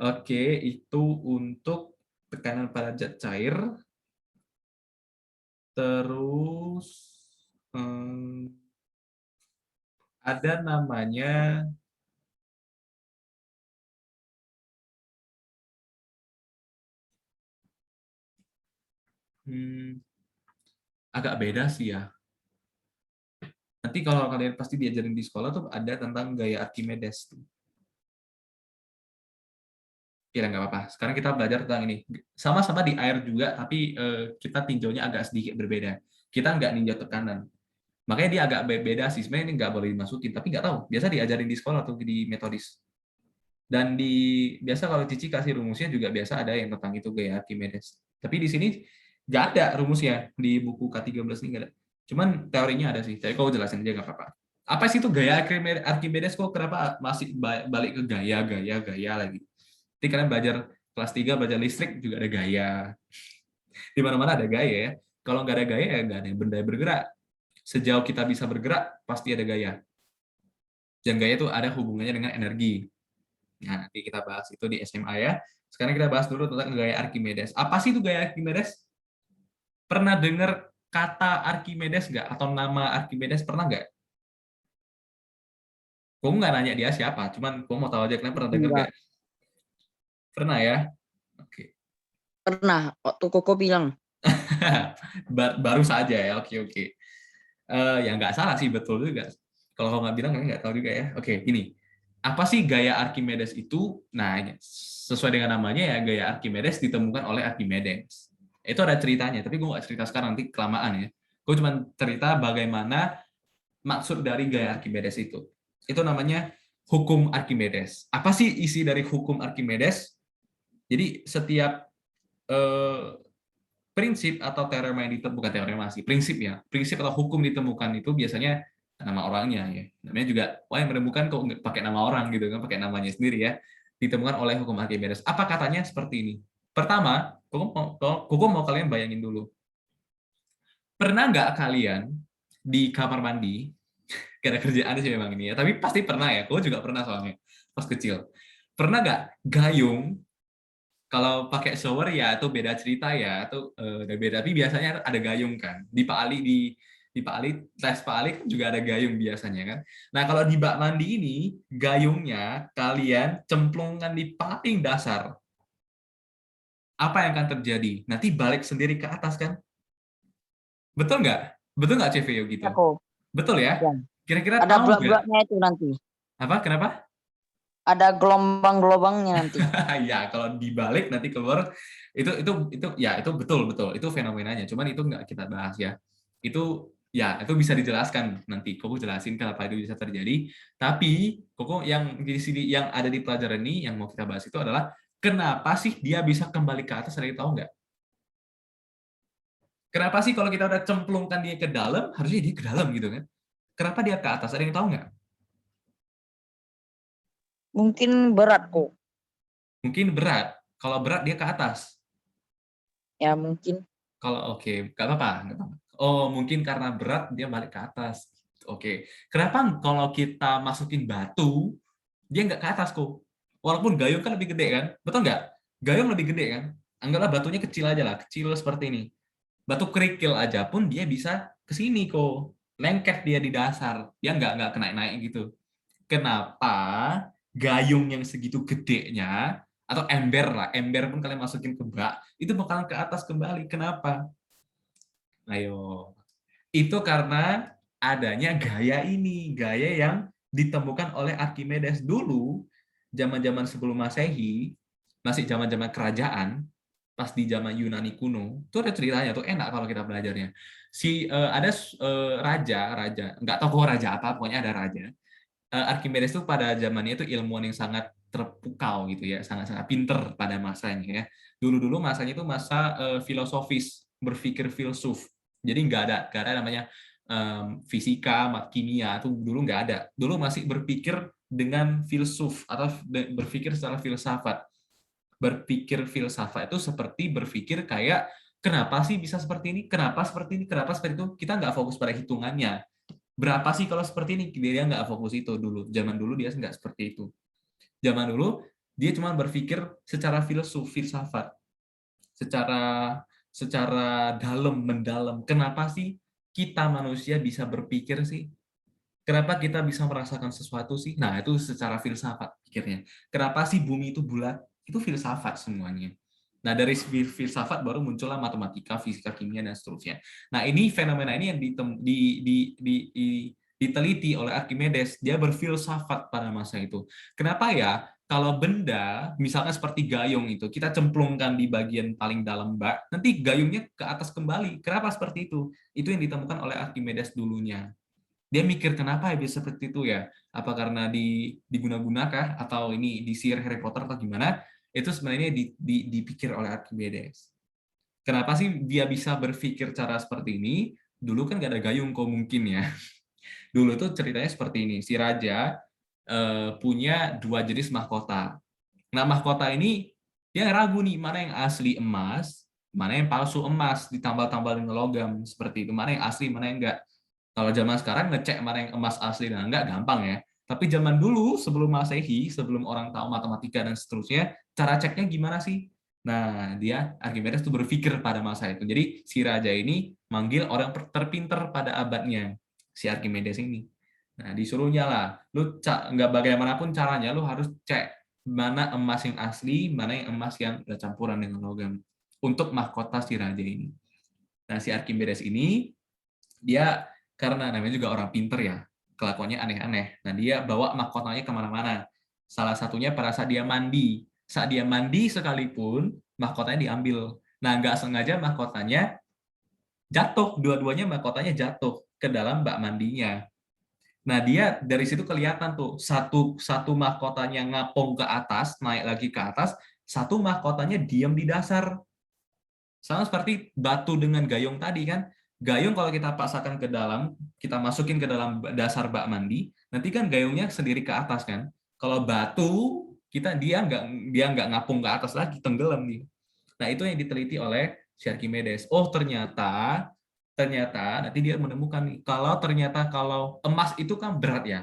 Oke, itu untuk tekanan pada zat cair. Terus ada namanya agak beda sih ya. Nanti kalau kalian pasti diajarin di sekolah tuh ada tentang gaya Archimedes. Ya nggak apa-apa. Sekarang kita belajar tentang ini. Sama-sama di air juga, tapi kita tinjaunya agak sedikit berbeda. Kita nggak ninjau tekanan. Makanya dia agak beda sih. Sebenarnya ini nggak boleh dimasukin, tapi nggak tahu. Biasa diajarin di sekolah atau di metodis. Dan biasa kalau Cici kasih rumusnya juga biasa ada yang tentang itu gaya Archimedes. Tapi di sini nggak ada rumusnya di buku K13 ini nggak ada. Cuman teorinya ada sih. Tapi kalau jelasin aja nggak apa-apa. Apa sih itu gaya Archimedes? Kok kenapa masih balik ke gaya lagi? Nanti kalian belajar kelas 3 belajar listrik juga ada gaya. Di mana-mana ada gaya ya. Kalau nggak ada gaya ya nggak ada benda yang bergerak. Sejauh kita bisa bergerak pasti ada gaya. Dan gaya itu ada hubungannya dengan energi. Nah, nanti kita bahas itu di SMA ya. Sekarang kita bahas dulu tentang gaya Archimedes. Apa sih itu gaya Archimedes? Pernah dengar kata Archimedes nggak? Atau nama Archimedes pernah nggak? Kamu nggak nanya dia siapa, cuman kamu mau tahu aja kalian pernah dengar nggak? Pernah ya? Oke. Pernah, waktu Koko bilang. Baru saja ya, oke. Ya nggak salah sih, betul juga. Kalau kamu nggak bilang, kalian nggak tahu juga ya. Oke, ini. Apa sih gaya Archimedes itu? Nah, sesuai dengan namanya ya, gaya Archimedes ditemukan oleh Archimedes. Itu ada ceritanya, tapi gue nggak cerita sekarang, nanti kelamaan ya. Gue cuma cerita bagaimana maksud dari gaya Archimedes itu. Itu namanya hukum Archimedes. Apa sih isi dari hukum Archimedes? Jadi setiap prinsip atau teorema yang ditemukan, bukan teorema sih, prinsip ya, prinsip atau hukum ditemukan itu biasanya nama orangnya ya. Namanya juga, wah yang menemukan kok nggak pakai nama orang gitu kan, pakai namanya sendiri ya. Ditemukan oleh hukum Archimedes. Apa katanya seperti ini? Pertama, Koko mau kalian bayangin dulu. Pernah nggak kalian di kamar mandi, gak ada kerjaan sih memang ini ya, tapi pasti pernah ya, Koko juga pernah soalnya pas kecil. Pernah nggak gayung? Kalau pakai shower ya itu beda cerita ya, itu udah beda. Tapi biasanya ada gayung kan. Di Pak Ali tes Pak Ali kan juga ada gayung biasanya kan. Nah kalau di bak mandi ini gayungnya kalian cemplungkan di paling dasar. Apa yang akan terjadi? Nanti balik sendiri ke atas kan? Betul nggak? Betul nggak CVO gitu? Aku. Betul ya? Ya. Kira-kira Ada tahu nggak? blok-bloknya itu nanti. Apa? Kenapa? Ada gelombang-gelombangnya nanti. Ya kalau dibalik nanti keluar itu ya itu betul itu fenomenanya, cuman itu nggak kita bahas ya. Itu Ya, itu bisa dijelaskan nanti. Koko jelasin kenapa itu bisa terjadi. Tapi Koko yang di sini yang ada di pelajaran ini yang mau kita bahas itu adalah kenapa sih dia bisa kembali ke atas? Ada yang tahu nggak? Kenapa sih kalau kita udah cemplungkan dia ke dalam, harusnya dia ke dalam gitu kan? Kenapa dia ke atas? Ada yang tahu nggak? Mungkin berat kok. Mungkin berat. Kalau berat dia ke atas. Ya mungkin. Kalau oke, nggak apa-apa, nggak apa-apa. Oh, mungkin karena berat dia balik ke atas. Oke. Kenapa kalau kita masukin batu, dia nggak ke atas kok? Walaupun gayung kan lebih gede kan? Betul nggak? Gayung lebih gede kan? Anggaplah batunya kecil aja lah, kecil seperti ini. Batu kerikil aja pun dia bisa ke sini kok. Lengket dia di dasar. Dia nggak kena naik gitu. Kenapa gayung yang segitu gedenya atau ember lah, ember pun kalian masukin ke bak, itu bakalan ke atas kembali. Kenapa? Ayo. Itu karena adanya gaya ini, gaya yang ditemukan oleh Archimedes dulu, zaman-zaman sebelum Masehi, masih zaman-zaman kerajaan, pas di zaman Yunani kuno, itu ada ceritanya tuh enak kalau kita belajarnya. Ada raja, nggak tahu kok raja apa, pokoknya ada raja. Archimedes itu pada zamannya itu ilmuwan yang sangat terpukau gitu ya, sangat-sangat pinter pada masanya ya. Dulu-dulu masanya itu masa filosofis, berpikir filsuf. Jadi nggak ada namanya fisika, kimia itu dulu nggak ada. Dulu masih berpikir dengan filsuf atau berpikir secara filsafat. Berpikir filsafat itu seperti berpikir kayak kenapa sih bisa seperti ini, kenapa seperti ini, kenapa seperti itu. Kita nggak fokus pada hitungannya. Berapa sih kalau seperti ini? Dia nggak fokus itu dulu. Zaman dulu dia nggak seperti itu. Zaman dulu dia cuma berpikir secara filsafat, secara dalam mendalam. Kenapa sih kita manusia bisa berpikir sih? Kenapa kita bisa merasakan sesuatu sih? Nah, itu secara filsafat pikirnya. Kenapa sih bumi itu bulat? Itu filsafat semuanya. Nah, dari filsafat baru muncullah matematika, fisika, kimia, dan seterusnya. Nah, ini fenomena ini yang diteliti oleh Archimedes. Dia berfilsafat pada masa itu. Kenapa ya? Kalau benda, misalnya seperti gayung itu, kita cemplungkan di bagian paling dalam bak, nanti gayungnya ke atas kembali. Kenapa seperti itu? Itu yang ditemukan oleh Archimedes dulunya. Dia mikir kenapa ya bisa seperti itu ya? Apa karena diguna-gunakah atau ini di sihir Harry Potter atau gimana? Itu sebenarnya dipikir oleh Archimedes. Kenapa sih dia bisa berpikir cara seperti ini? Dulu kan nggak ada gayung kok mungkin ya. Dulu tuh ceritanya seperti ini. Si raja punya 2 jenis mahkota. Nah, mahkota ini dia ragu nih mana yang asli emas, mana yang palsu emas, ditambal-tambal dengan logam seperti itu. Mana yang asli, mana yang enggak. Kalau zaman sekarang ngecek mana yang emas asli dan enggak gampang ya. Tapi zaman dulu sebelum Masehi, sebelum orang tahu matematika dan seterusnya, cara ceknya gimana sih? Nah, dia Archimedes tuh berpikir pada masa itu. Jadi si raja ini manggil orang terpinter pada abadnya, si Archimedes ini. Nah, disuruhnya lah, lu nggak bagaimanapun caranya, lu harus cek mana emas yang asli, mana yang emas yang udah campuran dengan logam untuk mahkota si raja ini. Nah, si Archimedes ini dia karena namanya juga orang pinter ya, kelakuannya aneh-aneh. Nah, dia bawa mahkotanya kemana-mana. Salah satunya pada saat dia mandi. Saat dia mandi sekalipun, mahkotanya diambil. Nah, nggak sengaja mahkotanya jatuh, dua-duanya mahkotanya jatuh ke dalam bak mandinya. Nah, dia dari situ kelihatan tuh, satu mahkotanya ngapung ke atas, naik lagi ke atas, satu mahkotanya diam di dasar. Sama seperti batu dengan gayung tadi kan. Gayung kalau kita paksakan ke dalam, kita masukin ke dalam dasar bak mandi, nanti kan gayungnya sendiri ke atas kan. Kalau batu, dia nggak ngapung ke atas lagi, tenggelam nih. Nah, itu yang diteliti oleh si Archimedes. Oh, ternyata nanti dia menemukan nih, kalau emas itu kan berat ya.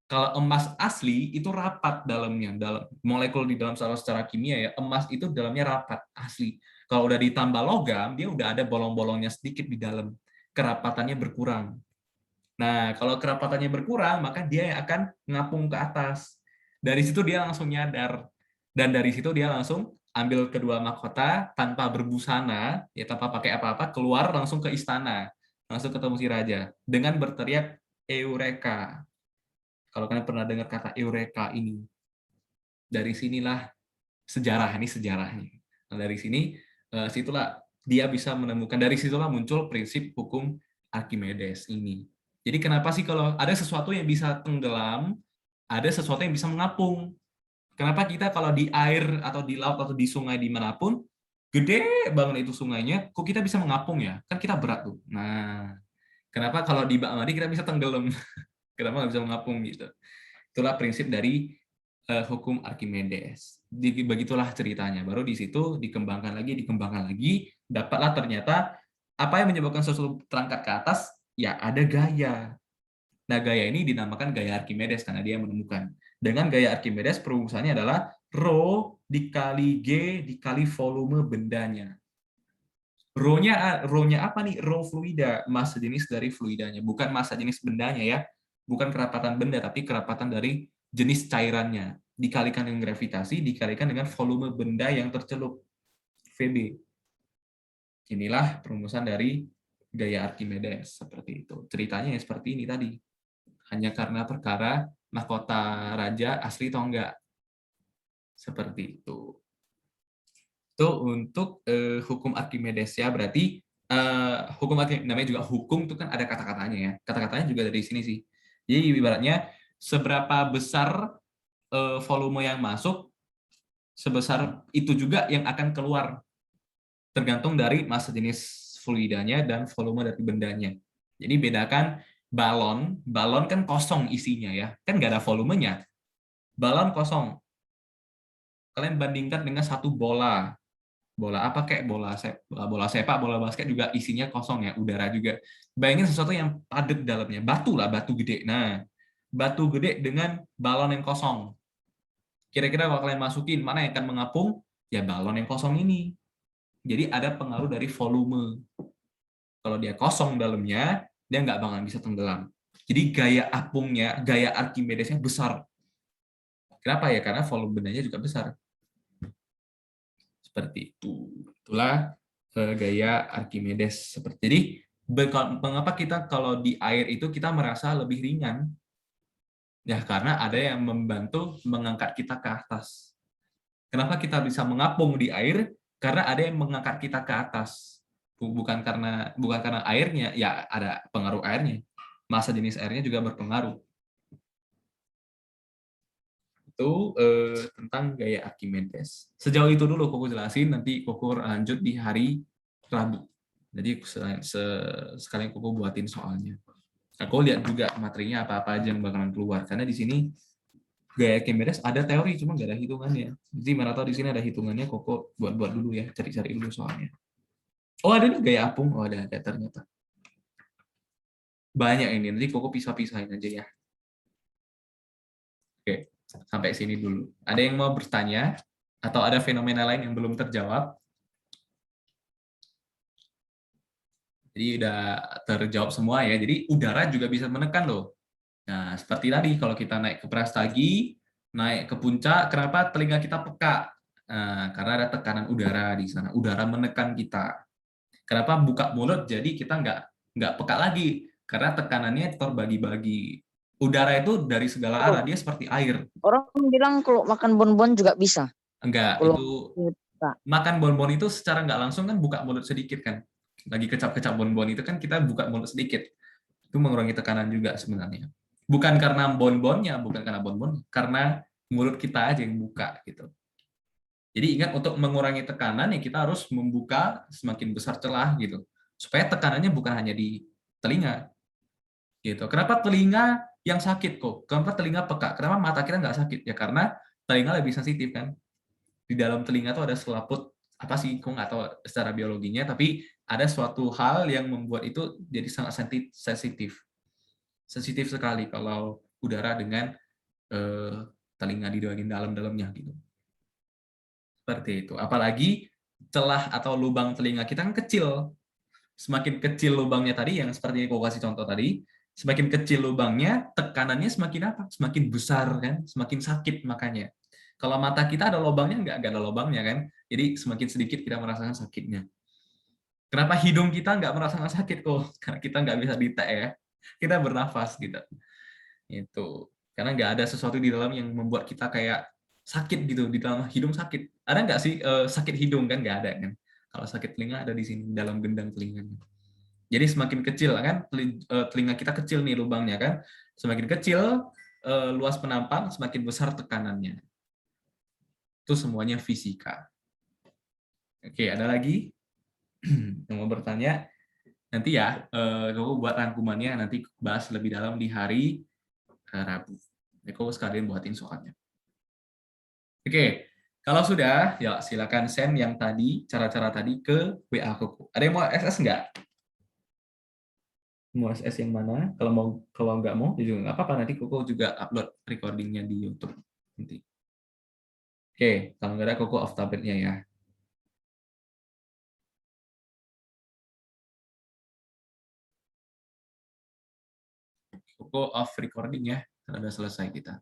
Kalau emas asli itu rapat dalamnya, dalam molekul di dalam secara kimia ya, emas itu dalamnya rapat asli. Kalau udah ditambah logam, dia udah ada bolong-bolongnya sedikit di dalam, kerapatannya berkurang. Nah, kalau kerapatannya berkurang, maka dia yang akan ngapung ke atas. Dari situ dia langsung nyadar, dan dari situ dia langsung ambil kedua mahkota tanpa berbusana, ya tanpa pakai apa-apa, keluar langsung ke istana, langsung ketemu si raja dengan berteriak Eureka. Kalau kalian pernah dengar kata Eureka ini, dari sinilah sejarahnya. Nah, dari sini, situlah dia bisa menemukan, dari situlah muncul prinsip hukum Archimedes ini. Jadi kenapa sih kalau ada sesuatu yang bisa tenggelam, ada sesuatu yang bisa mengapung? Kenapa kita kalau di air atau di laut atau di sungai dimanapun, gede banget itu sungainya, kok kita bisa mengapung ya? Kan kita berat tuh. Nah, kenapa kalau di bak mandi kita bisa tenggelam? Kenapa nggak bisa mengapung gitu? Itulah prinsip dari hukum Archimedes. Begitulah ceritanya. Baru di situ dikembangkan lagi, dapatlah ternyata apa yang menyebabkan sesuatu terangkat ke atas, ya ada gaya. Nah, gaya ini dinamakan gaya Archimedes karena dia menemukan. Dengan gaya Archimedes perumusannya adalah rho dikali G dikali volume bendanya. Rho-nya apa nih? Rho fluida, massa jenis dari fluidanya. Bukan massa jenis bendanya ya. Bukan kerapatan benda, tapi kerapatan dari jenis cairannya. Dikalikan dengan gravitasi, dikalikan dengan volume benda yang tercelup. VB. Inilah perumusan dari gaya Archimedes. Seperti itu. Ceritanya yang seperti ini tadi. Hanya karena perkara mahkota raja asli atau enggak. Seperti itu. Itu untuk hukum Archimedes ya. Berarti hukum Archimedes namanya juga hukum itu kan ada kata-katanya ya. Kata-katanya juga dari sini sih. Jadi ibaratnya seberapa besar volume yang masuk, sebesar itu juga yang akan keluar. Tergantung dari massa jenis fluidanya dan volume dari bendanya. Jadi bedakan balon kan kosong isinya ya. Kan nggak ada volumenya. Balon kosong. Kalian bandingkan dengan satu bola. Bola apa kayak bola sepak, bola basket juga isinya kosong ya, udara juga. Bayangin sesuatu yang padat dalamnya, batu lah, batu gede. Nah, batu gede dengan balon yang kosong. Kira-kira kalau kalian masukin, mana yang akan mengapung? Ya balon yang kosong ini. Jadi ada pengaruh dari volume. Kalau dia kosong dalamnya, dia nggak bakalan bisa tenggelam. Jadi gaya apungnya, gaya Archimedesnya besar. Kenapa ya? Karena volume bendanya juga besar. Seperti itu. Itulah gaya Archimedes. Jadi mengapa kita kalau di air itu kita merasa lebih ringan? Ya karena ada yang membantu mengangkat kita ke atas. Kenapa kita bisa mengapung di air? Karena ada yang mengangkat kita ke atas. Bukan karena airnya, ya ada pengaruh airnya. Massa jenis airnya juga berpengaruh. Itu tentang gaya Archimedes. Sejauh itu dulu Koko jelasin, nanti Koko lanjut di hari Rabu. Jadi sekalian Koko buatin soalnya. Aku lihat juga materinya apa-apa aja yang bakalan keluar. Karena di sini gaya Archimedes ada teori, cuma nggak ada hitungannya. Jadi mana tahu di sini ada hitungannya, Koko buat dulu ya, cari-cari dulu soalnya. Oh ada nih gaya apung, oh ada ternyata. Banyak ini, nanti Koko pisah-pisahin aja ya. Oke. Sampai sini dulu. Ada yang mau bertanya? Atau ada fenomena lain yang belum terjawab? Jadi udah terjawab semua ya. Jadi udara juga bisa menekan loh. Nah, seperti tadi kalau kita naik ke Prastagi, naik ke puncak, kenapa telinga kita peka? Nah, karena ada tekanan udara di sana. Udara menekan kita. Kenapa buka mulut? Jadi kita nggak peka lagi. Karena tekanannya terbagi-bagi. Udara itu dari segala arah, dia seperti air. Orang bilang kalau makan bonbon juga bisa. Enggak, Kalau itu makan bonbon itu secara nggak langsung kan buka mulut sedikit kan. Lagi kecap-kecap bonbon itu kan kita buka mulut sedikit. Itu mengurangi tekanan juga sebenarnya. Bukan karena bonbonnya, karena mulut kita aja yang buka gitu. Jadi ingat untuk mengurangi tekanan ya kita harus membuka semakin besar celah gitu. Supaya tekanannya bukan hanya di telinga. Gitu. Kenapa telinga yang sakit kok? Kenapa telinga peka? Kenapa mata kita nggak sakit? Ya karena telinga lebih sensitif kan. Di dalam telinga tuh ada selaput, apa sih, aku nggak tahu secara biologinya, tapi ada suatu hal yang membuat itu jadi sangat sensitif. Sensitif sekali kalau udara dengan telinga di bagian dalam-dalamnya gitu. Seperti itu. Apalagi celah atau lubang telinga kita kan kecil. Semakin kecil lubangnya tadi, yang seperti yang aku kasih contoh tadi, semakin kecil lubangnya, tekanannya semakin apa? Semakin besar kan, semakin sakit makanya. Kalau mata kita ada lubangnya, nggak ada lubangnya kan, jadi semakin sedikit kita merasakan sakitnya. Kenapa hidung kita nggak merasakan sakit kok? Karena kita nggak bisa ditek ya, kita bernafas gitu. Itu karena nggak ada sesuatu di dalam yang membuat kita kayak sakit gitu, di dalam hidung sakit. Ada nggak sih sakit hidung kan? Nggak ada kan? Kalau sakit telinga ada di sini, dalam gendang telinganya. Jadi semakin kecil kan telinga kita kecil nih lubangnya kan. Semakin kecil luas penampang, semakin besar tekanannya. Itu semuanya fisika. Oke, ada lagi yang mau bertanya? Nanti ya, aku buat rangkumannya nanti bahas lebih dalam di hari Rabu. Aku sekalian buatin soalnya. Oke, kalau sudah, ya silakan send yang tadi, cara-cara tadi ke WA Koko. Ada yang mau SS nggak? Mau SS yang mana? Kalau nggak mau, juga nggak apa-apa. Nanti Koko juga upload recordingnya di YouTube. Nanti. Oke, kalau nggak ada Koko off tabletnya ya. Koko off recording ya, karena udah selesai kita.